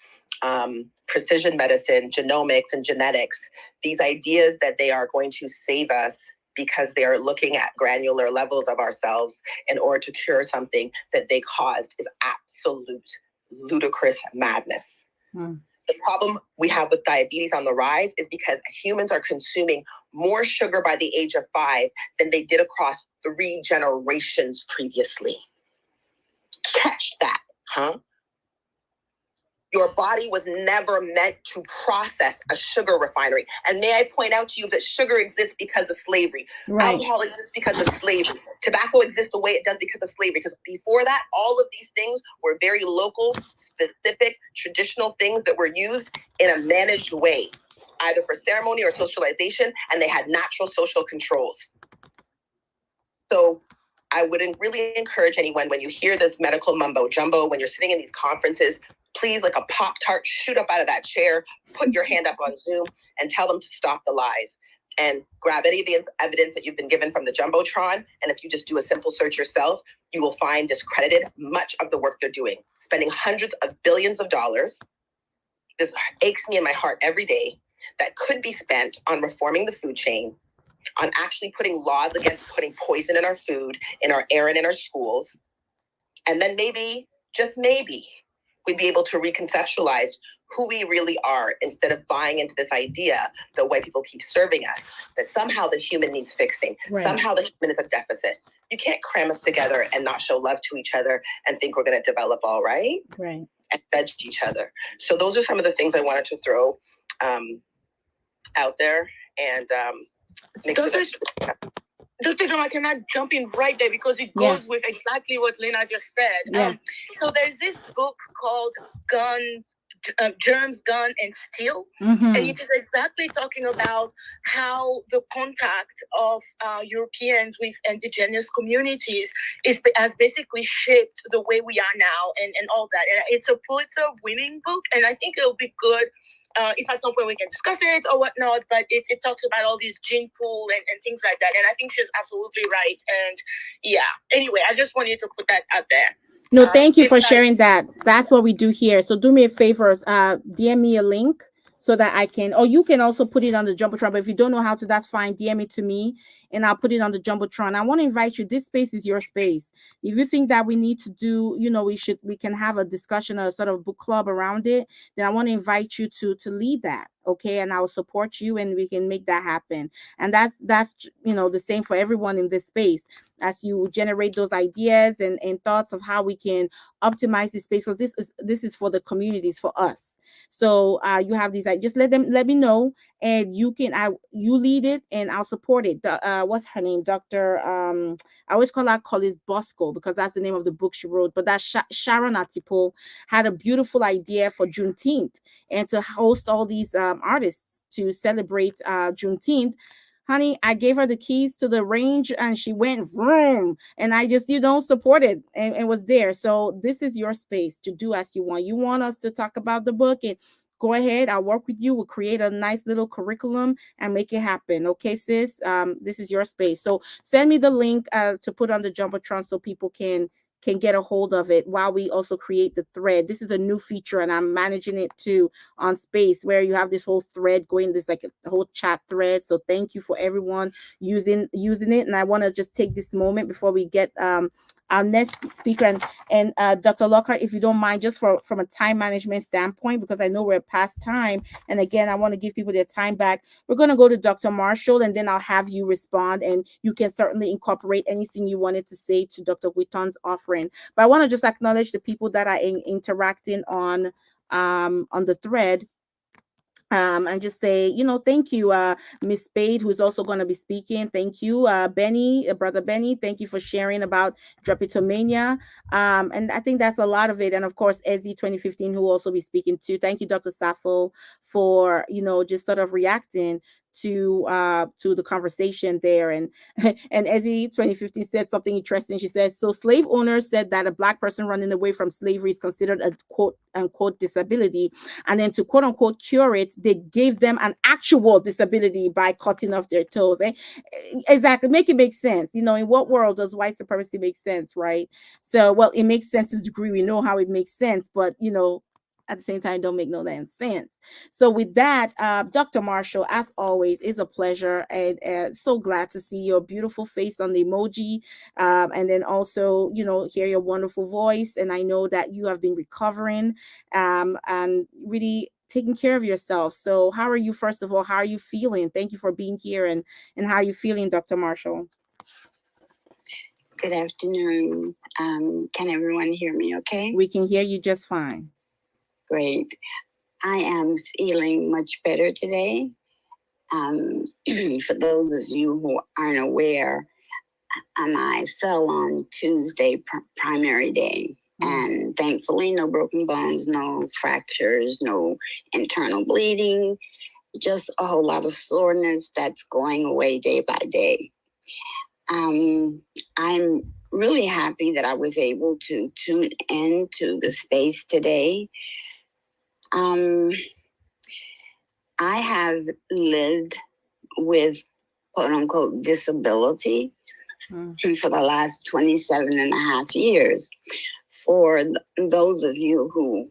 precision medicine, genomics, and genetics, these ideas that they are going to save us because they are looking at granular levels of ourselves in order to cure something that they caused is absolute ludicrous madness. The problem we have with diabetes on the rise is because humans are consuming more sugar by the age of 5 than they did across 3 generations previously. Catch that, huh? Your body was never meant to process a sugar refinery. And may I point out to you that sugar exists because of slavery. Right. Alcohol exists because of slavery. Tobacco exists the way it does because of slavery. Because before that, all of these things were very local, specific, traditional things that were used in a managed way, either for ceremony or socialization, and they had natural social controls. So I wouldn't really encourage anyone, when you hear this medical mumbo jumbo, when you're sitting in these conferences, please, like a Pop-Tart, shoot up out of that chair, put your hand up on Zoom, and tell them to stop the lies. And grab any of the evidence that you've been given from the Jumbotron, and if you just do a simple search yourself, you will find discredited much of the work they're doing, spending hundreds of billions of dollars. This aches me in my heart every day, that could be spent on reforming the food chain, on actually putting laws against putting poison in our food, in our air, and in our schools. And then maybe, just maybe, we'd be able to reconceptualize who we really are instead of buying into this idea that white people keep serving us, that somehow the human needs fixing, right. Somehow the human is a deficit. You can't cram us together and not show love to each other and think we're going to develop all right, and judge each other. So those are some of the things I wanted to throw out there. And Dr. John, I cannot jump in right there because it goes with exactly what Lena just said. So there's this book called Germs, Gun, and Steel. And it is exactly talking about how the contact of Europeans with indigenous communities has basically shaped the way we are now and all that. And it's a Pulitzer winning book, and I think it'll be good if at some point we can discuss it or whatnot, but it talks about all these gene pool and things like that. And I think she's absolutely right. And anyway, I just wanted to put that out there. No, thank you for sharing that. That's what we do here. So do me a favor, DM me a link so that I can, or you can also put it on the Jumbotron. But if you don't know how to, that's fine. DM it to me and I'll put it on the Jumbotron. I want to invite you. This space is your space. If you think that we need to do, we can have a discussion, a sort of book club around it, then I want to invite you to lead that. Okay. And I'll support you and we can make that happen. And that's, the same for everyone in this space. As you generate those ideas and thoughts of how we can optimize this space, because this is for the communities, for us. So you have these, just let me know, and you lead it and I'll support it. What's her name? Dr. I always call her Collis Bosco because that's the name of the book she wrote. But that Sharon Atipo had a beautiful idea for Juneteenth and to host all these artists to celebrate Juneteenth. Honey, I gave her the keys to the range and she went vroom, and I just, support it and was there. So this is your space to do as you want. You want us to talk about the book, and go ahead. I'll work with you. We'll create a nice little curriculum and make it happen. Okay, sis? This is your space. So send me the link to put on the Jumbotron so people can get a hold of it while we also create the thread. This is a new feature and I'm managing it too on Space, where you have this whole thread going, this like a whole chat thread. So thank you for everyone using it. And I want to just take this moment before we get our next speaker and Dr. Lockhart, if you don't mind, just from a time management standpoint, because I know we're past time. And again, I want to give people their time back. We're going to go to Dr. Marshall, and then I'll have you respond, and you can certainly incorporate anything you wanted to say to Dr. Guiton's offering. But I want to just acknowledge the people that are interacting on the thread. And just say, thank you, Miss Spade, who's also going to be speaking. Thank you, Benny, brother Benny. Thank you for sharing about Drapetomania. And I think that's a lot of it. And of course, Ezzy 2015, who will also be speaking too. Thank you, Dr. Safo, for, just sort of reacting to the conversation there. And and Ezzy 2015 said something interesting. She said, so slave owners said that a Black person running away from slavery is considered a quote unquote disability, and then to quote unquote cure it, they gave them an actual disability by cutting off their toes. Exactly, make it make sense. You know, in what world does white supremacy make sense, right? So, well, it makes sense to the degree we know how it makes sense, but you know, at the same time, don't make no damn sense. So with that, Dr. Marshall, as always, is a pleasure, and so glad to see your beautiful face on the emoji, and then also, you know, hear your wonderful voice. And I know that you have been recovering, and really taking care of yourself. So how are you, first of all? How are you feeling? Thank you for being here, and how are you feeling, Dr. Marshall? Good afternoon. Can everyone hear me okay? We can hear you just fine. Great. I am feeling much better today. For those of you who aren't aware, I fell on Tuesday, primary day. And thankfully, no broken bones, no fractures, no internal bleeding, just a whole lot of soreness that's going away day by day. I'm really happy that I was able to tune in to the space today. I have lived with quote unquote disability for the last 27 and a half years. For those of you who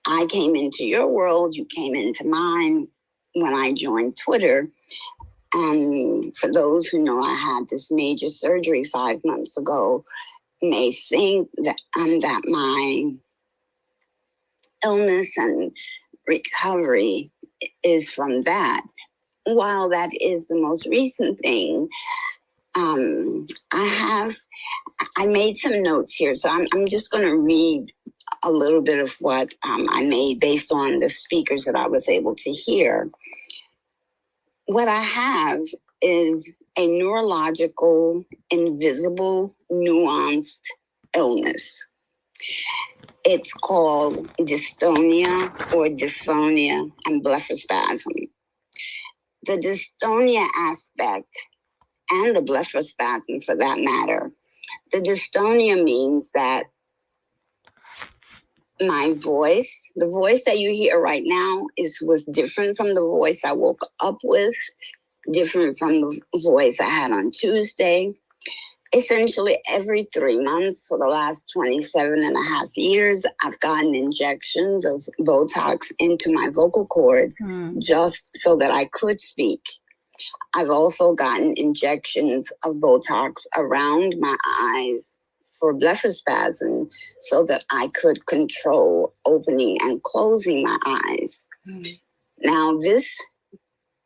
I came into your world, you came into mine when I joined Twitter. And for those who know I had this major surgery 5 months ago, may think that my illness and recovery is from that. While that is the most recent thing, I made some notes here, so I'm just going to read a little bit of what I made based on the speakers that I was able to hear. What I have is a neurological, invisible, nuanced illness. It's called dystonia or dysphonia and blepharospasm. The dystonia aspect, and the blepharospasm for that matter, the dystonia means that my voice, the voice that you hear right now, was different from the voice I woke up with, different from the voice I had on Tuesday. Essentially, every 3 months for the last 27 and a half years, I've gotten injections of Botox into my vocal cords just so that I could speak. I've also gotten injections of Botox around my eyes for blepharospasm so that I could control opening and closing my eyes. Now,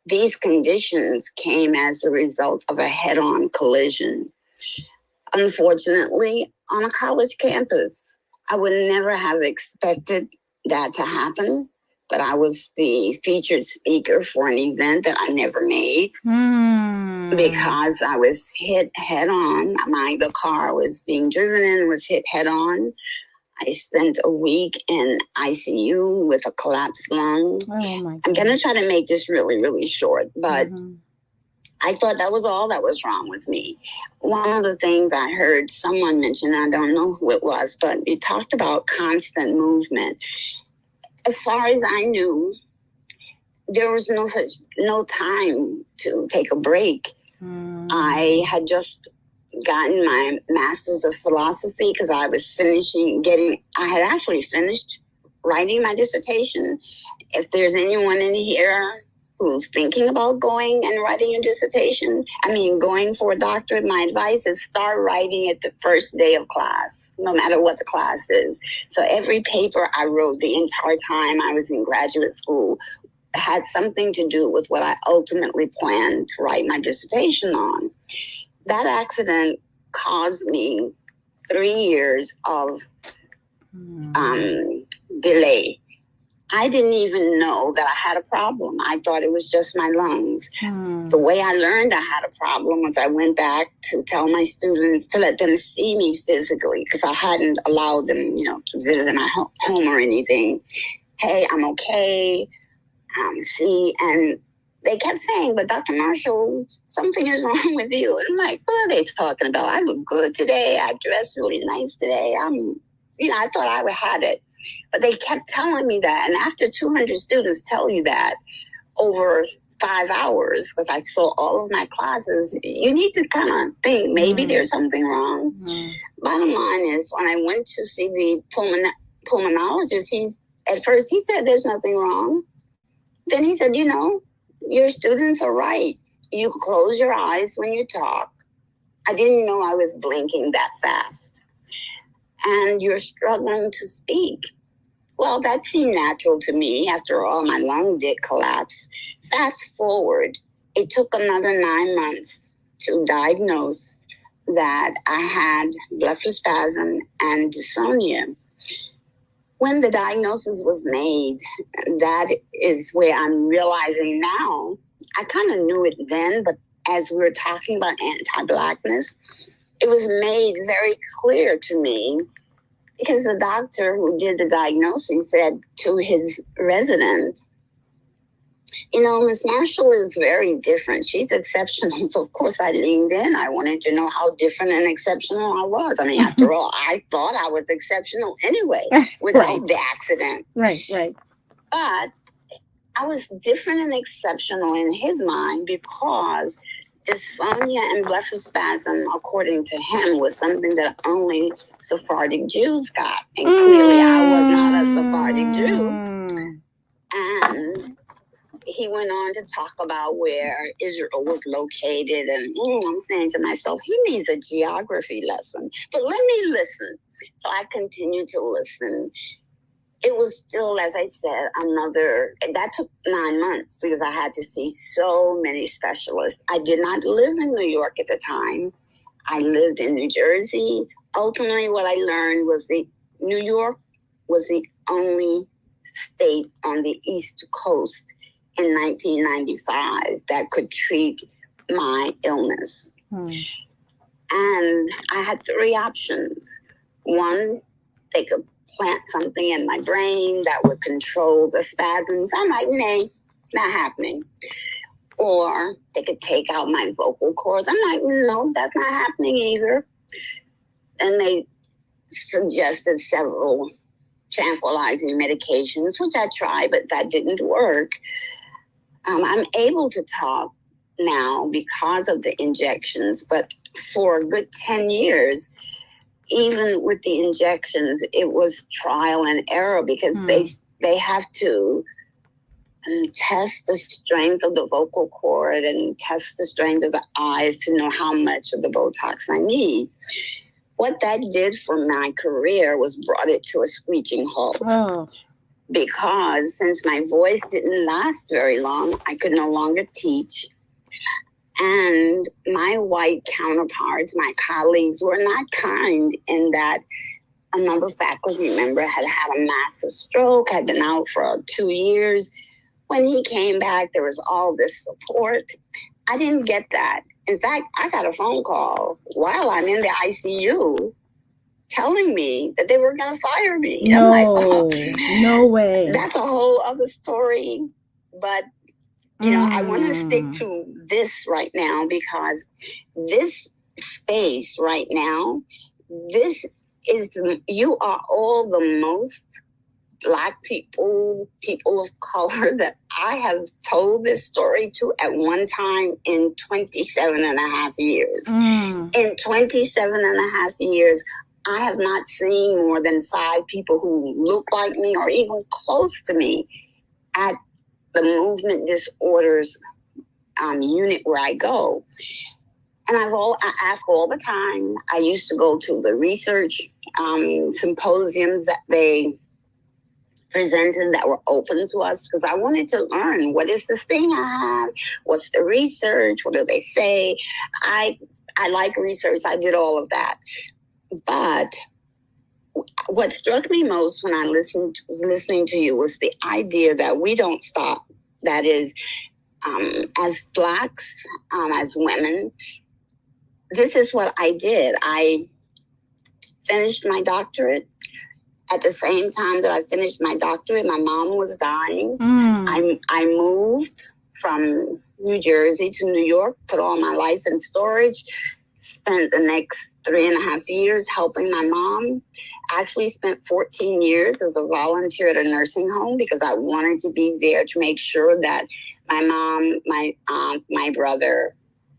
these conditions came as a result of a head-on collision. Unfortunately, on a college campus, I would never have expected that to happen, but I was the featured speaker for an event that I never made because I was hit head on. The car I was being driven in was hit head on. I spent a week in ICU with a collapsed lung. Oh my God. I'm going to try to make this really, really short, but I thought that was all that was wrong with me. One of the things I heard someone mention, I don't know who it was, but it talked about constant movement. As far as I knew, there was no time to take a break. I had just gotten my master's of philosophy because I was I had actually finished writing my dissertation. If there's anyone in here who's thinking about going and writing a dissertation, going for a doctorate, my advice is start writing it the first day of class, no matter what the class is. So every paper I wrote the entire time I was in graduate school had something to do with what I ultimately planned to write my dissertation on. That accident caused me 3 years of delay. I didn't even know that I had a problem. I thought it was just my lungs. The way I learned I had a problem was I went back to tell my students to let them see me physically because I hadn't allowed them, to visit my home or anything. Hey, I'm okay. And they kept saying, but Dr. Marshall, something is wrong with you. And I'm like, what are they talking about? I look good today. I dress really nice today. I thought I had it. But they kept telling me that. And after 200 students tell you that over 5 hours, because I saw all of my classes, you need to kind of think maybe there's something wrong. Bottom line is, when I went to see the pulmonologist, at first he said there's nothing wrong. Then he said, your students are right. You close your eyes when you talk. I didn't know I was blinking that fast. And you're struggling to speak. Well, that seemed natural to me. After all, my lung did collapse. Fast forward, it took another 9 months to diagnose that I had blepharospasm and dysphonia. When the diagnosis was made, that is where I'm realizing now. I kind of knew it then, but as we were talking about anti-Blackness, it was made very clear to me, because the doctor who did the diagnosis said to his resident, Miss Marshall is very different. She's exceptional. So, of course, I leaned in. I wanted to know how different and exceptional I was. I mean, after all, I thought I was exceptional anyway, without the accident. Right. But I was different and exceptional in his mind because dysphonia and blepharospasm, according to him, was something that only Sephardic Jews got. And clearly I was not a Sephardic Jew. And he went on to talk about where Israel was located. And I'm saying to myself, he needs a geography lesson. But let me listen. So I continued to listen. It was still, as I said, that took 9 months because I had to see so many specialists. I did not live in New York at the time. I lived in New Jersey. Ultimately, what I learned was New York was the only state on the East Coast in 1995 that could treat my illness. And I had 3 options. One, they could plant something in my brain that would control the spasms. I'm like, nah, not happening. Or they could take out my vocal cords. I'm like, no, that's not happening either. And they suggested several tranquilizing medications, which I tried, but that didn't work. I'm able to talk now because of the injections, but for a good 10 years, even with the injections, it was trial and error because they have to test the strength of the vocal cord and test the strength of the eyes to know how much of the Botox I need. What that did for my career was brought it to a screeching halt. Because since my voice didn't last very long, I could no longer teach. And my white counterparts, my colleagues, were not kind in that another faculty member had a massive stroke, had been out for 2 years. When he came back, there was all this support. I didn't get that. In fact, I got a phone call while I'm in the ICU telling me that they were going to fire me. No, I'm like, no way. That's a whole other story. But I want to stick to this right now because this space right now, you are all the most Black people of color that I have told this story to at one time in 27 and a half years. In 27 and a half years, I have not seen more than 5 people who look like me or even close to me at the movement disorders unit where I go. And I ask all the time. I used to go to the research symposiums that they presented that were open to us because I wanted to learn, what is this thing I have? What's the research? What do they say? I like research. I did all of that. But what struck me most when I was listening to you was the idea that we don't stop. That is, as Blacks, as women, this is what I did. I finished my doctorate. At the same time that I finished my doctorate, my mom was dying. I moved from New Jersey to New York, put all my life in storage, spent the next 3.5 years helping my mom. Actually spent 14 years as a volunteer at a nursing home because I wanted to be there to make sure that my mom, my aunt, my brother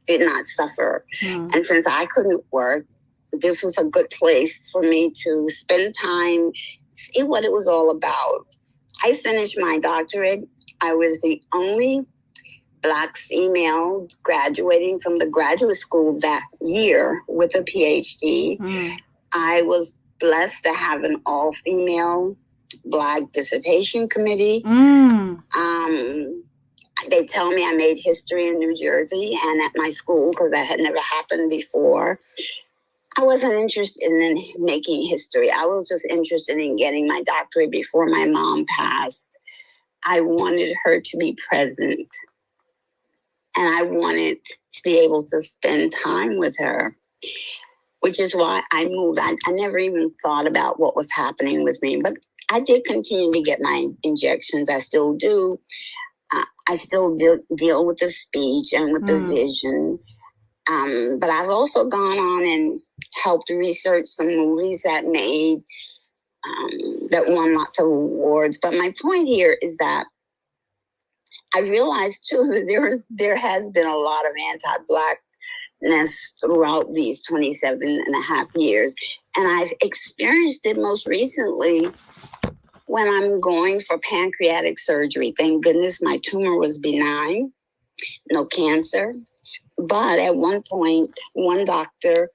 did not suffer. And since I couldn't work, this was a good place for me to spend time, see what it was all about. I finished my doctorate. I was the only Black female graduating from the graduate school that year with a PhD. I was blessed to have an all-female Black dissertation committee. They tell me I made history in New Jersey and at my school because that had never happened before. I wasn't interested in making history. I was just interested in getting my doctorate before my mom passed. I wanted her to be present. And I wanted to be able to spend time with her, which is why I moved. I never even thought about what was happening with me, but I did continue to get my injections. I still do. I still deal with the speech and with the vision. But I've also gone on and helped research some movies that made, that won lots of awards. But my point here is that I realized too that there has been a lot of anti-Blackness throughout these 27.5 years. And I've experienced it most recently when I'm going for pancreatic surgery. Thank goodness my tumor was benign, no cancer. But at one point, one doctor,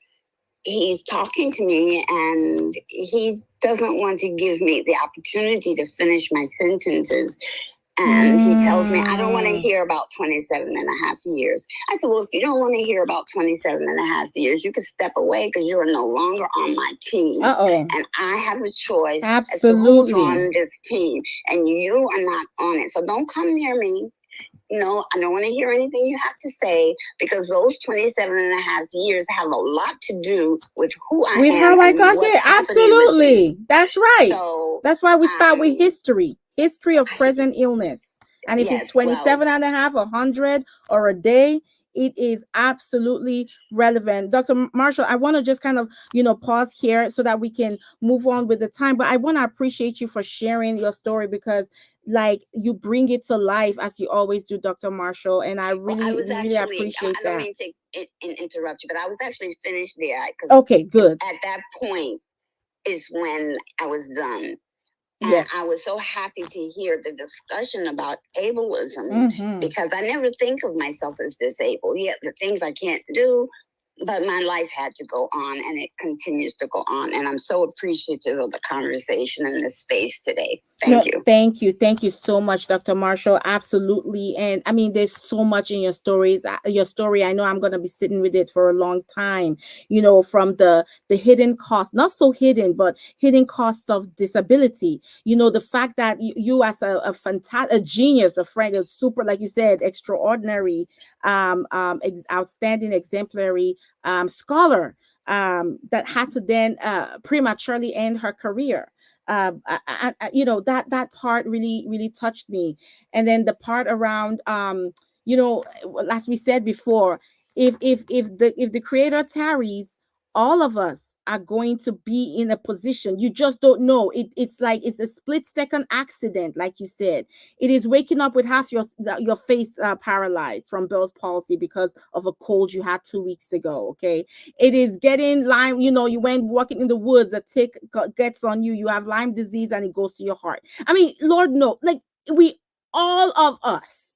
he's talking to me and he doesn't want to give me the opportunity to finish my sentences. And he tells me, I don't want to hear about 27.5 years. I said, well, if you don't want to hear about 27.5 years, you can step away because you are no longer on my team. And I have a choice as to who's on this team. And you are not on it. So don't come near me. No, I don't want to hear anything you have to say because those 27.5 years have a lot to do with who I am. With how I got here. Absolutely. That's right. So, that's why we start with history of present illness. And if it's 27.5, 100, or a day, it is absolutely relevant. Dr. Marshall, I want to just kind of, pause here so that we can move on with the time. But I want to appreciate you for sharing your story because you bring it to life as you always do, Dr. Marshall. And I really appreciate that. I don't mean to interrupt you, but I was actually finished there. Okay, good. At that point is when I was done. And I was so happy to hear the discussion about ableism because I never think of myself as disabled. Yet the things I can't do, but my life had to go on and it continues to go on. And I'm so appreciative of the conversation in this space today. Thank you. Thank you. Thank you so much, Dr. Marshall. Absolutely. And I mean, there's so much in your stories. Your story, I know I'm going to be sitting with it for a long time, from the hidden cost, not so hidden, but hidden costs of disability. The fact that you as a fantastic, a genius, a friend, a super, like you said, extraordinary, outstanding, exemplary scholar that had to then prematurely end her career. That part really touched me. And then the part around as we said before, if the creator tarries, all of us are going to be in a position. You just don't know. It's like it's a split-second accident, like you said. It is waking up with half your face paralyzed from Bell's palsy because of a cold you had 2 weeks ago. Okay, it is getting Lyme. You went walking in the woods, a tick gets on you. You have Lyme disease, and it goes to your heart. I mean, Lord, no, all of us.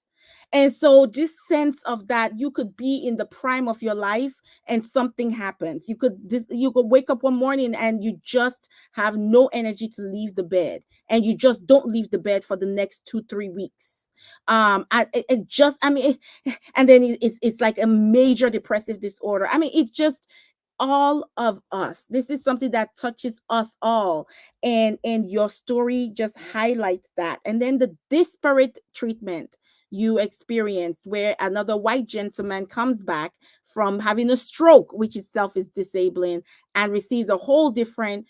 And so this sense of that you could be in the prime of your life and something happens. You could wake up one morning and you just have no energy to leave the bed, and you just don't leave the bed for the next 2-3 weeks. And then it's like a major depressive disorder. I mean, it's just all of us. This is something that touches us all, and your story just highlights that. And then the disparate treatment you experienced, where another white gentleman comes back from having a stroke, which itself is disabling, and receives a whole different,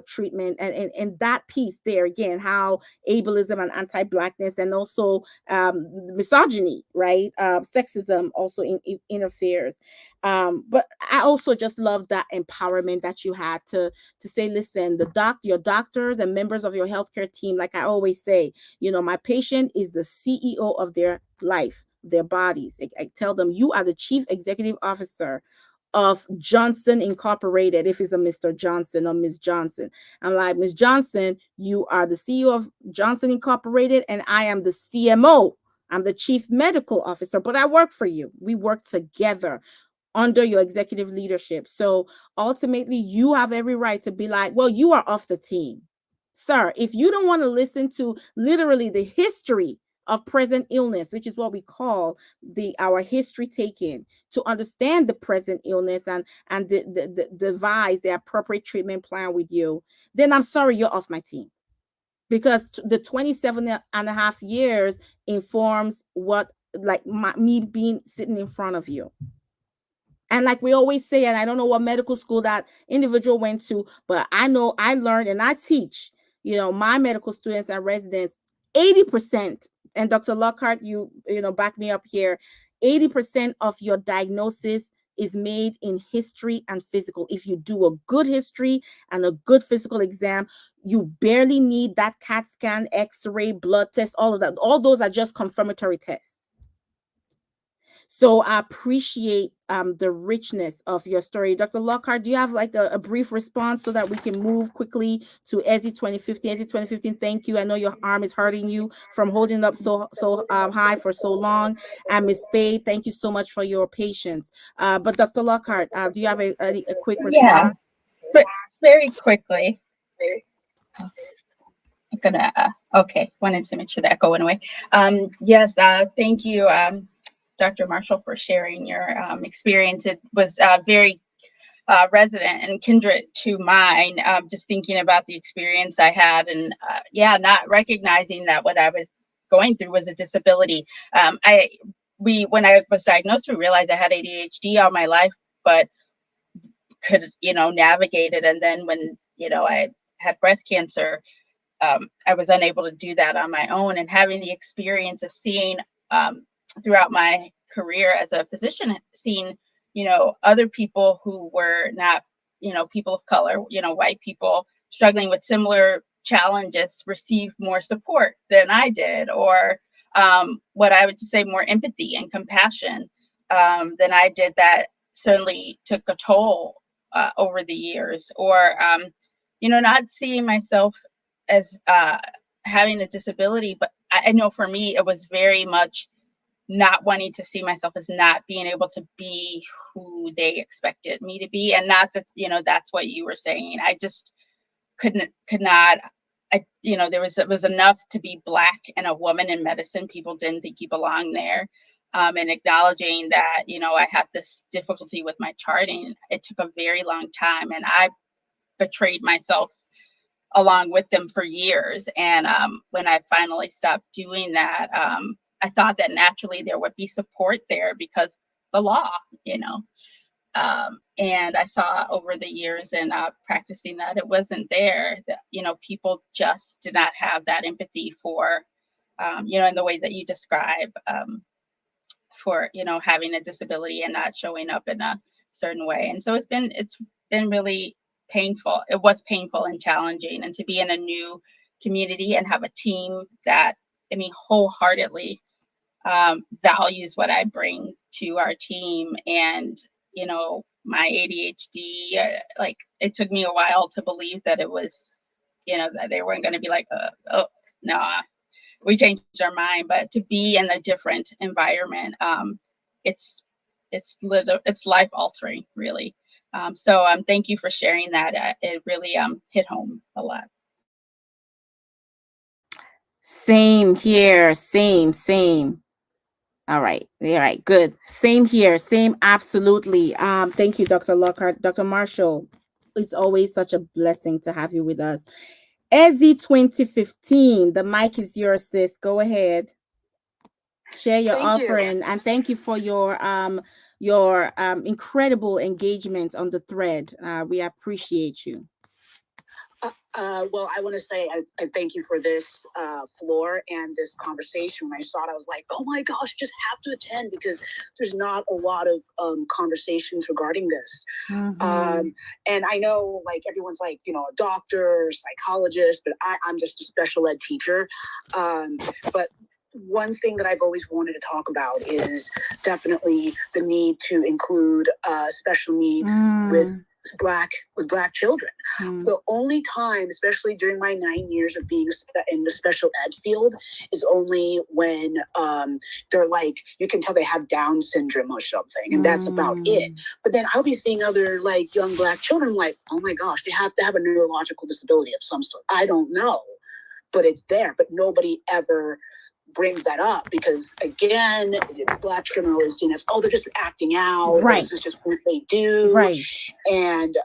treatment. And that piece there again, how ableism and anti-blackness and also misogyny, right? Sexism also interferes. But I also just love that empowerment that you had to say, listen, your doctors and members of your healthcare team, like I always say, my patient is the CEO of their life, their bodies. I tell them, you are the chief executive officer of Johnson Incorporated, if it's a Mr. Johnson or Miss Johnson. I'm like, Miss Johnson, you are the CEO of Johnson Incorporated, and I am the CMO. I'm the chief medical officer, but I work for you. We work together under your executive leadership. So ultimately, you have every right to be like, well, you are off the team. Sir, if you don't want to listen to literally the history of present illness, which is what we call our history taking, to understand the present illness and devise the appropriate treatment plan with you, then I'm sorry, you're off my team. Because the 27 and a half years informs what, like, me being sitting in front of you. And like we always say, and I don't know what medical school that individual went to, but I know I learned and I teach, my medical students and residents, 80%, and Dr. Lockhart, you back me up here, 80% of your diagnosis is made in history and physical. If you do a good history and a good physical exam, you barely need that CAT scan, X-ray, blood test, all of that. All those are just confirmatory tests. So I appreciate the richness of your story. Dr. Lockhart, do you have like a brief response so that we can move quickly to ESI 2015? ESI 2015, thank you. I know your arm is hurting you from holding up so high for so long. And Ms. Spade, thank you so much for your patience. But Dr. Lockhart, do you have a quick response? Yeah, but very quickly. I'm gonna, okay, wanted to make sure that echo went away. Yes, thank you, Dr. Marshall, for sharing your experience. It was very resident and kindred to mine, just thinking about the experience I had and not recognizing that what I was going through was a disability. When I was diagnosed, we realized I had ADHD all my life, but could, navigate it. And then when, I had breast cancer, I was unable to do that on my own. And having the experience of seeing throughout my career as a physician, seeing, other people who were not, people of color, white people struggling with similar challenges receive more support than I did, or what I would just say more empathy and compassion than I did, that certainly took a toll over the years. Or, not seeing myself as having a disability, but I know for me, it was very much not wanting to see myself as not being able to be who they expected me to be. And not that, that's what you were saying. I just could not, it was enough to be Black and a woman in medicine. People didn't think you belonged there. And acknowledging that, I had this difficulty with my charting. It took a very long time, and I betrayed myself along with them for years. And when I finally stopped doing that, I thought that naturally there would be support there because the law, and I saw over the years and practicing that it wasn't there, that, people just did not have that empathy for, in the way that you describe, for, having a disability and not showing up in a certain way. And so it's been really painful. It was painful and challenging, and to be in a new community and have a team that, wholeheartedly values what I bring to our team. And, my ADHD, like, it took me a while to believe that it was, that they weren't going to be like, oh, no, we changed our mind. But to be in a different environment, it's life altering, really. So thank you for sharing that. It really hit home a lot. Same here. Same. All right. Good. Same here. Same. Absolutely. Thank you, Dr. Lockhart. Dr. Marshall, it's always such a blessing to have you with us. ESI 2015, the mic is yours, sis. Go ahead. share your offering, and thank you for your incredible engagement on the thread. We appreciate you. Well, I want to say I thank you for this floor and this conversation. When I saw it, I was like, oh my gosh, just have to attend, because there's not a lot of conversations regarding this. And I know, like, everyone's like, you know, a doctor, psychologist, but I'm just a special ed teacher. But one thing that I've always wanted to talk about is definitely the need to include special needs with Black children. The only time, especially during my 9 years of being in the special ed field, is only when they're like, you can tell they have Down syndrome or something, and that's about it. But then I'll be seeing other like young Black children, like, oh my gosh, they have to have a neurological disability of some sort. I don't know, but it's there. But nobody ever brings that up, because again, Black children are always seen as, oh, they're just acting out, right? This is just what they do, right? And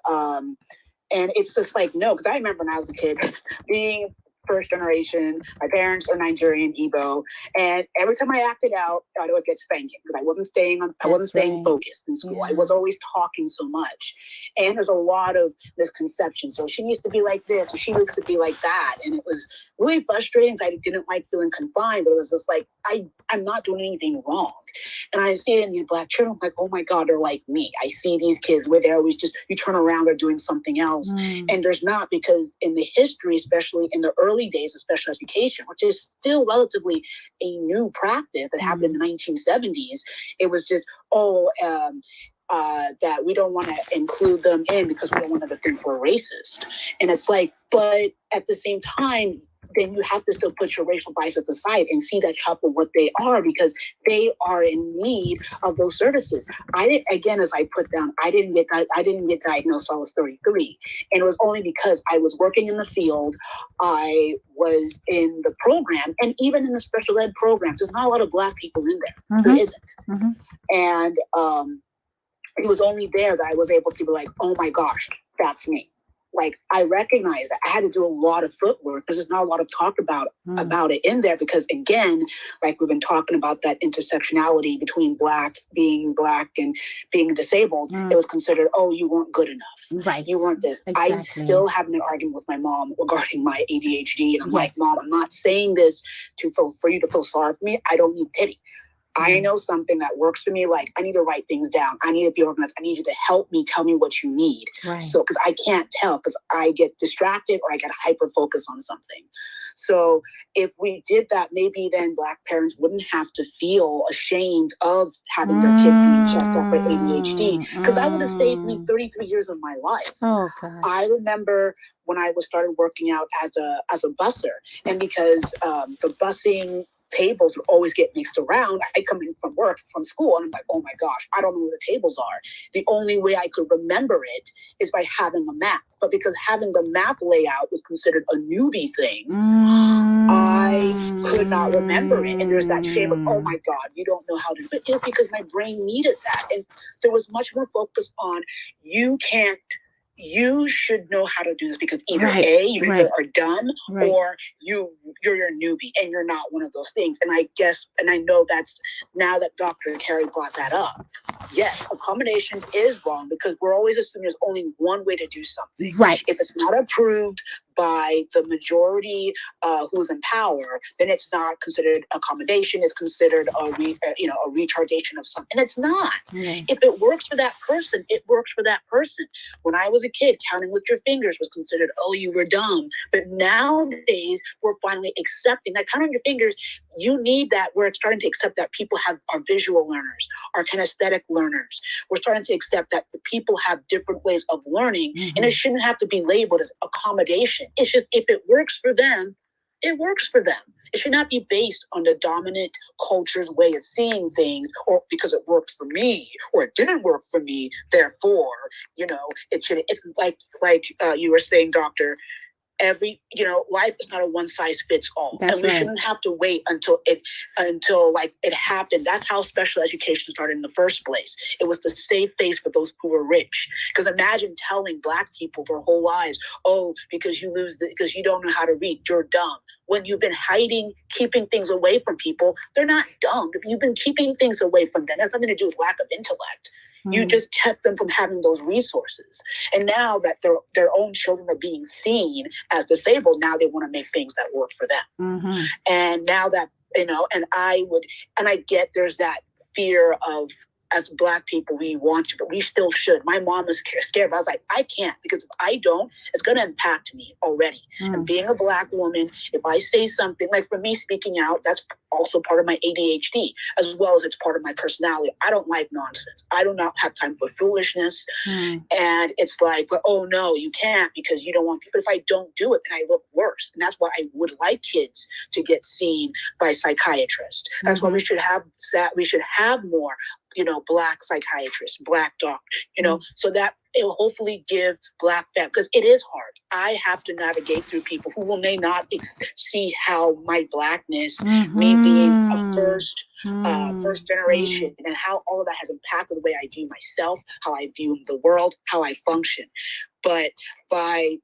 it's just like, no, because I remember when I was a kid being first generation, my parents are Nigerian Igbo, and every time I acted out, I'd always get spanking because I wasn't staying focused in school. I was always talking so much, and there's a lot of misconceptions. So she needs to be like this, or she needs to be like that, and it was really frustrating because I didn't like feeling confined, but it was just like, I'm not doing anything wrong. And I see it in these Black children, I'm like, oh my God, they're like me. I see these kids where they're always just, you turn around, they're doing something else. And there's not, because in the history, especially in the early days of special education, which is still relatively a new practice that happened in the 1970s, it was just, that we don't want to include them in because we don't want them to think we're racist. And it's like, but at the same time, then you have to still put your racial bias aside and see that child for what they are, because they are in need of those services. As I put down, I didn't get diagnosed till I was 33. And it was only because I was working in the field. I was in the program, and even in the special ed programs, there's not a lot of Black people in there. There isn't. And it was only there that I was able to be like, oh my gosh, that's me. Like, I recognize that I had to do a lot of footwork because there's not a lot of talk about it in there, because again, like we've been talking about that intersectionality between Blacks being Black and being disabled, it was considered, oh, you weren't good enough. Right. You weren't this. Exactly. I'm still having an argument with my mom regarding my ADHD. And I'm like, Mom, I'm not saying this for you to feel sorry for me. I don't need pity. I know something that works for me. Like, I need to write things down. I need to be organized. I need you to help me, tell me what you need. Right. So, because I can't tell, because I get distracted or I get hyper focused on something. So if we did that, maybe then Black parents wouldn't have to feel ashamed of having their kid being checked out for ADHD, because that would have saved me 33 years of my life. Oh gosh. I remember when I started working out as a busser, and because the busing tables would always get mixed around, I come in from school, and I'm like, oh my gosh, I don't know where the tables are. The only way I could remember it is by having a map. But because having the map layout was considered a newbie thing, I could not remember it. And there's that shame of, oh my God, you don't know how to do it. Just because my brain needed that. And there was much more focus on, you should know how to do this, because either you either are done or you're a newbie, and you're not one of those things. And I know that's, now that Dr. Kerri brought that up, yes, accommodation is wrong, because we're always assuming there's only one way to do something. Right. If it's not approved by the majority who's in power, then it's not considered accommodation. It's considered a retardation of something. And it's not. If it works for that person, it works for that person. When I was a kid, counting with your fingers was considered, oh, you were dumb. But nowadays, we're finally accepting that counting your fingers, you need that. We're starting to accept that people are visual learners, are kinesthetic learners. We're starting to accept that the people have different ways of learning, and it shouldn't have to be labeled as accommodation. It's just, if it works for them, it works for them. It should not be based on the dominant culture's way of seeing things, or because it worked for me, or it didn't work for me, therefore, it should. It's like you were saying, Doctor, life is not a one size fits all. That's and we right. shouldn't have to wait until like it happened. That's how special education started in the first place. It was the save face for those who were rich. Because imagine telling Black people their whole lives, oh, because you don't know how to read, you're dumb. When you've been keeping things away from people, they're not dumb. If you've been keeping things away from them, that's nothing to do with lack of intellect. You just kept them from having those resources. And now that their own children are being seen as disabled, now they want to make things that work for them. And now that, and I get there's that fear of, as Black people, we want to, but we still should. My mom was scared, but I was like, I can't, because if I don't, it's going to impact me already. And being a Black woman, if I say something, like for me speaking out, that's also part of my ADHD, as well as it's part of my personality. I don't like nonsense. I do not have time for foolishness. And it's like, but, oh no, you can't, because you don't want people. If I don't do it, then I look worse. And that's why I would like kids to get seen by psychiatrists. That's why we should have that. We should have more Black psychiatrists, Black doctors, so that it will hopefully give Black families, because it is hard. I have to navigate through people who may not see how my Blackness, me being a first generation, and how all of that has impacted the way I view myself, how I view the world, how I function. But by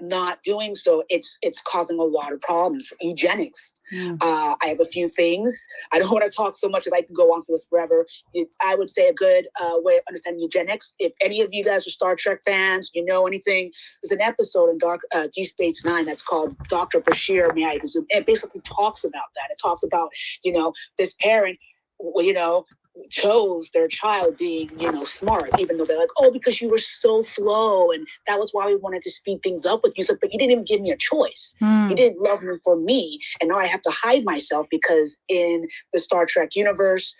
not doing so, it's causing a lot of problems. Eugenics. I have a few things. I don't want to talk so much that I can go on for this forever. I would say a good way of understanding eugenics, if any of you guys are Star Trek fans, anything, there's an episode in Deep Space Nine that's called Dr. Bashir, May I Presume. It basically talks about that. It talks about, this parent, chose their child being, smart, even though they're like, oh, because you were so slow, and that was why we wanted to speed things up with you. So, but you didn't even give me a choice. You didn't love me for me, and now I have to hide myself, because in the Star Trek universe,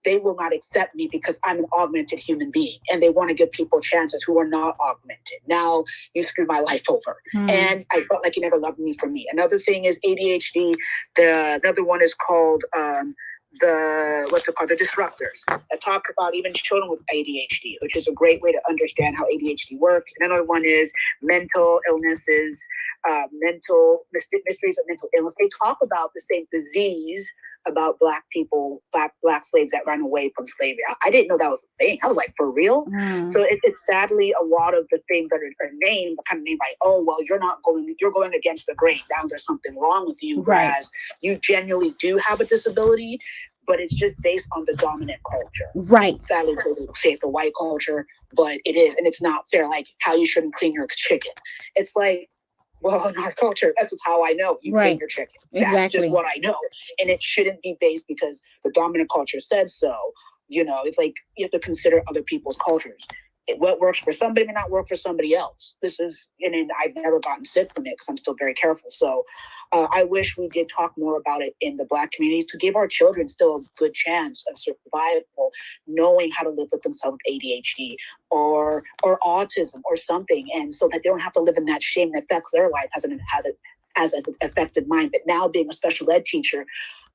they will not accept me because I'm an augmented human being, and they want to give people chances who are not augmented. Now you screwed my life over. And I felt like you never loved me for me. Another thing is ADHD. Another one is called the disruptors, that talk about even children with ADHD, which is a great way to understand how ADHD works. And another one is mental illnesses, mysteries of mental illness. They talk about the same disease about Black people, black slaves that ran away from slavery. I didn't know that was a thing. I was like, for real? So it's sadly a lot of the things that are named, kind of named like, oh, well, you're going against the grain. Now there's something wrong with you, whereas you genuinely do have a disability, but it's just based on the dominant culture. Right. Sadly, they say it's the white culture, but it is, and it's not fair. Like how you shouldn't clean your chicken. It's like, well, in our culture, that's just how I know you clean your chicken. That's just what I know. And it shouldn't be based because the dominant culture said so. It's like you have to consider other people's cultures. What works for somebody may not work for somebody else. And I've never gotten sick from it because I'm still very careful. So I wish we did talk more about it in the Black community to give our children still a good chance of survival, knowing how to live with themselves with ADHD or autism or something. And so that they don't have to live in that shame that affects their life as it affected mine. But now being a special ed teacher,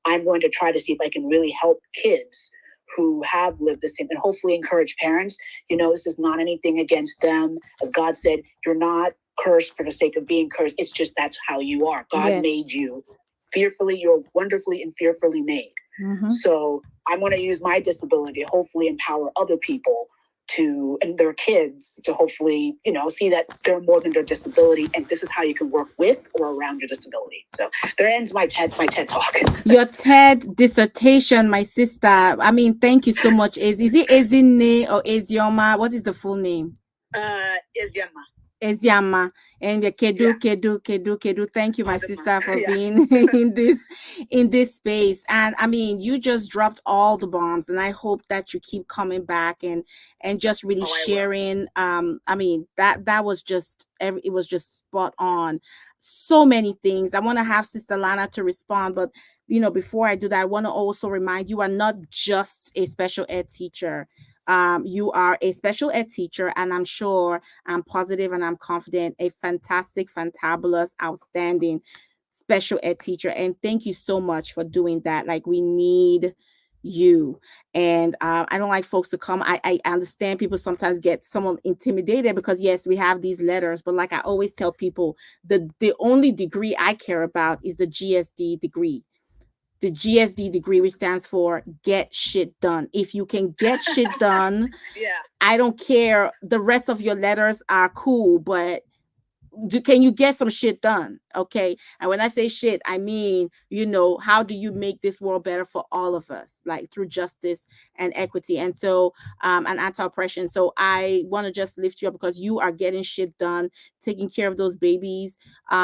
I'm going to try to see if I can really help kids who have lived the same, and hopefully encourage parents. This is not anything against them. As God said, you're not cursed for the sake of being cursed. It's just that's how you are. God made you fearfully. You're wonderfully and fearfully made. So I'm going to use my disability to hopefully empower other people and their kids to hopefully, see that they're more than their disability, and this is how you can work with or around your disability. So there ends my TED talk. Your TED dissertation, my sister. I mean, thank you so much. Is it Ezine or Ezioma? What is the full name? Eziama. Eziama. And Kedu. Thank you, my sister, for being in this space. And I mean, you just dropped all the bombs, and I hope that you keep coming back and just really sharing. I mean, that was just it was just spot on. So many things. I want to have Sister Lana to respond, but before I do that, I want to also remind you are not just a special ed teacher. You are a special ed teacher, and I'm positive and I'm confident, a fantastic, fantabulous, outstanding special ed teacher. And thank you so much for doing that. Like, we need you. And I don't like folks to come. I understand people sometimes get somewhat intimidated because yes, we have these letters, but like I always tell people, the only degree I care about is the GSD degree. The GSD degree, which stands for get shit done. If you can get shit done, Yeah. I don't care. The rest of your letters are cool, but can you get some shit done? Okay. And when I say shit, I mean, how do you make this world better for all of us, like through justice and equity, and so and anti-oppression. So I want to just lift you up because you are getting shit done, taking care of those babies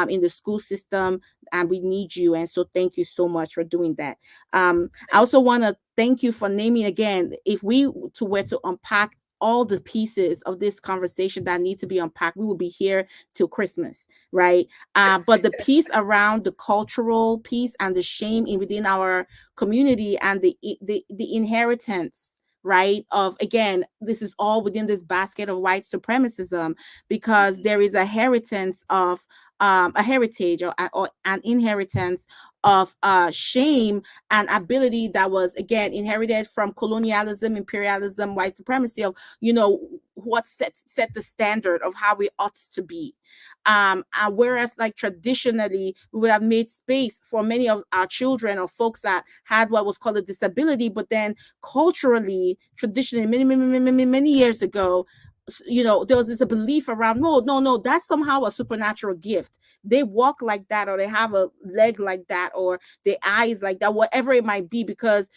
in the school system, and we need you. And so thank you so much for doing that. I also want to thank you for naming again, if we were to unpack all the pieces of this conversation that need to be unpacked, we will be here till Christmas, right? But the piece around the cultural piece and the shame within our community and the inheritance, right? Of, again, this is all within this basket of white supremacism, because there is a heritage of a heritage or an inheritance of shame and ability that was, again, inherited from colonialism, imperialism, white supremacy, of what set the standard of how we ought to be. Whereas like traditionally we would have made space for many of our children or folks that had what was called a disability, but then culturally, traditionally, many years ago, there was this belief around, no, that's somehow a supernatural gift. They walk like that, or they have a leg like that, or their eyes like that, whatever it might be, because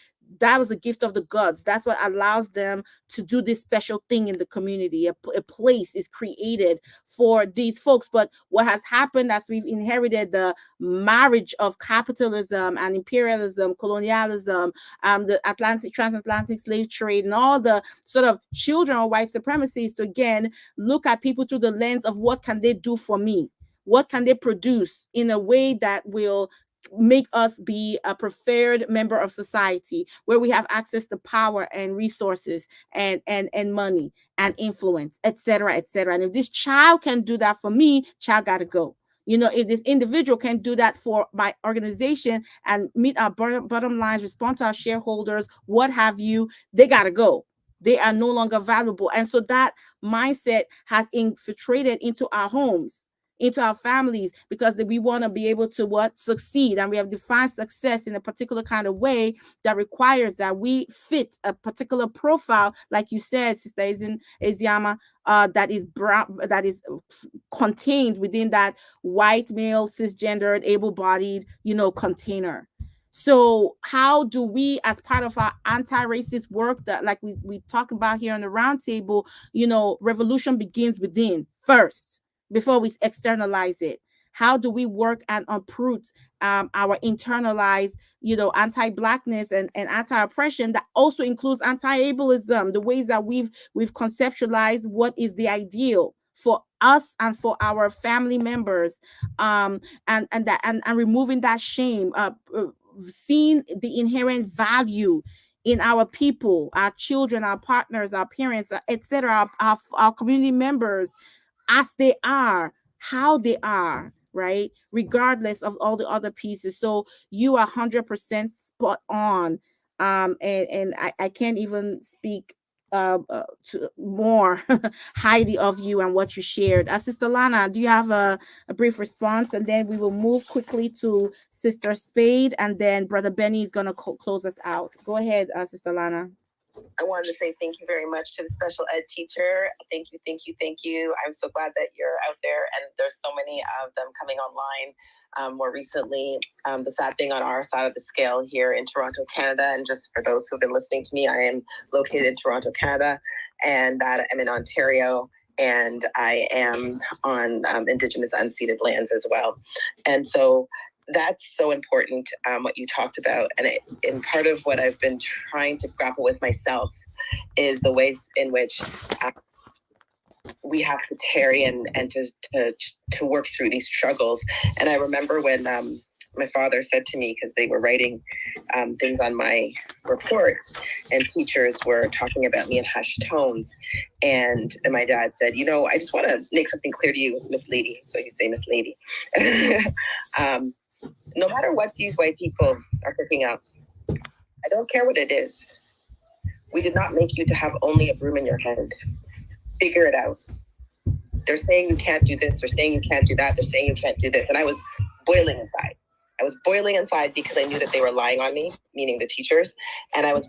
that was a gift of the gods. That's what allows them to do this special thing in the community. A place is created for these folks. But what has happened as we've inherited the marriage of capitalism and imperialism, colonialism, the transatlantic slave trade, and all the sort of children of white supremacy, is to again look at people through the lens of what can they do for me? What can they produce in a way that will make us be a preferred member of society, where we have access to power and resources and money and influence, etc., etc. And if this child can do that for me, child gotta go. If this individual can do that for my organization and meet our bottom lines, respond to our shareholders, what have you, they gotta go. They are no longer valuable. And so that mindset has infiltrated into our homes, into our families, because we want to be able to succeed, and we have defined success in a particular kind of way that requires that we fit a particular profile, like you said, Sister Eziama, that is brown, that is contained within that white male cisgendered able-bodied container. So how do we, as part of our anti-racist work that like we talk about here on the roundtable, revolution begins within first, before we externalize it. How do we work and uproot our internalized, anti-Blackness and anti-oppression that also includes anti-ableism, the ways that we've conceptualized what is the ideal for us and for our family members, and removing that shame, seeing the inherent value in our people, our children, our partners, our parents, etc., our community members, as they are, how they are, right? Regardless of all the other pieces. So you are 100% spot on. And I can't even speak to more highly of you and what you shared. Sister Lana, do you have a brief response? And then we will move quickly to Sister Spade, and then Brother Benny is going to close us out. Go ahead, Sister Lana. I wanted to say thank you very much to the special ed teacher. Thank you, thank you, thank you. I'm so glad that you're out there, and there's so many of them coming online more recently. The sad thing on our side of the scale here in Toronto, Canada, and just for those who've been listening to me, I am located in Toronto, Canada, and that I'm in Ontario, and I am on Indigenous unceded lands as well. And so that's so important, what you talked about. And part of what I've been trying to grapple with myself is the ways in which we have to tarry and to work through these struggles. And I remember when my father said to me, because they were writing things on my reports, and teachers were talking about me in hushed tones. And my dad said, I just want to make something clear to you, Miss Lady. So you say Miss Lady. No matter what these white people are cooking up, I don't care what it is. We did not make you to have only a broom in your hand. Figure it out. They're saying you can't do this. They're saying you can't do that. They're saying you can't do this. And I was boiling inside. I was boiling inside because I knew that they were lying on me, meaning the teachers. And I was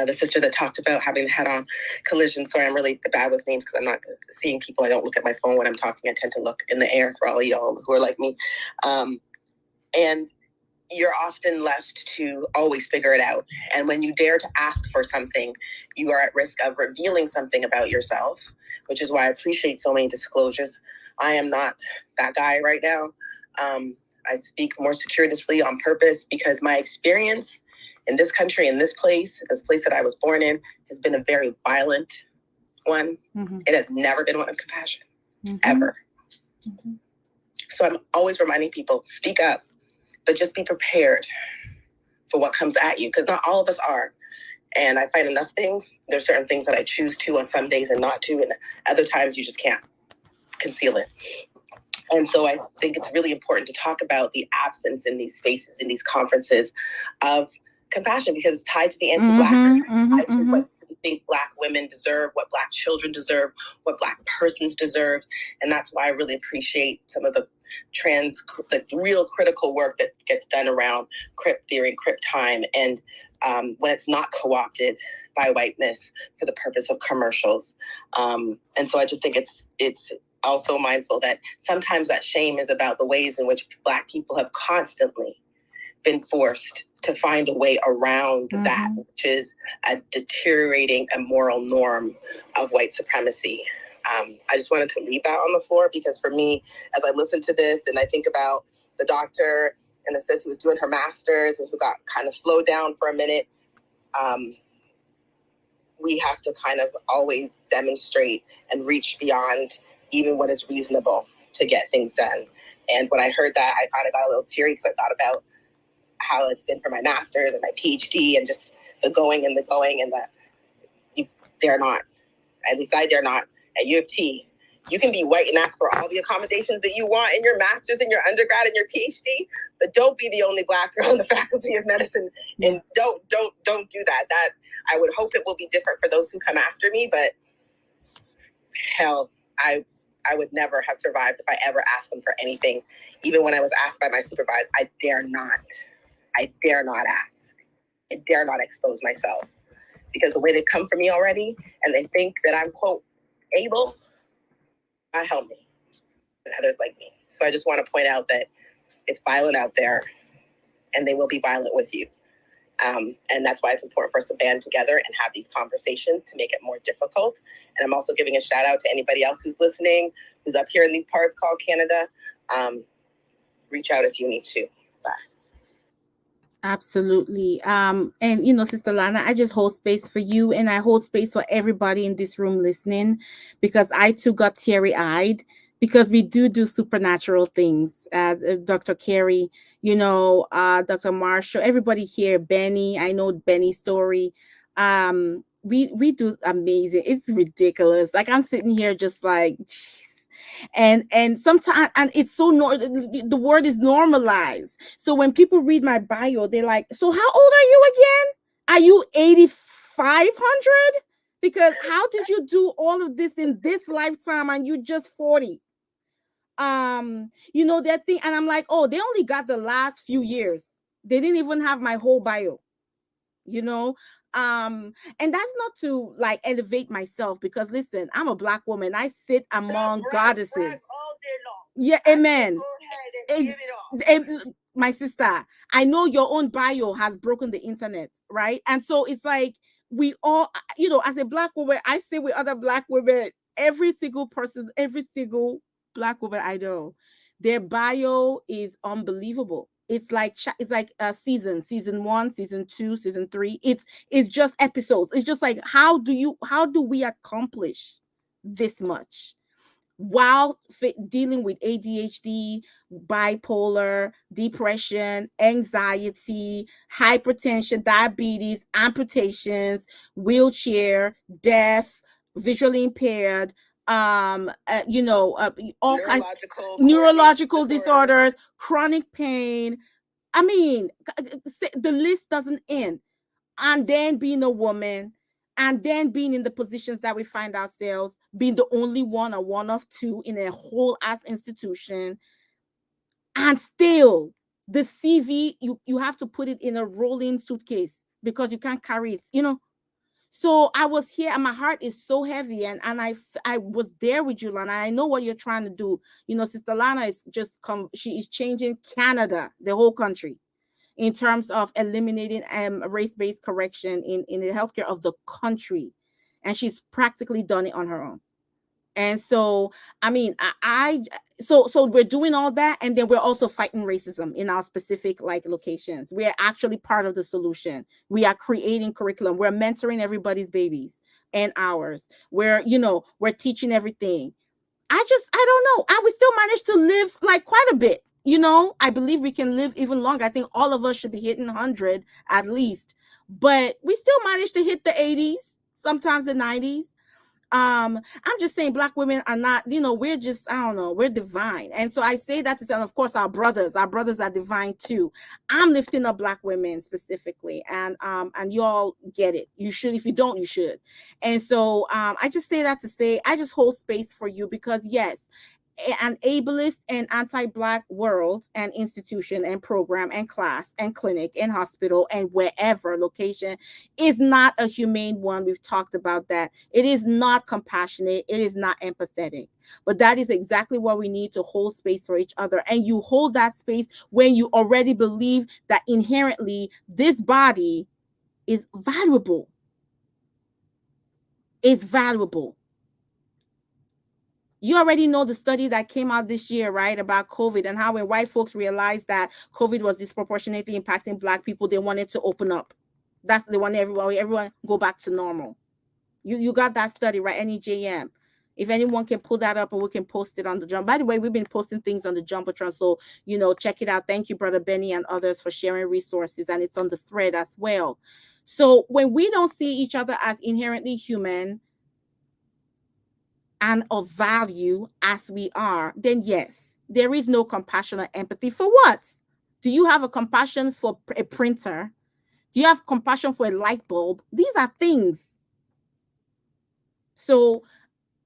the sister that talked about having the head-on collision. Sorry, I'm really bad with names because I'm not seeing people. I don't look at my phone when I'm talking. I tend to look in the air for all y'all who are like me. And you're often left to always figure it out. And when you dare to ask for something, you are at risk of revealing something about yourself, which is why I appreciate so many disclosures. I am not that guy right now. I speak more circuitously on purpose because my experience in this country, in this place that I was born in, has been a very violent one. Mm-hmm. It has never been one of compassion, ever. Mm-hmm. So I'm always reminding people, speak up, but just be prepared for what comes at you, because not all of us are. And I fight enough things. There's certain things that I choose to on some days and not to, and other times you just can't conceal it. And so I think it's really important to talk about the absence in these spaces, in these conferences, of compassion, because it's tied to the anti-Blackness, tied to what we think Black women deserve, what Black children deserve, what Black persons deserve. And that's why I really appreciate some of the real critical work that gets done around crip theory and crip time, and when it's not co-opted by whiteness for the purpose of commercials. And so I just think it's also mindful that sometimes that shame is about the ways in which Black people have constantly been forced to find a way around that, which is a deteriorating immoral norm of white supremacy. I just wanted to leave that on the floor because for me, as I listen to this and I think about the doctor and the sis who was doing her master's and who got kind of slowed down for a minute, we have to kind of always demonstrate and reach beyond even what is reasonable to get things done. And when I heard that, I kind of got a little teary because I thought about how it's been for my master's and my PhD and just the going and that you dare not, at least I dare not, at U of T. You can be white and ask for all the accommodations that you want in your master's and your undergrad and your PhD, but don't be the only Black girl in the faculty of medicine. And don't do that. That I would hope it will be different for those who come after me, but hell, I would never have survived if I ever asked them for anything. Even when I was asked by my supervisor, I dare not ask. I dare not expose myself because the way they come for me already and they think that I'm, quote, able, God help me and others like me. So I just want to point out that it's violent out there and they will be violent with you. And that's why it's important for us to band together and have these conversations to make it more difficult. And I'm also giving a shout out to anybody else who's listening, who's up here in these parts called Canada. Reach out if you need to. Bye. Absolutely. And Sister Lana, I just hold space for you and I hold space for everybody in this room listening because I too got teary-eyed because we do supernatural things. Dr. Kerri, Dr. Marshall, everybody here, Benny, I know Benny's story. We do amazing. It's ridiculous. Like I'm sitting here just like, geez. And sometimes, and it's so the word is normalized. So when people read my bio, they're like, so how old are you again? Are you 8,500? Because how did you do all of this in this lifetime and you just 40? That thing, and I'm like, oh, they only got the last few years. They didn't even have my whole bio. And that's not to like elevate myself because listen, I'm a Black woman. I sit among goddesses. All day long. Yeah, amen. My sister, I know your own bio has broken the internet, right? And so it's like we all, as a Black woman, I say with other Black women, every single Black woman I know, their bio is unbelievable. It's like season 1, season 2, season 3. It's just episodes. It's just like how do we accomplish this much while dealing with ADHD, bipolar, depression, anxiety, hypertension, diabetes, amputations, wheelchair, deaf, visually impaired, all neurological disorders, chronic pain. I mean, the list doesn't end. And then being a woman, and then being in the positions that we find ourselves, being the only one or one of two in a whole ass institution, and still the CV, you have to put it in a rolling suitcase because you can't carry it. So I was here and my heart is so heavy and I was there with you, Lana. I know what you're trying to do. Sister Lana is she is changing Canada, the whole country, in terms of eliminating race-based correction in the healthcare of the country. And she's practically done it on her own. And so, I mean, so we're doing all that. And then we're also fighting racism in our specific locations. We are actually part of the solution. We are creating curriculum. We're mentoring everybody's babies and ours. We're teaching everything. I don't know. And we still managed to live quite a bit. I believe we can live even longer. I think all of us should be hitting 100 at least. But we still managed to hit the 80s, sometimes the 90s. I'm just saying Black women are not, we're just, I don't know, we're divine. And so I say that to say, and of course, our brothers are divine too. I'm lifting up Black women specifically. And you all get it. You should. If you don't, you should. And so I just say that to say, I just hold space for you because yes, an ableist and anti-Black world and institution and program and class and clinic and hospital and wherever location is not a humane one. We've talked about that. It is not compassionate. It is not empathetic. But that is exactly what we need to hold space for each other. And you hold that space when you already believe that inherently this body is valuable. It's valuable. You already know the study that came out this year, right, about COVID and how when white folks realized that COVID was disproportionately impacting Black people, they wanted to open up. They want everyone go back to normal. You got that study, right? NEJM. If anyone can pull that up and we can post it on the jump. By the way, we've been posting things on the Jumbotron, so check it out. Thank you, Brother Benny and others for sharing resources, and it's on the thread as well. So when we don't see each other as inherently human and of value as we are, then yes, there is no compassion or empathy. For what? Do you have a compassion for a printer? Do you have compassion for a light bulb? These are things. So,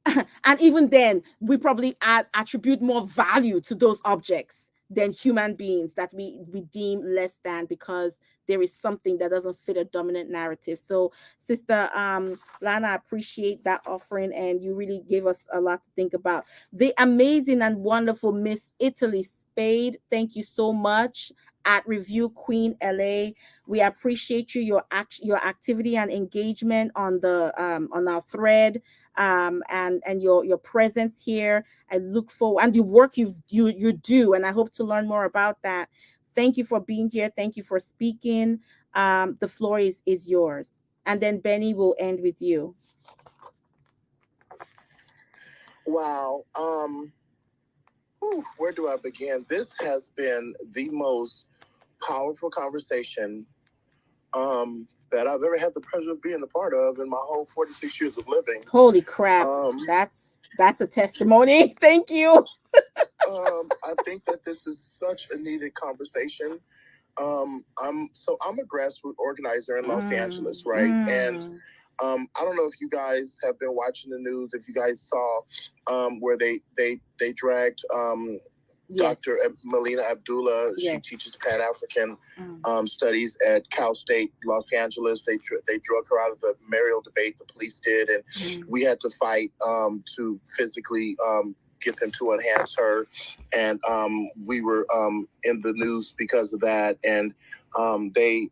and even then, we probably attribute more value to those objects than human beings that we deem less than, because there is something that doesn't fit a dominant narrative. So, Sister Lana, I appreciate that offering, and you really gave us a lot to think about. The amazing and wonderful Miss Italy Spade, thank you so much. At Review Queen LA, we appreciate you, your activity and engagement on the on our thread, and your presence here. I look forward, and the work you do, and I hope to learn more about that. Thank you for being here. Thank you for speaking. The floor is yours, and then Benny will end with you. Wow. Where do I begin? This has been the most powerful conversation that I've ever had the pleasure of being a part of in my whole 46 years of living. Holy crap. That's a testimony. Thank you. I think that this is such a needed conversation. I'm a grassroots organizer in Los Angeles, right? And I don't know if you guys have been watching the news, if you guys saw where they dragged Yes. Dr. Melina Abdullah. Yes. She teaches Pan-African studies at Cal State, Los Angeles. They drug her out of the mayoral debate, the police did, and we had to fight to physically get them to enhance her. And we were in the news because of that. And they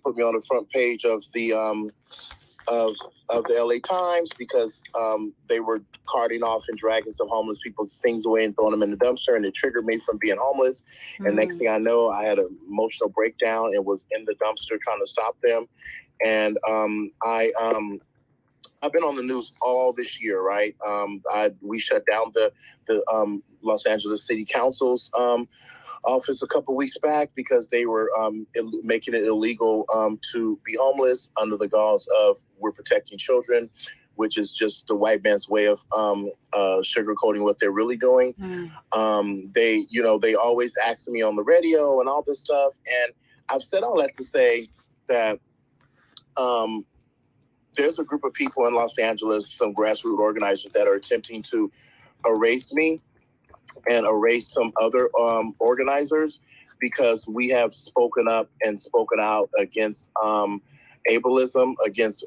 put me on the front page of the LA Times because they were carting off and dragging some homeless people's things away and throwing them in the dumpster, and it triggered me from being homeless. And next thing I know, I had an emotional breakdown and was in the dumpster trying to stop them. And I've been on the news all this year, right? We shut down the Los Angeles City Council's office a couple weeks back because they were making it illegal to be homeless under the gauze of we're protecting children, which is just the white man's way of sugarcoating what they're really doing. They always ask me on the radio and all this stuff. And I've said all that to say that there's a group of people in Los Angeles, some grassroots organizers that are attempting to erase me and erase some other organizers because we have spoken up and spoken out against ableism, against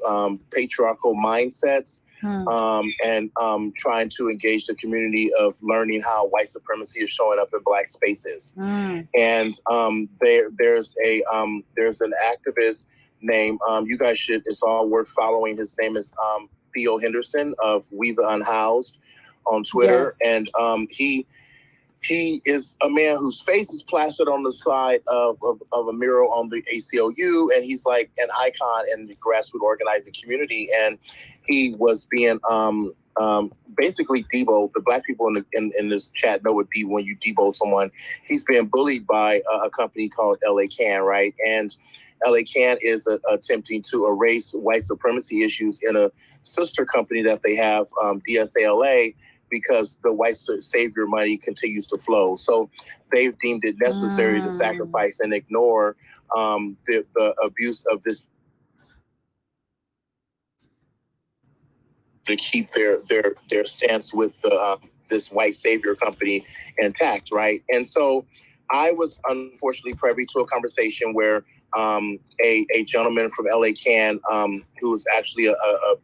patriarchal mindsets, and trying to engage the community of learning how white supremacy is showing up in Black spaces. And there's an activist named, you guys should, it's all worth following. His name is Theo Henderson of We the Unhoused on Twitter. Yes. And he is a man whose face is plastered on the side of a mural on the ACLU, and he's like an icon in the grassroots organizing community. And he was being basically deboed. The Black people in this chat know what when you deboed someone. He's being bullied by a company called LA Can, right? And LA Can is attempting to erase white supremacy issues in a sister company that they have, DSALA, because the white savior money continues to flow. So they've deemed it necessary to sacrifice and ignore the abuse of this to keep their stance with the this white savior company intact, right? And so I was unfortunately privy to a conversation where a gentleman from LA Can, who was actually a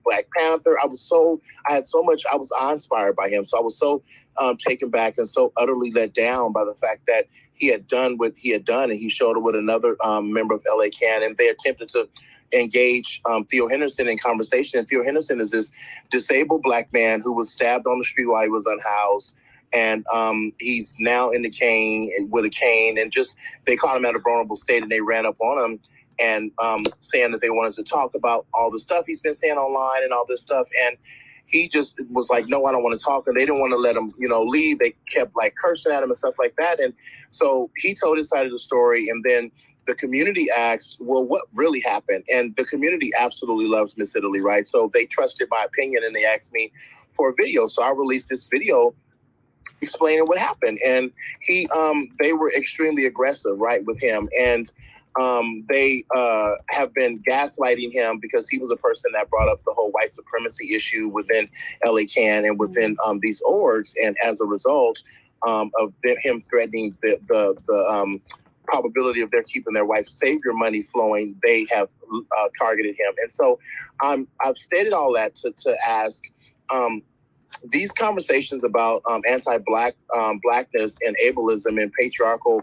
Black Panther. I was awe-inspired by him. So I was so taken back and so utterly let down by the fact that he had done what he had done, and he showed up with another member of LA Can, and they attempted to engage Theo Henderson in conversation. And Theo Henderson is this disabled Black man who was stabbed on the street while he was unhoused. And he's now in the cane with a cane, and just they caught him at a vulnerable state, and they ran up on him and saying that they wanted to talk about all the stuff he's been saying online and all this stuff. And he just was like, no, I don't want to talk. And they didn't want to let him, leave. They kept like cursing at him and stuff like that. And so he told his side of the story. And then the community asked, well, what really happened? And the community absolutely loves Miss Italy, right? So they trusted my opinion, and they asked me for a video. So I released this video explaining what happened. And they were extremely aggressive, right, with him. And they have been gaslighting him because he was a person that brought up the whole white supremacy issue within LA Can and within these orgs. And as a result of him threatening the probability of their keeping their white savior money flowing, they have targeted him. And so I've stated all that to ask, these conversations about anti-blackness and ableism and patriarchal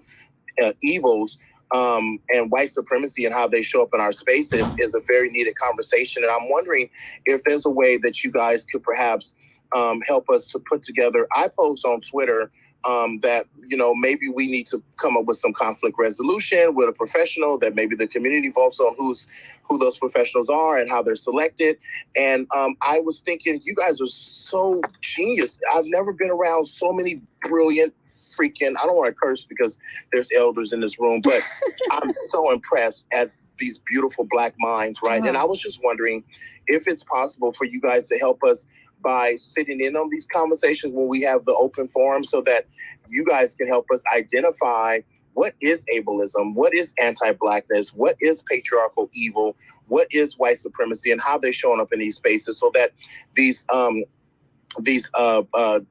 evils and white supremacy and how they show up in our spaces is a very needed conversation. And I'm wondering if there's a way that you guys could perhaps help us to put together. I post on Twitter that, maybe we need to come up with some conflict resolution with a professional, that maybe the community votes on who those professionals are and how they're selected. And I was thinking, you guys are so genius. I've never been around so many brilliant freaking, I don't want to curse because there's elders in this room, but I'm so impressed at these beautiful Black minds, right? And I was just wondering if it's possible for you guys to help us by sitting in on these conversations when we have the open forum, so that you guys can help us identify what is ableism, what is anti-Blackness, what is patriarchal evil, what is white supremacy, and how they're showing up in these spaces, so that these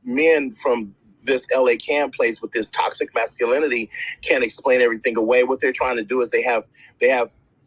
men from this LA Can place with this toxic masculinity can't explain everything away. What they're trying to do is they have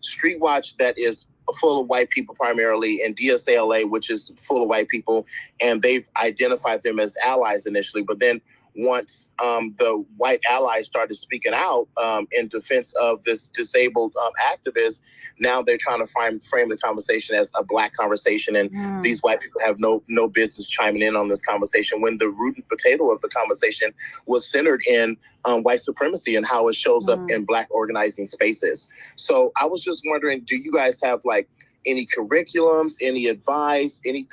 Street Watch that is full of white people primarily, and DSALA, which is full of white people, and they've identified them as allies initially. But then once the white allies started speaking out in defense of this disabled activist, now they're trying to frame the conversation as a Black conversation, and these white people have no business chiming in on this conversation, when the root and potato of the conversation was centered in white supremacy and how it shows up in Black organizing spaces. So I was just wondering, do you guys have like any curriculums, any advice, any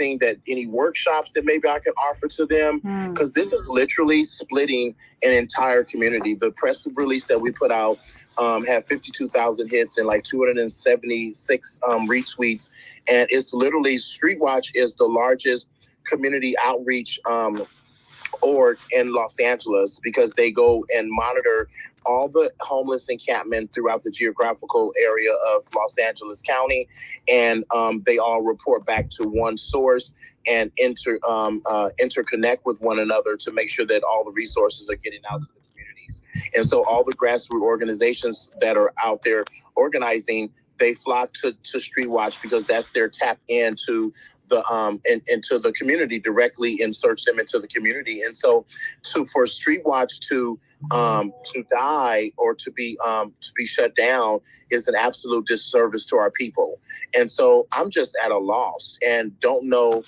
workshops that maybe I can offer to them? Because this is literally splitting an entire community. The press release that we put out had 52,000 hits and like 276 retweets. And it's literally, Street Watch is the largest community outreach org in Los Angeles, because they go and monitor all the homeless encampment throughout the geographical area of Los Angeles County, and they all report back to one source and interconnect with one another to make sure that all the resources are getting out to the communities. And so all the grassroots organizations that are out there organizing, they flock to Street Watch because that's their tap into into the community, directly insert them into the community. And so for Street Watch to die or to be shut down is an absolute disservice to our people. And so I'm just at a loss and don't know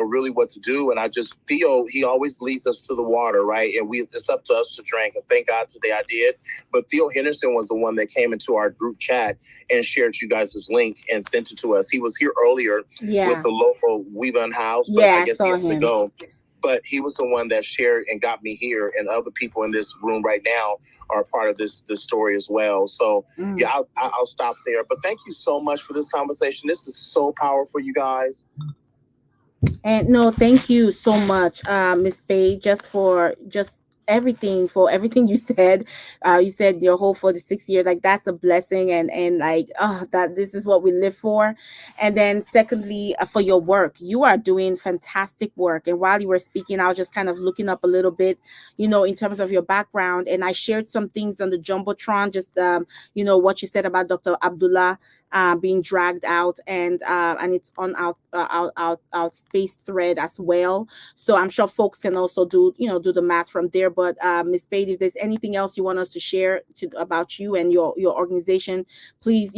really what to do. And Theo, he always leads us to the water, right? And it's up to us to drink. And thank God today I did. But Theo Henderson was the one that came into our group chat and shared you guys' link and sent it to us. He was here earlier with the local We've Unhoused, but I guess he has to go. But he was the one that shared and got me here, and other people in this room right now are part of this story as well. So I'll stop there. But thank you so much for this conversation. This is so powerful, you guys. And no, thank you so much, Miss Bay, just everything you said. You said your whole 46 years, like that's a blessing, and like, oh, that this is what we live for. And then secondly, for your work, you are doing fantastic work. And while you were speaking, I was just kind of looking up a little bit, in terms of your background, and I shared some things on the jumbotron, just what you said about Dr. Abdullah being dragged out, and it's on our space thread as well. So I'm sure folks can also do the math from there. But Miss Spade, if there's anything else you want us to share about you and your organization, please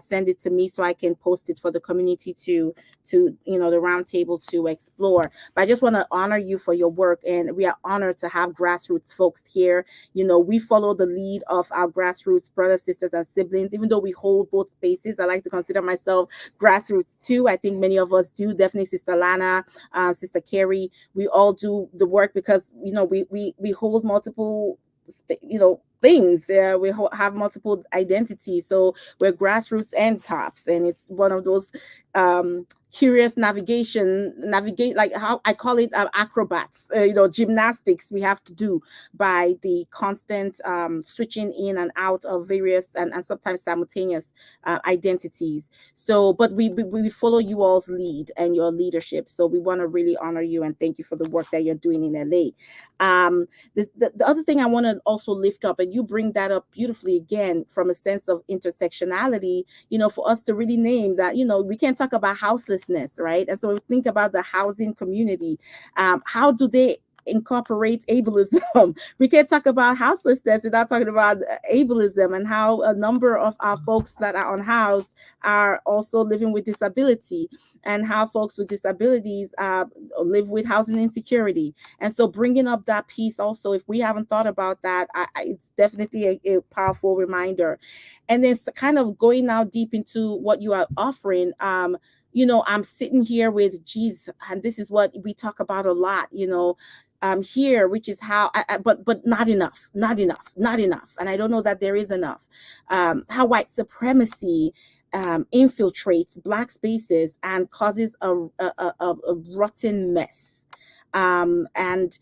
send it to me so I can post it for the community to the roundtable to explore. But I just want to honor you for your work, and we are honored to have grassroots folks here. We follow the lead of our grassroots brothers, sisters, and siblings. Even though we hold both spaces, I like to consider myself grassroots too. I think many of us do. Definitely Sister Lana, Sister Kerri, we all do the work because we hold multiple things. Have multiple identities, so we're grassroots and tops, and it's one of those curious navigate, like how I call it, acrobats, gymnastics we have to do by the constant switching in and out of various and sometimes simultaneous identities. So but we follow you all's lead and your leadership, so we want to really honor you and thank you for the work that you're doing in LA. The other thing I want to also lift up, and you bring that up beautifully again, from a sense of intersectionality, for us to really name that, we can't talk about houselessness, right? And so we think about the housing community. How do they incorporate ableism? We can't talk about houselessness without talking about ableism, and how a number of our folks that are unhoused are also living with disability, and how folks with disabilities live with housing insecurity. And so bringing up that piece also, if we haven't thought about that, it's definitely a powerful reminder. And then kind of going now deep into what you are offering. I'm sitting here with Jesus, and this is what we talk about a lot, here, which is how, but not enough, and I don't know that there is enough. How white supremacy infiltrates Black spaces and causes a rotten mess. And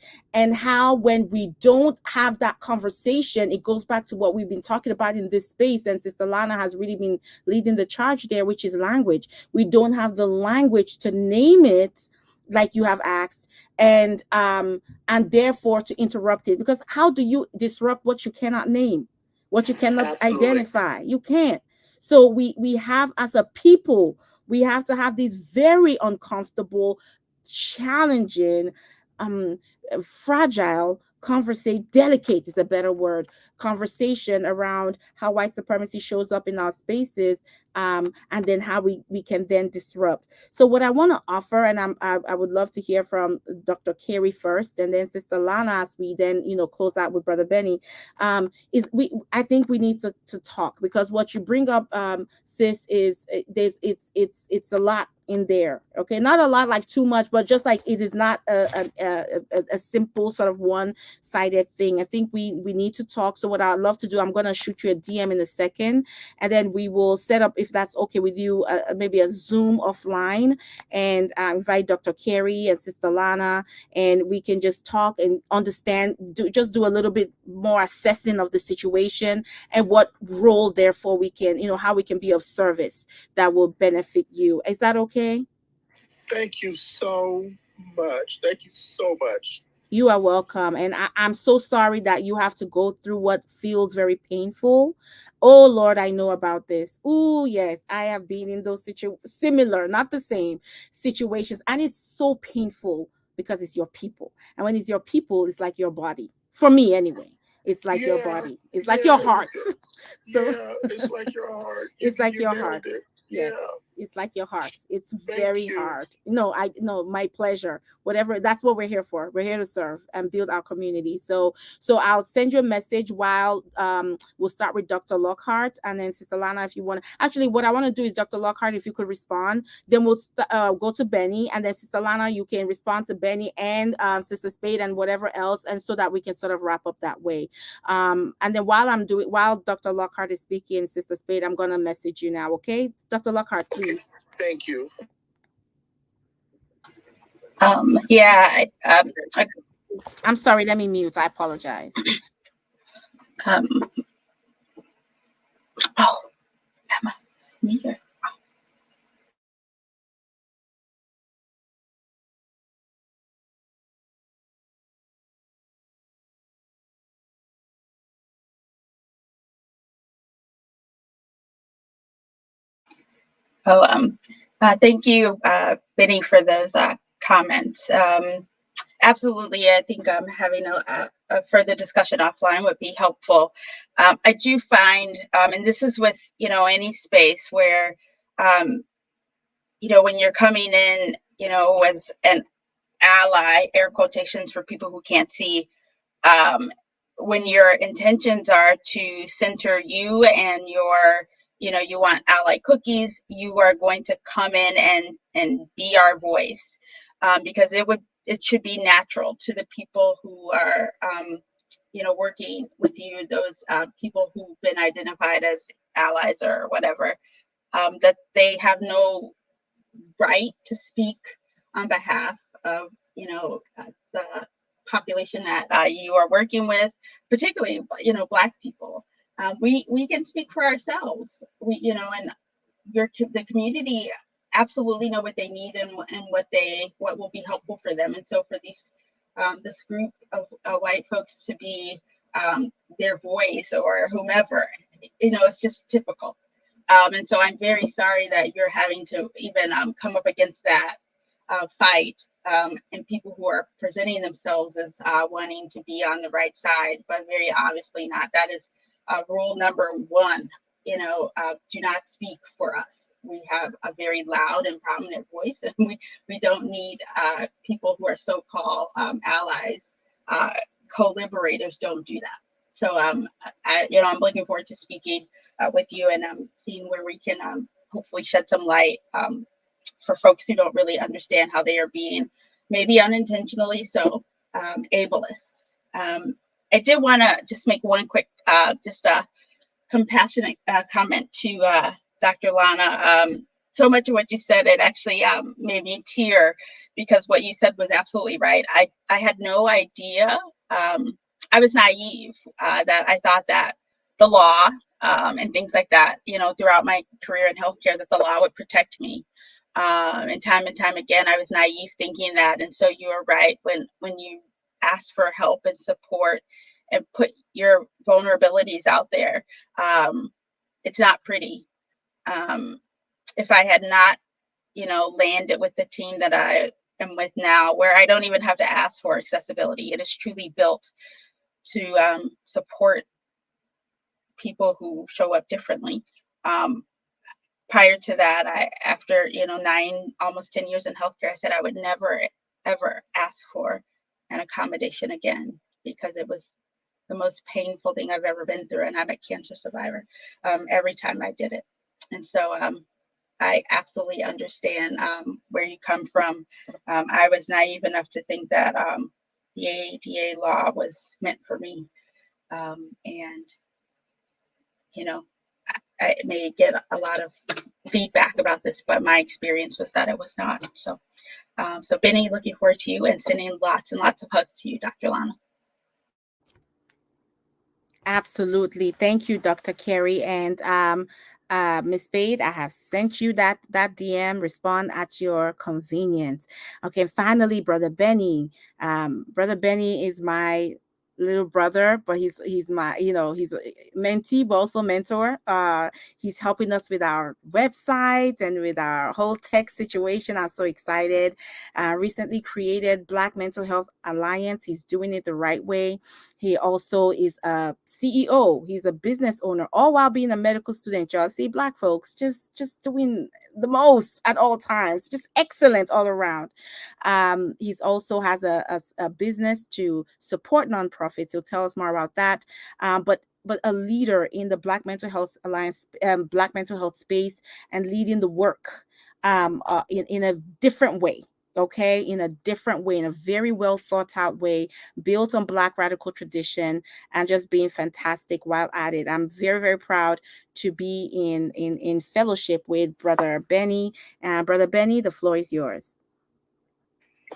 how, when we don't have that conversation, it goes back to what we've been talking about in this space, and Sister Lana has really been leading the charge there, which is language. We don't have the language to name it like you have asked, and therefore to interrupt it, because how do you disrupt what you cannot name, what you cannot Absolutely. identify? You can't. So we have, as a people, we have to have these very uncomfortable, challenging, fragile delicate is a better word, conversation around how white supremacy shows up in our spaces, and then how we can then disrupt. So what I want to offer, and I would love to hear from Dr. Kerri first, and then Sister Lana, as we then close out with Brother Benny, I think we need to talk, because what you bring up, sis, is it's a lot in there. Okay, not a lot, like too much, but just like it is not a simple sort of one-sided thing. I think we need to talk. So what I'd love to do, I'm going to shoot you a DM in a second, and then we will set up, if that's okay with you, maybe a Zoom offline, and invite Dr. Kerri and Sister Lana, and we can just talk and understand, do a little bit more assessing of the situation, and what role therefore we can, how we can be of service that will benefit you. Is that okay? Thank you so much. Thank you so much. You are welcome. And I'm so sorry that you have to go through what feels very painful. Oh, Lord, I know about this. Oh, yes, I have been in those similar, not the same situations. And it's so painful because it's your people. And when it's your people, it's like your body. For me, anyway. It's like your body. It's like your heart. So it's like your heart. It's like your heart. Yes. It's like your heart. It's very hard. No, my pleasure. Whatever, that's what we're here for. We're here to serve and build our community. So I'll send you a message while we'll start with Dr. Lockhart, and then Sister Lana, if you want. Actually, what I want to do is, Dr. Lockhart, if you could respond, then we'll go to Benny, and then Sister Lana, you can respond to Benny and Sister Spade and whatever else, and so that we can sort of wrap up that way. And then while Dr. Lockhart is speaking, Sister Spade, I'm gonna message you now, okay? Dr. Lockhart, please. Thank you. I'm sorry, let me mute. I apologize. Um, oh, Emma, is it me here? Oh, thank you, Benny, for those comments. Absolutely, I think having a further discussion offline would be helpful. I do find, and this is with any space where, when you're coming in, as an ally, air quotations for people who can't see, um, when your intentions are to center you and you want ally cookies, you are going to come in and be our voice, because it should be natural to the people who are working with you, those people who've been identified as allies or whatever, that they have no right to speak on behalf of the population that you are working with, particularly Black people. We can speak for ourselves. And the community absolutely know what they need and what will be helpful for them. And so for this group of white folks to be their voice or whomever, it's just typical. And so I'm very sorry that you're having to even come up against that fight, and people who are presenting themselves as wanting to be on the right side, but very obviously not. That is rule number one. Do not speak for us. We have a very loud and prominent voice, and we don't need people who are so-called allies, co-liberators. Don't do that. So I'm looking forward to speaking with you and seeing where we can hopefully shed some light for folks who don't really understand how they are being, maybe unintentionally so, ableist. I did want to just make one quick, just a compassionate comment to Dr. Lana. So much of what you said, it actually made me tear, because what you said was absolutely right. I had no idea. I was naive that I thought that the law and things like that, throughout my career in healthcare, that the law would protect me. And time again, I was naive thinking that. And so you are right when you ask for help and support and put your vulnerabilities out there. It's not pretty. If I had not, landed with the team that I am with now, where I don't even have to ask for accessibility, it is truly built to support people who show up differently. Prior to that, after almost 10 years in healthcare, I said I would never ever ask for an accommodation again, because it was the most painful thing I've ever been through, and I'm a cancer survivor. Every time I did it, and so I absolutely understand where you come from. I was naive enough to think that the ADA law was meant for me, and I may get a lot of feedback about this, but my experience was that it was not. So, Benny, looking forward to you and sending lots and lots of hugs to you, Dr. Lana. Absolutely. Thank you, Dr. Kerri. And Miss Spade, I have sent you that DM. Respond at your convenience. Okay, finally, Brother Benny. Brother Benny is my little brother, but he's my, he's a mentee, but also mentor. He's helping us with our website and with our whole tech situation. I'm so excited. Recently created Black Mental Health Alliance. He's doing it the right way. He also is a CEO. He's a business owner, all while being a medical student. Y'all see, Black folks just doing the most at all times, just excellent all around. He's also has a business to support nonprofits. He'll tell us more about that. But a leader in the Black Mental Health Alliance, Black mental health space, and leading the work in a different way. Okay, in a different way, in a very well thought out way, built on Black radical tradition, and just being fantastic while at it. I'm very, very proud to be in fellowship with Brother Benny. Brother Benny, the floor is yours.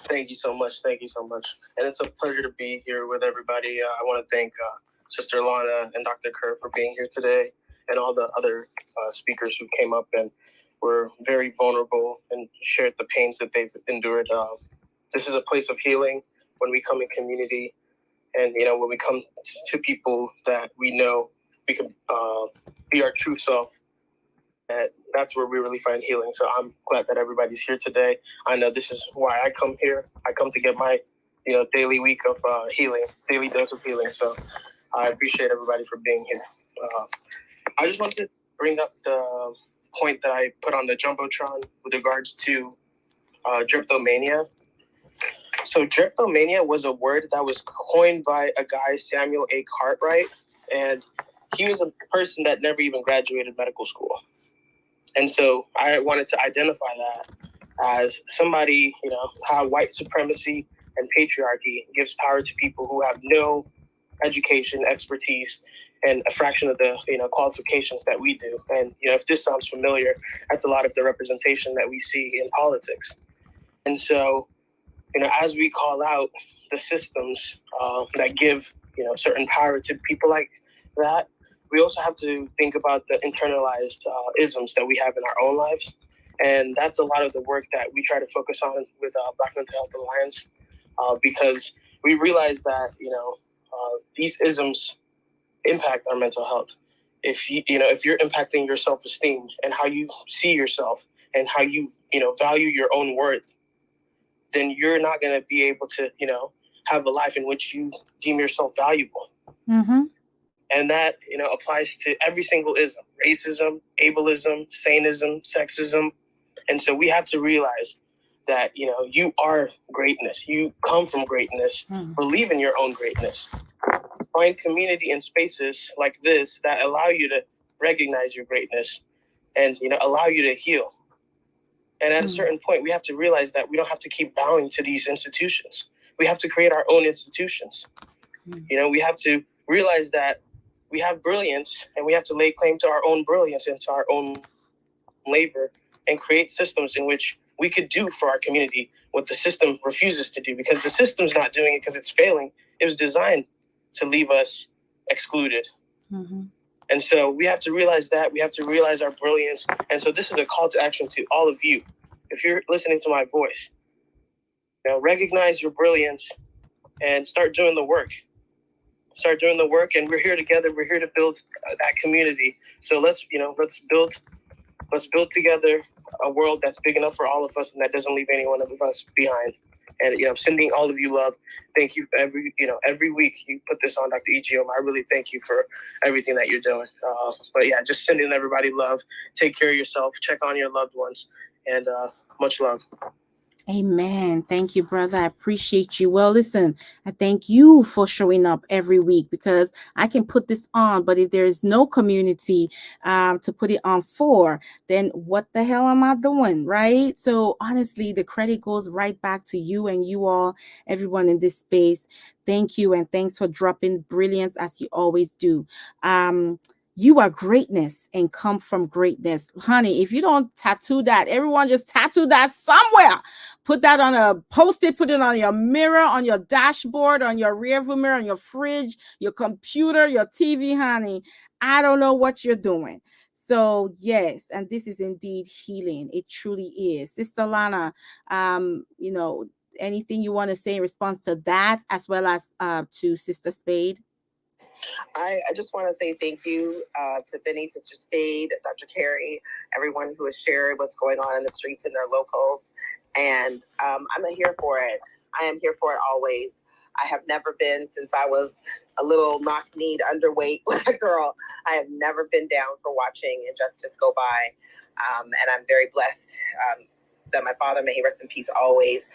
Thank you so much. Thank you so much. And it's a pleasure to be here with everybody. I want to thank Sister Lana and Dr. Kerr for being here today, and all the other speakers who came up and were very vulnerable and shared the pains that they've endured. This is a place of healing when we come in community, and when we come to people that we know we can be our true self. And that's where we really find healing. So I'm glad that everybody's here today. I know this is why I come here. I come to get my, daily week of healing, daily dose of healing. So I appreciate everybody for being here. I just wanted to bring up the point that I put on the Jumbotron with regards to dryptomania. So dryptomania was a word that was coined by a guy, Samuel A. Cartwright, and he was a person that never even graduated medical school. And so I wanted to identify that as somebody, how white supremacy and patriarchy gives power to people who have no education, expertise, and a fraction of the, qualifications that we do. And, if this sounds familiar, that's a lot of the representation that we see in politics. And so, as we call out the systems that give, certain power to people like that, we also have to think about the internalized isms that we have in our own lives. And that's a lot of the work that we try to focus on with Black Mental Health Alliance, because we realize that, these isms impact our mental health. If you're impacting your self-esteem and how you see yourself and how you, value your own worth, then you're not going to be able to, have a life in which you deem yourself valuable. Mm-hmm. And that, applies to every single ism: racism, ableism, saneism, sexism. And so we have to realize that, you are greatness. You come from greatness. Believe in your own greatness. Find community and spaces like this that allow you to recognize your greatness and, allow you to heal. And at a certain point, we have to realize that we don't have to keep bowing to these institutions. We have to create our own institutions. We have to realize that we have brilliance, and we have to lay claim to our own brilliance and to our own labor and create systems in which we could do for our community what the system refuses to do, because the system's not doing it because it's failing. It was designed to leave us excluded. Mm-hmm. And so we have to realize that. We have to realize our brilliance. And so this is a call to action to all of you. If you're listening to my voice, recognize your brilliance and start doing the work. Start doing the work, and we're here together. We're here to build that community. So let's build together a world that's big enough for all of us and that doesn't leave any one of us behind. And I'm sending all of you love. Thank you every week you put this on, Dr. Egiom. I really thank you for everything that you're doing. But yeah, just sending everybody love. Take care of yourself. Check on your loved ones, and much love. Amen. Thank you, brother. I appreciate you. Well, listen, I thank you for showing up every week, because I can put this on, but if there is no community to put it on for, then what the hell am I doing, right? So honestly, the credit goes right back to you and you all, everyone in this space. Thank you, and thanks for dropping brilliance as you always do. You are greatness and come from greatness. Honey, if you don't tattoo that, everyone just tattoo that somewhere. Put that on a post-it, put it on your mirror, on your dashboard, on your rearview mirror, on your fridge, your computer, your TV, honey. I don't know what you're doing. So yes, and this is indeed healing. It truly is. Sister Lana, anything you want to say in response to that, as well as to Sister Spade? I just want to say thank you to Benny, Sister Spade, Dr. Kerri, everyone who has shared what's going on in the streets in their locals. And I'm here for it. I am here for it always. I have never been, since I was a little knock-kneed, underweight black girl, I have never been down for watching injustice go by. And I'm very blessed that my father, may he rest in peace always,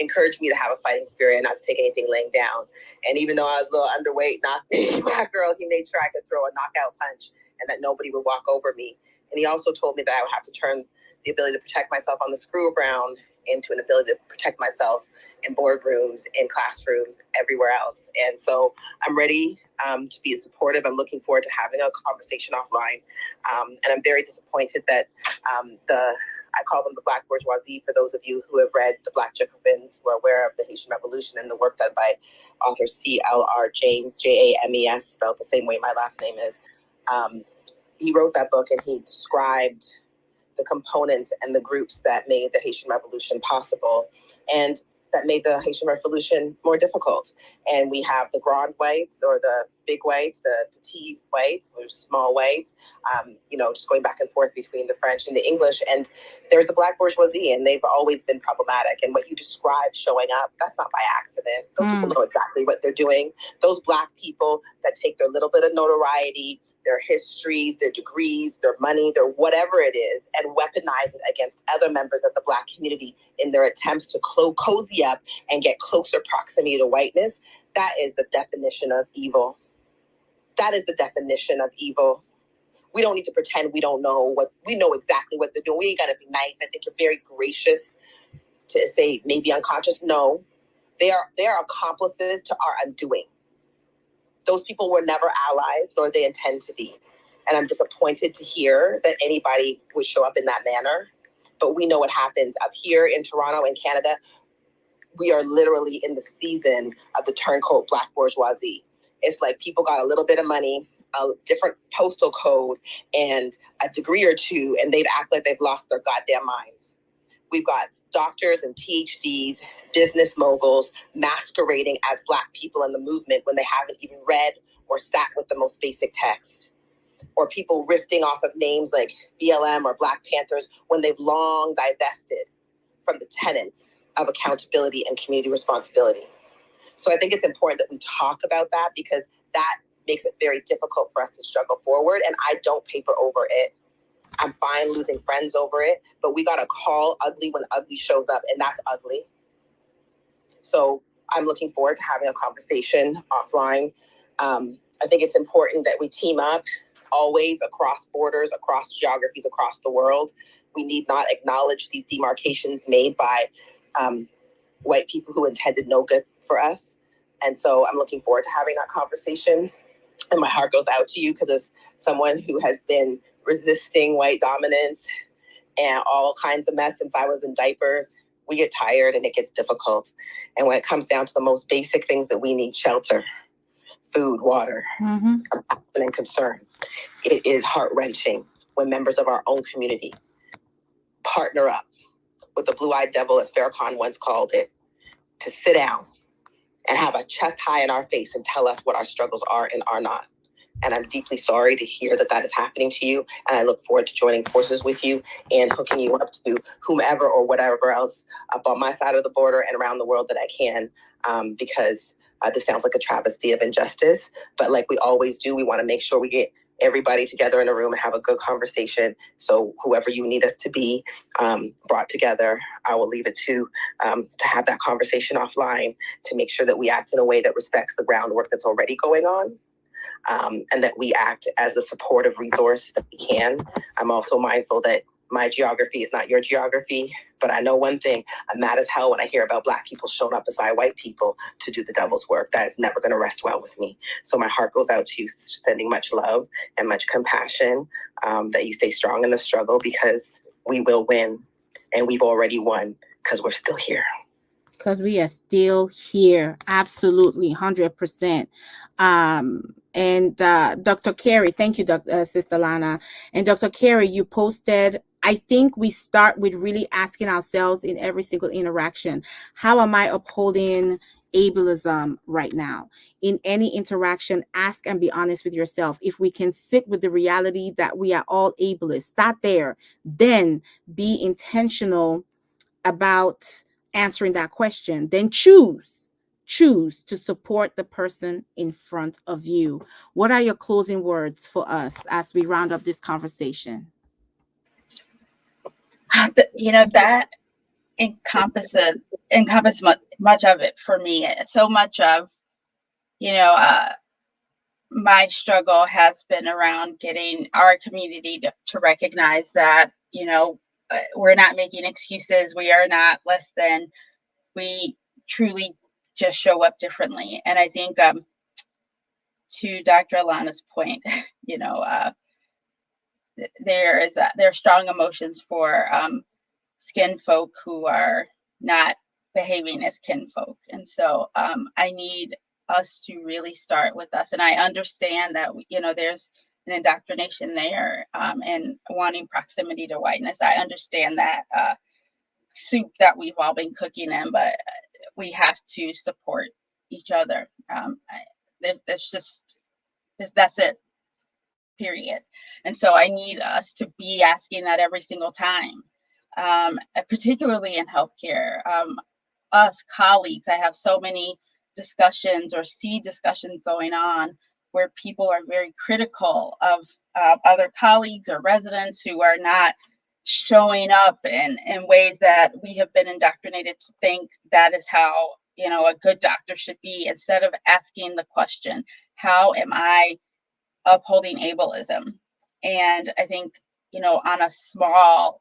encouraged me to have a fighting spirit and not to take anything laying down. And even though I was a little underweight, knock-kneed black girl, he made sure I could throw a knockout punch and that nobody would walk over me. And he also told me that I would have to turn the ability to protect myself on the screw around into an ability to protect myself in boardrooms, in classrooms, everywhere else. And so I'm ready to be supportive. I'm looking forward to having a conversation offline. And I'm very disappointed that the I call them the Black bourgeoisie. For those of you who have read the Black Jacobins, who are aware of the Haitian Revolution and the work done by author C.L.R. James, James, spelled the same way my last name is. He wrote that book and he described the components and the groups that made the Haitian Revolution possible and that made the Haitian Revolution more difficult. And we have the grand whites, or the big whites, the petit whites, or small whites, just going back and forth between the French and the English. And there's the Black bourgeoisie, and they've always been problematic. And what you described showing up, that's not by accident. Those people know exactly what they're doing. Those Black people that take their little bit of notoriety, their histories, their degrees, their money, their whatever it is, and weaponize it against other members of the Black community in their attempts to cozy up and get closer proximity to whiteness, that is the definition of evil. That is the definition of evil. We don't need to pretend we don't know we know exactly what they're doing. We ain't got to be nice. I think you're very gracious to say maybe unconscious. No, they are accomplices to our undoing. Those people were never allies, nor they intend to be. And I'm disappointed to hear that anybody would show up in that manner. But we know what happens up here in Toronto and Canada. We are literally in the season of the turncoat Black bourgeoisie. It's like people got a little bit of money, a different postal code, and a degree or two, and they'd act like they've lost their goddamn minds. We've got doctors and PhDs, business moguls masquerading as Black people in the movement when they haven't even read or sat with the most basic text. Or people riffing off of names like BLM or Black Panthers when they've long divested from the tenets of accountability and community responsibility. So I think it's important that we talk about that, because that makes it very difficult for us to struggle forward. And I don't paper over it. I'm fine losing friends over it, but we got to call ugly when ugly shows up, and that's ugly. So I'm looking forward to having a conversation offline. I think it's important that we team up always across borders, across geographies, across the world. We need not acknowledge these demarcations made by white people who intended no good for us. And so I'm looking forward to having that conversation. And my heart goes out to you, because as someone who has been resisting white dominance and all kinds of mess since I was in diapers, we get tired and it gets difficult. And when it comes down to the most basic things that we need, shelter, food, water, compassion and concern, it is heart-wrenching when members of our own community partner up with the blue-eyed devil, as Farrakhan once called it, to sit down and have a chest high in our face and tell us what our struggles are and are not. And I'm deeply sorry to hear that that is happening to you. And I look forward to joining forces with you and hooking you up to whomever or whatever else up on my side of the border and around the world that I can, because this sounds like a travesty of injustice. But like we always do, we want to make sure we get everybody together in a room and have a good conversation. So whoever you need us to be brought together, I will leave it to have that conversation offline to make sure that we act in a way that respects the groundwork that's already going on. And that we act as the supportive resource that we can. I'm also mindful that my geography is not your geography, but I know one thing: I'm mad as hell when I hear about Black people showing up beside white people to do the devil's work. That is never going to rest well with me. So my heart goes out to you, sending much love and much compassion, that you stay strong in the struggle, because we will win, and we've already won because we're still here. Because we are still here. Absolutely, 100%. And Dr. Kerri, thank you, Sister Lana. And Dr. Kerri, you posted, I think we start with really asking ourselves in every single interaction, how am I upholding ableism right now? In any interaction, ask and be honest with yourself. If we can sit with the reality that we are all ableist, start there. Then be intentional about answering that question. Then choose to support the person in front of you. What are your closing words for us as we round up this conversation? That encompasses much of it for me. So much of my struggle has been around getting our community to recognize that we're not making excuses. We are not less than. We truly just show up differently. And I think to Dr. Alana's point, there's strong emotions for skin folk who are not behaving as kinfolk. And so I need us to really start with us. And I understand that, there's an indoctrination there and wanting proximity to whiteness. I understand that soup that we've all been cooking in, but we have to support each other. That's it, period. And so I need us to be asking that every single time, particularly in healthcare. Us colleagues, I have so many discussions or see discussions going on where people are very critical of other colleagues or residents who are not showing up in ways that we have been indoctrinated to think that is how a good doctor should be, instead of asking the question, how am I upholding ableism? And I think on a small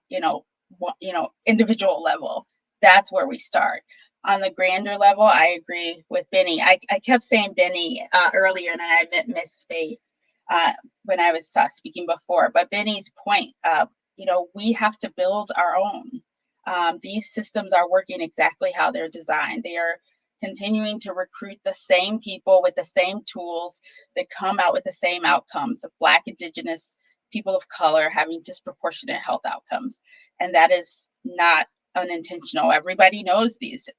individual level, that's where we start. On the grander level, I agree with Benny. I kept saying Benny earlier, and I meant Miss Faith when I was speaking before. But Benny's point, we have to build our own. These systems are working exactly how they're designed. They are continuing to recruit the same people with the same tools that come out with the same outcomes of Black, Indigenous, people of color having disproportionate health outcomes. And that is not unintentional. Everybody knows these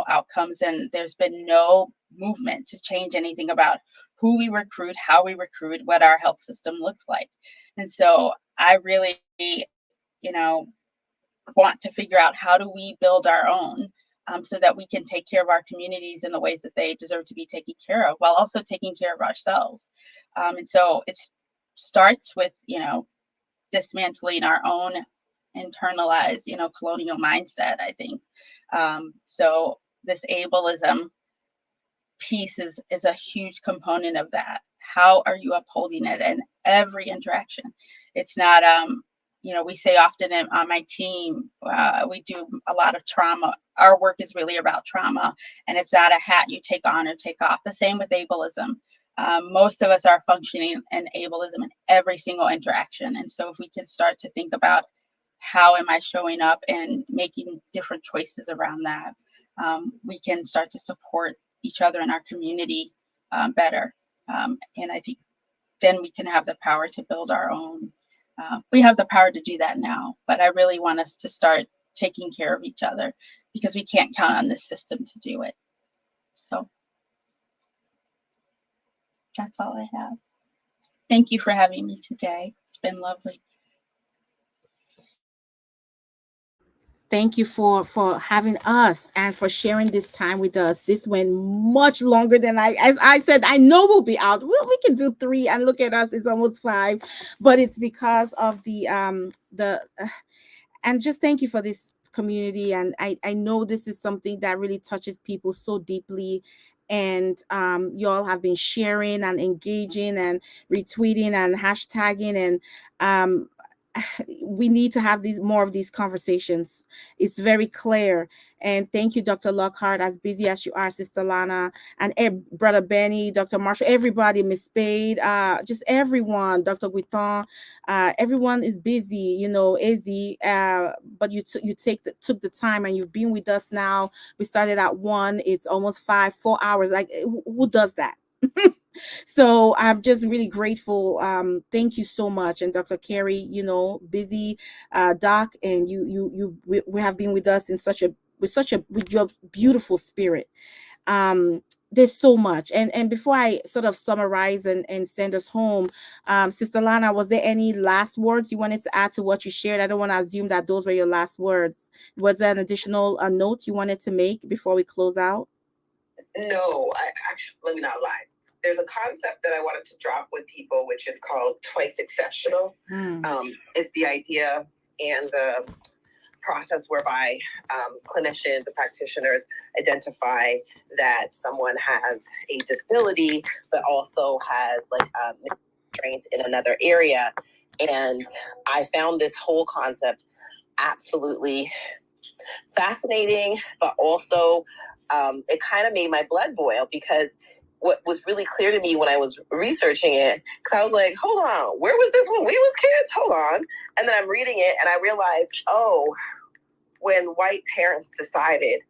outcomes, and there's been no movement to change anything about who we recruit, how we recruit, what our health system looks like. And so I really want to figure out, how do we build our own so that we can take care of our communities in the ways that they deserve to be taken care of, while also taking care of ourselves. And so it starts with dismantling our own internalized colonial mindset, I think. So this ableism piece is a huge component of that. How are you upholding it in every interaction? It's not we say often on my team, we do a lot of trauma. Our work is really about trauma, and it's not a hat you take on or take off. The same with ableism. Most of us are functioning in ableism in every single interaction. And so if we can start to think about, how am I showing up and making different choices around that, we can start to support each other in our community better. And I think then we can have the power to build our own. We have the power to do that now, but I really want us to start taking care of each other, because we can't count on this system to do it. So that's all I have. Thank you for having me today. It's been lovely. Thank you for having us and for sharing this time with us. This went much longer than as I said, I know we'll be out. We can do 3, and look at us, it's almost 5, but it's because of the and just thank you for this community. And I know this is something that really touches people so deeply. And you all have been sharing and engaging and retweeting and hashtagging, and we need to have more of these conversations. It's very clear. And thank you, Dr. Lockhart, as busy as you are, Sister Lana, and Brother Benny, Dr. Marshall, everybody, Miss Spade, just everyone, Dr. Guiton, everyone is busy, Izzy, but you took the time, and you've been with us now. We started at 1, it's almost 4 hours. Like, who does that? So I'm just really grateful. Thank you so much. And Dr. Kerri, busy doc, and we have been with us with your beautiful spirit. There's so much. And before I sort of summarize and send us home, Sister Lana, was there any last words you wanted to add to what you shared? I don't want to assume that those were your last words. Was there an additional note you wanted to make before we close out? No, let me not lie. There's a concept that I wanted to drop with people, which is called twice exceptional. It's the idea and the process whereby clinicians and practitioners identify that someone has a disability, but also has strength in another area. And I found this whole concept absolutely fascinating, but also it kind of made my blood boil, because what was really clear to me when I was researching it, because I was like, hold on, where was this when we was kids? Hold on. And then I'm reading it and I realized, when white parents decided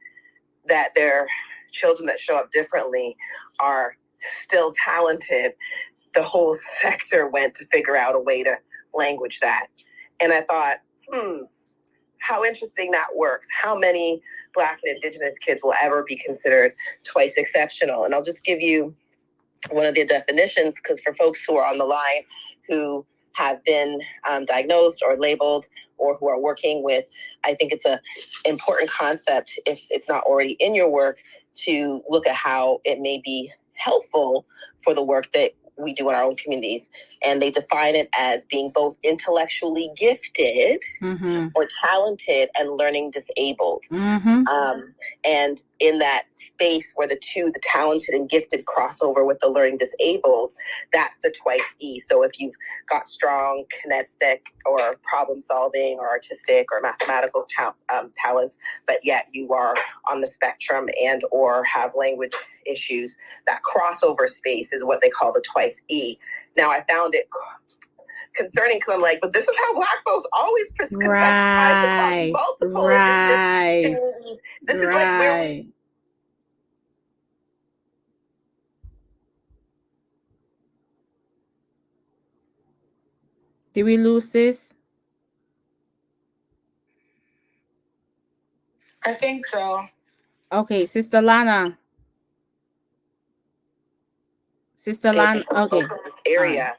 that their children that show up differently are still talented, the whole sector went to figure out a way to language that. And I thought, how interesting that works. How many Black and Indigenous kids will ever be considered twice exceptional? And I'll just give you one of the definitions, because for folks who are on the line who have been diagnosed or labeled or who are working with, I think it's an important concept, if it's not already in your work, to look at how it may be helpful for the work that we do in our own communities. And they define it as being both intellectually gifted or talented and learning disabled. And in that space where the talented and gifted crossover with the learning disabled, that's the twice E. So if you've got strong kinesthetic or problem solving or artistic or mathematical talents, but yet you are on the spectrum and or have language issues, that crossover space is what they call the twice E. Now, I found it concerning because I'm like, but this is how Black folks always conceptualize across multiple Indigenous communities. This is like where we... Did we lose this? I think so. Okay, Sister Lana. Sister Lana, okay. Area.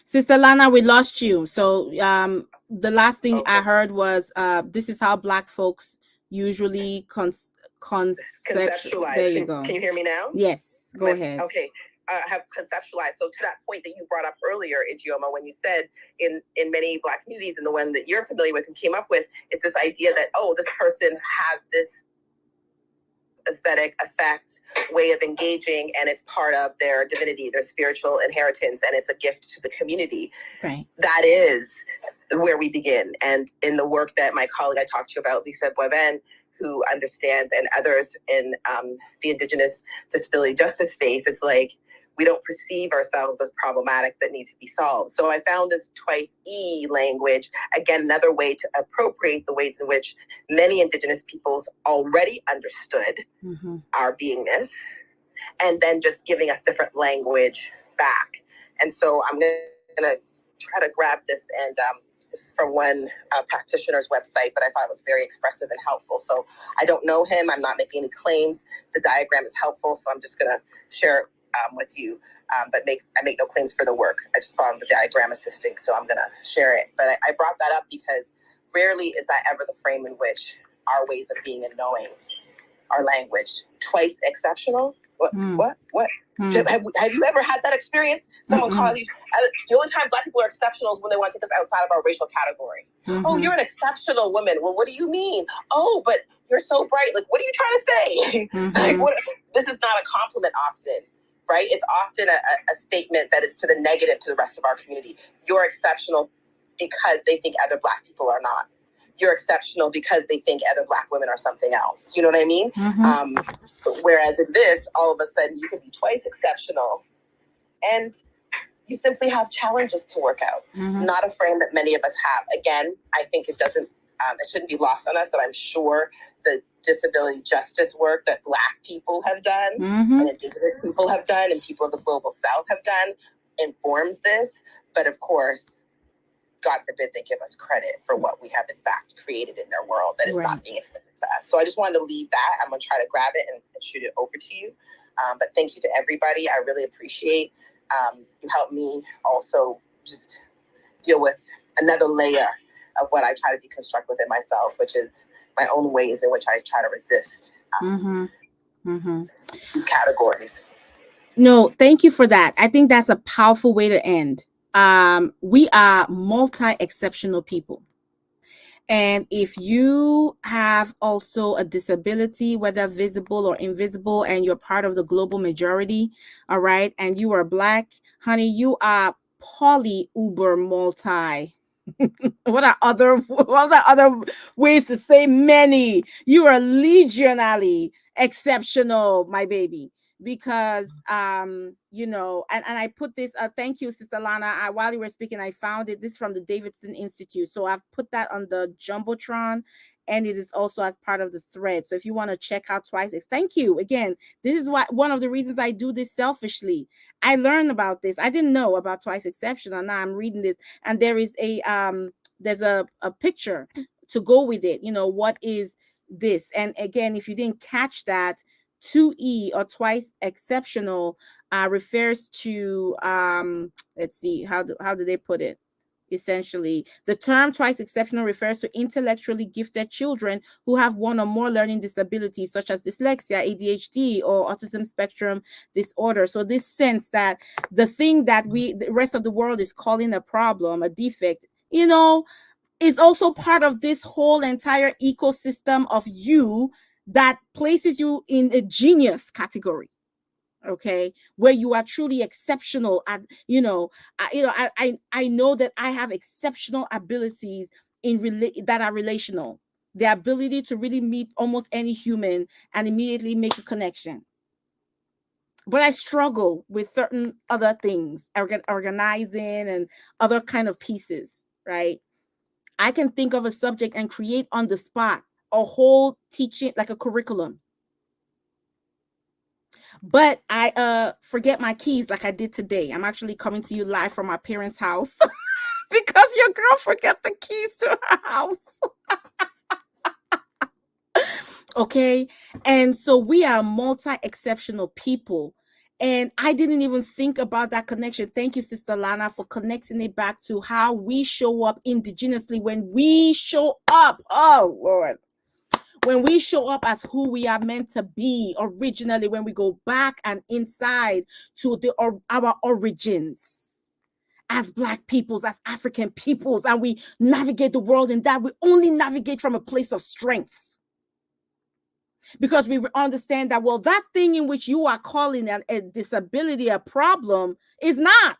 Sister Lana, we lost you. So the last thing I heard was this is how Black folks usually conceptualize. There you go. Can you hear me now? Yes, go ahead. Okay. Have conceptualized. So to that point that you brought up earlier, Ijeoma, when you said in many Black communities and the one that you're familiar with and came up with, it's this idea that, oh, this person has this aesthetic effect way of engaging, and it's part of their divinity, their spiritual inheritance, and it's a gift to the community. Right. That is where we begin. And in the work that my colleague I talked to you about, Lisa Boivin, who understands, and others in the Indigenous disability justice space, it's like we don't perceive ourselves as problematic that needs to be solved. So I found this twice E language, again, another way to appropriate the ways in which many Indigenous peoples already understood our beingness, and then just giving us different language back. And so I'm going to try to grab this, and this is from one practitioner's website, but I thought it was very expressive and helpful. So I don't know him. I'm not making any claims. The diagram is helpful, so I'm just going to share it with you, but I make no claims for the work. I just found the diagram assisting, so I'm going to share it. But I brought that up because rarely is that ever the frame in which our ways of being and knowing our language. Twice exceptional? What? Have you ever had that experience? Someone calls you. The only time Black people are exceptional is when they want to take us outside of our racial category. Oh, you're an exceptional woman. Well, what do you mean? Oh, but you're so bright. Like, what are you trying to say? Like, this is not a compliment often. Right? It's often a statement that is to the negative to the rest of our community. You're exceptional because they think other Black people are not. You're exceptional because they think other Black women are something else. You know what I mean? Whereas in this, all of a sudden, you can be twice exceptional and you simply have challenges to work out. Not a frame that many of us have. Again, I think it shouldn't be lost on us that I'm sure the disability justice work that Black people have done and Indigenous people have done and people of the global South have done informs this. But of course, God forbid they give us credit for what we have in fact created in their world that is not being extended to us. So I just wanted to leave that. I'm going to try to grab it and shoot it over to you. But thank you to everybody. I really appreciate you helped me also just deal with another layer of what I try to deconstruct within myself, which is my own ways in which I try to resist these categories. No, thank you for that. I think that's a powerful way to end. We are multi-exceptional people. And if you have also a disability, whether visible or invisible, and you're part of the global majority, all right, and you are Black, honey, you are poly uber multi. What are other ways to say many? You are legionally exceptional, my baby. Because you know, and I put this thank you, Sister Lana. While you were speaking, I found it. This is from the Davidson Institute, so I've put that on the jumbotron, and it is also as part of the thread. So if you want to check out Twice X, thank you again. This is what one of the reasons I do this selfishly. I learned about this. I didn't know about Twice Exceptional. Now I'm reading this, and there is there's a picture to go with it. You know, what is this? And again, if you didn't catch that, 2E or Twice Exceptional refers to let's see, how do they put it? Essentially, the term twice exceptional refers to intellectually gifted children who have one or more learning disabilities, such as dyslexia, ADHD, or autism spectrum disorder. So this sense that the thing that the rest of the world is calling a problem, a defect, you know, is also part of this whole entire ecosystem of you that places you in a genius category. Okay, where you are truly exceptional at, I know that I have exceptional abilities that are relational, the ability to really meet almost any human and immediately make a connection. But I struggle with certain other things, organizing and other kind of pieces, right? I can think of a subject and create on the spot a whole teaching, like a curriculum. But I forget my keys like I did today. I'm actually coming to you live from my parents' house because your girl forgot the keys to her house. Okay. And so we are multi-exceptional people. And I didn't even think about that connection. Thank you, Sister Lana, for connecting it back to how we show up indigenously when we show up. Oh, Lord. When we show up as who we are meant to be originally, when we go back and inside to our origins as Black peoples, as African peoples, and we navigate the world in that, we only navigate from a place of strength. Because we understand that, well, that thing in which you are calling a disability, a problem, is not.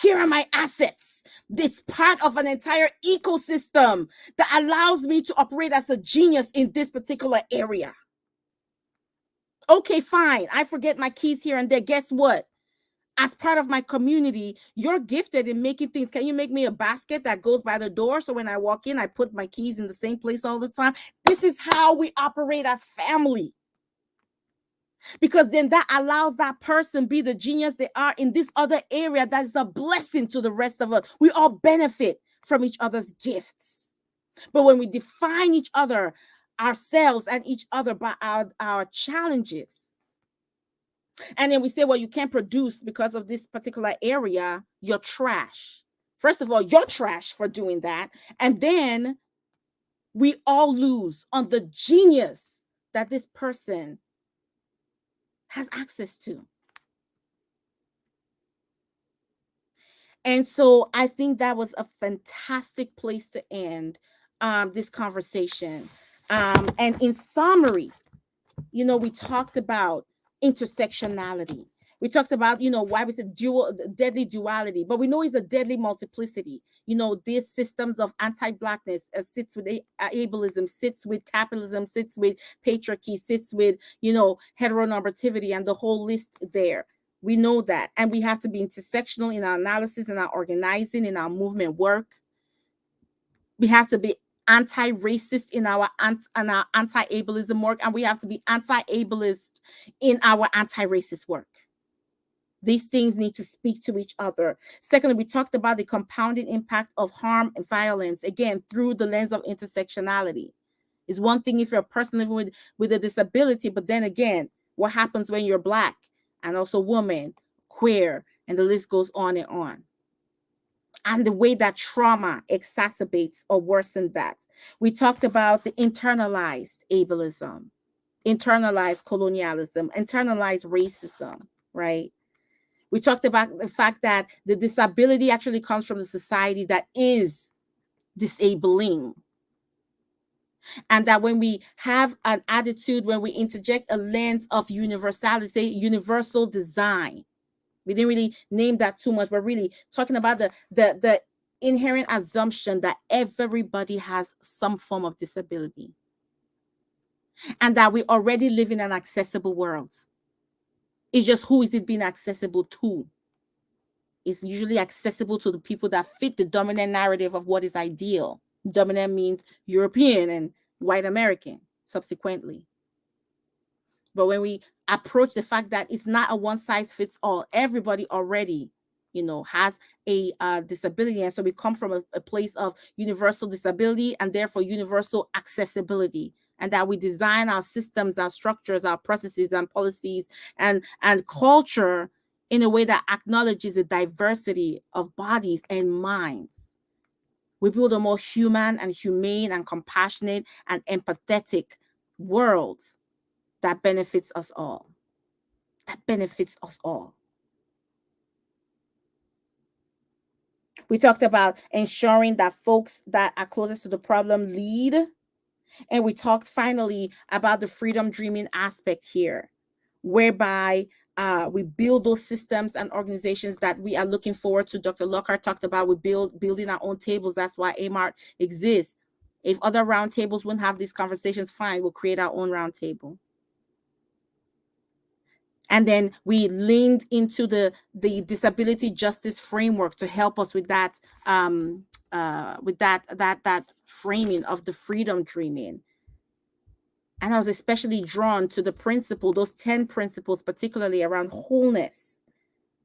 Here are my assets. This part of an entire ecosystem that allows me to operate as a genius in this particular area. Okay, fine. I forget my keys here and there. Guess what? As part of my community, you're gifted in making things. Can you make me a basket that goes by the door so when I walk in, I put my keys in the same place all the time? This is how we operate as family. Because then that allows that person be the genius they are in this other area that is a blessing to the rest of us. We all benefit from each other's gifts. But when we define each other, ourselves and each other by our challenges, and then we say, well, you can't produce because of this particular area, you're trash. First of all, you're trash for doing that. And then we all lose on the genius that this person has access to. And so I think that was a fantastic place to end this conversation. And in summary, we talked about intersectionality. We talked about, why we said deadly duality, but we know it's a deadly multiplicity. These systems of anti-Blackness sits with ableism, sits with capitalism, sits with patriarchy, sits with, heteronormativity, and the whole list there. We know that. And we have to be intersectional in our analysis, in our organizing, in our movement work. We have to be anti-racist in our anti-ableism work, and we have to be anti-ableist in our anti-racist work. These things need to speak to each other. Secondly, we talked about the compounding impact of harm and violence, again, through the lens of intersectionality. It's one thing if you're a person living with a disability, but then again, what happens when you're Black and also woman, queer, and the list goes on and on. And the way that trauma exacerbates or worsens that. We talked about the internalized ableism, internalized colonialism, internalized racism, right? We talked about the fact that the disability actually comes from the society that is disabling. And that when we have an attitude, when we interject a lens of universality, say universal design, we didn't really name that too much, but really talking about the inherent assumption that everybody has some form of disability. And that we already live in an accessible world. It's just who is it being accessible to? It's usually accessible to the people that fit the dominant narrative of what is ideal. Dominant means European and white American subsequently. But when we approach the fact that it's not a one size fits all, everybody already, has a disability. And so we come from a place of universal disability and therefore universal accessibility. And that we design our systems, our structures, our processes and policies and culture in a way that acknowledges the diversity of bodies and minds. We build a more human and humane and compassionate and empathetic world that benefits us all. That benefits us all. We talked about ensuring that folks that are closest to the problem lead. And we talked finally about the freedom dreaming aspect here, whereby we build those systems and organizations that we are looking forward to. Dr. Lockhart talked about building our own tables. That's why AMART exists. If other roundtables wouldn't have these conversations, fine, we'll create our own roundtable. And then we leaned into the disability justice framework to help us with that that framing of the freedom dreaming. And I was especially drawn to the principle, those 10 principles, particularly around wholeness,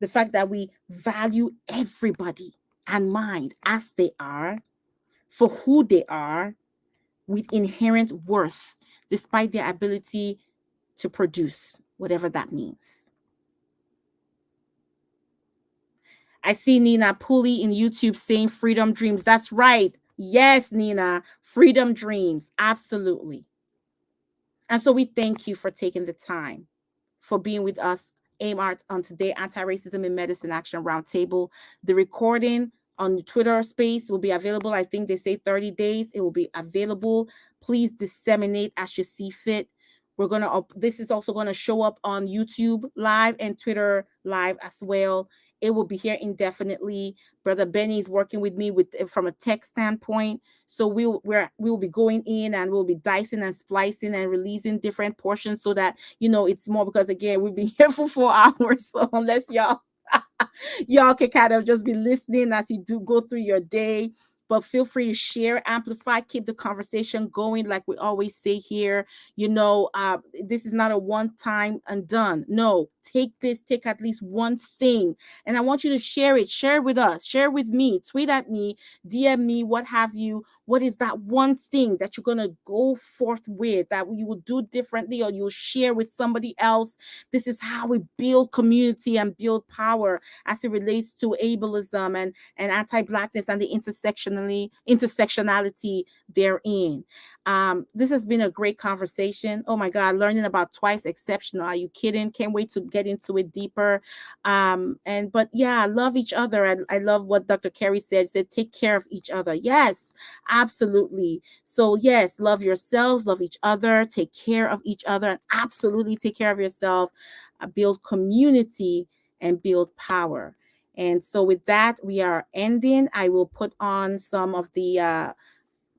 the fact that we value everybody and mind as they are, for who they are, with inherent worth, despite their ability to produce, whatever that means. I see Nina Pooley in YouTube saying freedom dreams. That's right. Yes, Nina, freedom dreams. Absolutely. And so we thank you for taking the time, for being with us, AMART, on today, Anti-Racism in Medicine Action Roundtable. The recording on the Twitter space will be available. I think they say 30 days. It will be available. Please disseminate as you see fit. This is also going to show up on YouTube Live and Twitter Live as well. It will be here indefinitely. Brother Benny is working with me from a tech standpoint. So we will be going in and we'll be dicing and splicing and releasing different portions so that, it's more, because again, we'll be here for 4 hours. So unless y'all can kind of just be listening as you do go through your day. But feel free to share, amplify, keep the conversation going, like we always say here. This is not a one time and done. No, take at least one thing. And I want you to share it. Share with us. Share with me. Tweet at me. DM me. What have you. What is that one thing that you're going to go forth with, that you will do differently, or you'll share with somebody else? This is how we build community and build power as it relates to ableism and anti-Blackness and the intersectionality therein. This has been a great conversation. Oh my God, learning about twice exceptional. Are you kidding? Can't wait to get into it deeper. But yeah, love each other. I love what Dr. Kerri said. Said take care of each other. Yes, absolutely. So yes, love yourselves, love each other, take care of each other, and absolutely take care of yourself. Build community and build power. And so with that, we are ending. I will put on some of the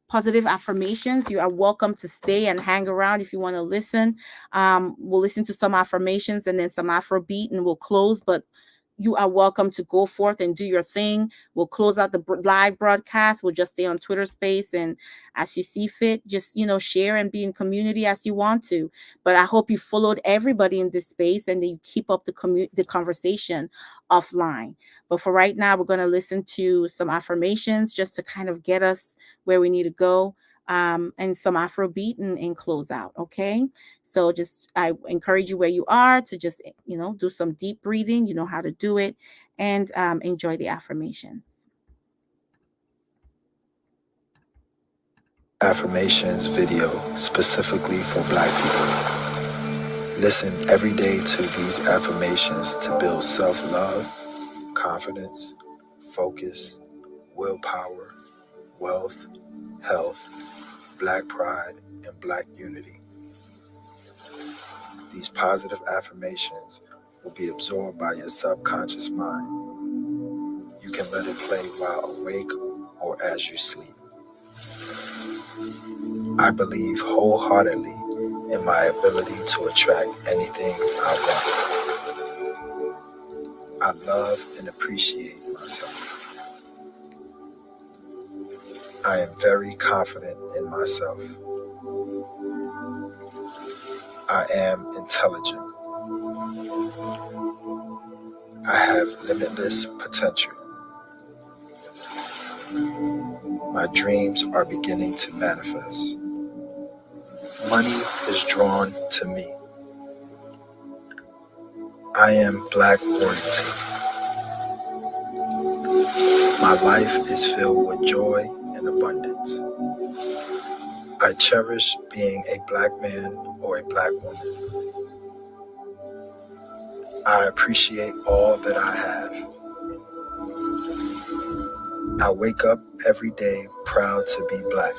positive affirmations. You are welcome to stay and hang around if you want to listen. We'll listen to some affirmations and then some Afrobeat, and we'll close. But you are welcome to go forth and do your thing. We'll close out the live broadcast. We'll just stay on Twitter space, and as you see fit, just share and be in community as you want to. But I hope you followed everybody in this space and that you keep up the conversation offline. But for right now, we're going to listen to some affirmations just to kind of get us where we need to go. And some Afrobeat and close out. Okay. So I encourage you where you are to just, do some deep breathing. You know how to do it, and enjoy the affirmations. Affirmations video specifically for Black people. Listen every day to these affirmations to build self-love, confidence, focus, willpower, wealth, health, Black pride, and Black unity. These positive affirmations will be absorbed by your subconscious mind. You can let it play while awake or as you sleep. I believe wholeheartedly in my ability to attract anything I want. I love and appreciate myself. I am very confident in myself. I am intelligent. I have limitless potential. My dreams are beginning to manifest. Money is drawn to me. I am Black royalty. My life is filled with joy and abundance. I cherish being a Black man or a Black woman. I appreciate all that I have. I wake up every day proud to be Black.